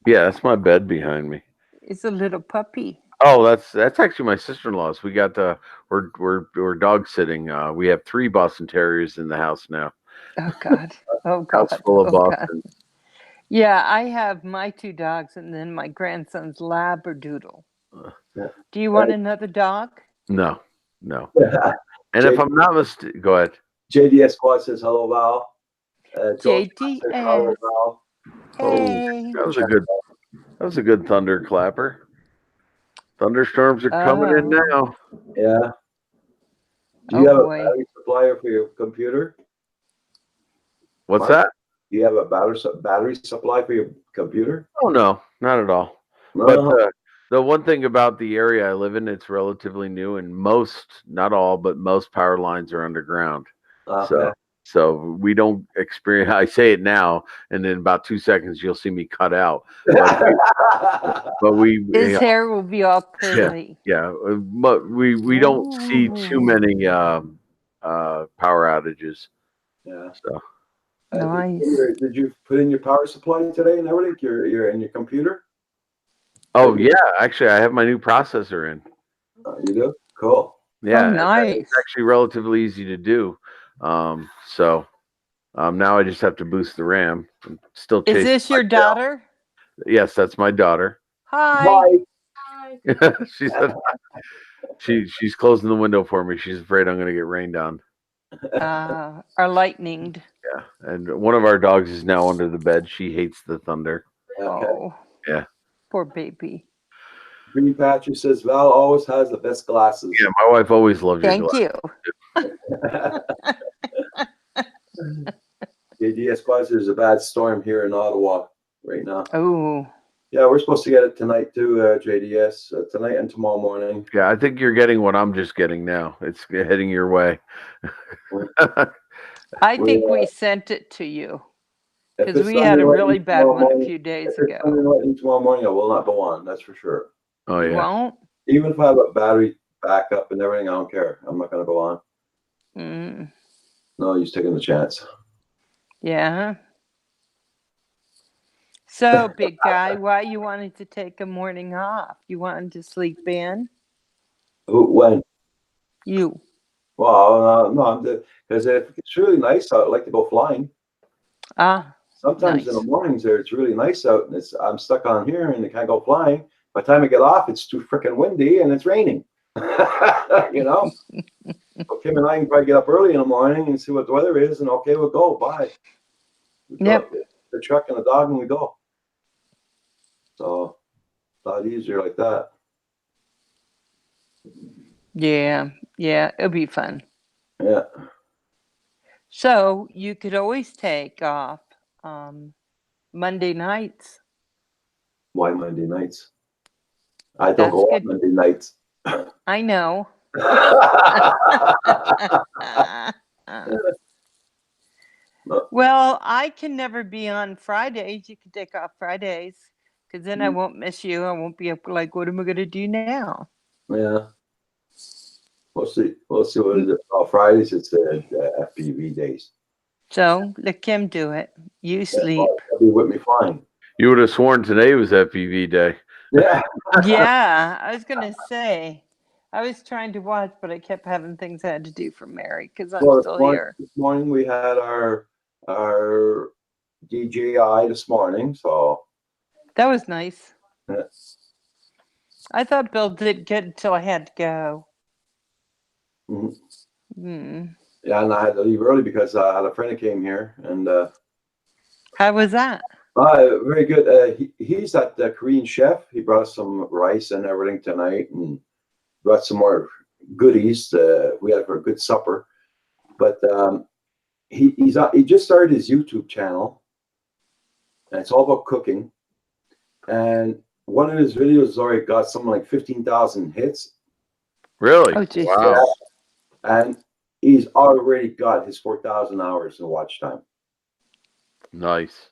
Yeah, that's my bed behind me. It's a little puppy. Oh, that's actually my sister-in-law's. We got we're dog sitting. We have 3 Boston Terriers in the house now. Oh God. Oh God. House full of Oh, God. Boston. Yeah, I have my 2 dogs and then my grandson's Labradoodle. Yeah. Do you want another dog? No. And if I'm not mistaken, go ahead. JDS Squad says hello, Val. George says hello, JDS. Val. Hey. That was a good thunder clapper. Thunderstorms are coming in Oh. now. Yeah. Do Oh, you have boy. a battery supplier for your computer? What's What? that? Do you have a battery supply for your computer? Oh no, not at all. No. But the one thing about the area I live in, it's relatively new, and not all, but most power lines are underground. Okay. So we don't experience. I say it now, and in about 2 seconds, you'll see me cut out. But we His hair will be all curly. yeah, but we don't see too many power outages. Yeah. So Nice. Did you put in your power supply today and everything? You're in your computer? oh yeah, actually, I have my new processor in. You do? Cool. Yeah, Oh, nice. it's actually relatively easy to do. So now I just have to boost the RAM. I'm still Is chasing this your my tail. daughter? Yes, that's my daughter. Hi. She said she's closing the window for me. She's afraid I'm going to get rained on. Are lightninged. Yeah, and one of our dogs is now under the bed. She hates the thunder. Okay. Oh. Yeah. Poor baby. Green Patcher says Val always has the best glasses. Yeah, my wife always loved your Thank glasses. you. JDS Squad says there's a bad storm here in Ottawa right now. Oh. Yeah, we're supposed to get it tonight too, JDS. Tonight and tomorrow morning. Yeah, I think you're getting what I'm just getting now. It's heading your way. I think we sent it to you If because it's we had a Sunday really lightning bad tomorrow one a morning- few days if it's ago. Sunday lightning tomorrow morning, I will not go on. That's for sure. Oh You yeah. won't? Even if I have a battery backup and everything, I don't care. I'm not going to go on. Mm, No, you're just taking the chance. yeah. So, big guy, why you wanted to take a morning off? You wanted to sleep in? When? You. Well, no, because if it's really nice out, I'd like to go flying. Ah, Sometimes in Nice. the mornings there, it's really nice out, and I'm stuck on here and I can't go flying. By the time I get off, it's too freaking windy and it's raining. You know. So Kim and I can probably get up early in the morning and see what the weather is, and okay, we'll go. Bye. We go Yep. up the truck and the dog, and we go. So a lot easier like that. yeah. Yeah, it'll be fun. Yeah. So, you could always take off Monday nights. Why Monday nights? I don't That's go good. on Monday nights. I know. Well, I can never be on Fridays. You can take off Fridays. Because then I won't miss you. I won't be up like, what am I going to do now? Yeah. We'll see. We'll see what it is. Oh, Fridays, it's the FPV days. So let Kim do it. You sleep. I'll be with me fine. You would have sworn today was FPV day. Yeah. Yeah, I was going to say. I was trying to watch, but I kept having things I had to do for Mary because I'm Well, still here. this morning we had our DJI this morning, so That was nice. Yeah. I thought Bill did good until I had to go. Mhm. Hmm. Yeah, and I had to leave early because I had a friend that came here, and How was that? very good. He's that Korean chef. He brought us some rice and everything tonight, and brought some more goodies. We had for a good supper, but he just started his YouTube channel, and it's all about cooking. And one of his videos has already got something like 15,000 hits, Really? Oh, geez. Wow. and he's already got his 4,000 hours in watch time. Nice.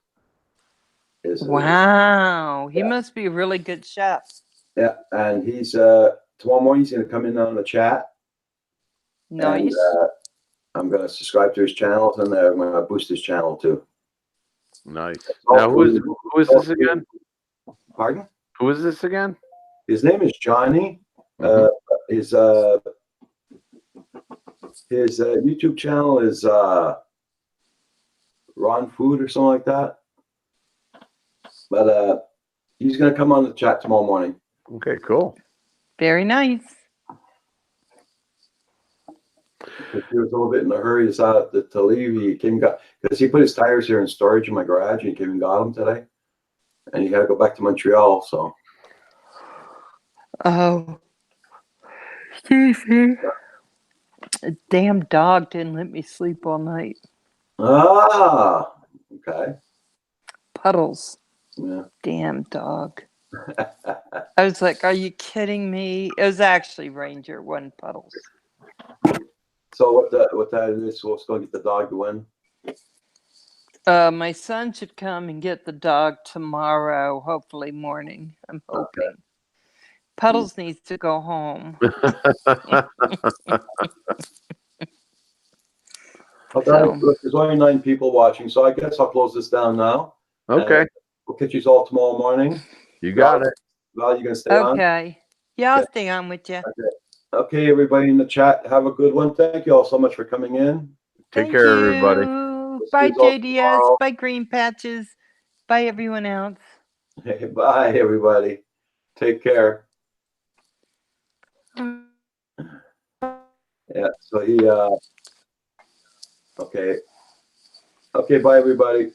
Wow. He Yeah. must be a really good chef. Yeah, and he's tomorrow morning he's gonna come in on the chat. Nice. And, I'm gonna subscribe to his channels, and I'm gonna boost his channel too. Nice. Now, who is this again? Pardon? Who is this again? His name is Johnny. Mhm. His YouTube channel is Ron Food or something like that. But he's gonna come on the chat tomorrow morning. Okay, cool. Very nice. He was a little bit in a hurry to leave. He came because he put his tires here in storage in my garage. And he came and got them today, and he had to go back to Montreal. So Oh. Excuse me. A damn dog didn't let me sleep all night. okay, Puddles. yeah. Damn dog. I was like, are you kidding me? It was actually Ranger, one Puddles. So what that is? What's going to get the dog to win? My son should come and get the dog tomorrow, hopefully morning. I'm hoping. Puddles needs to go home. Okay, So- look, there's only 9 people watching, so I guess I'll close this down now. Okay, We'll catch you all tomorrow morning. you got it. Val, you gonna stay on? Okay. Yeah, I'll Okay. stay on with you. Okay, everybody in the chat, have a good one. Thank you all so much for coming in. Take care, everybody. Bye, see you all JDS. tomorrow. Bye, Green Patches. Bye, everyone else. Hey, bye, everybody. Take care. Yeah, so he, okay. Okay, bye, everybody.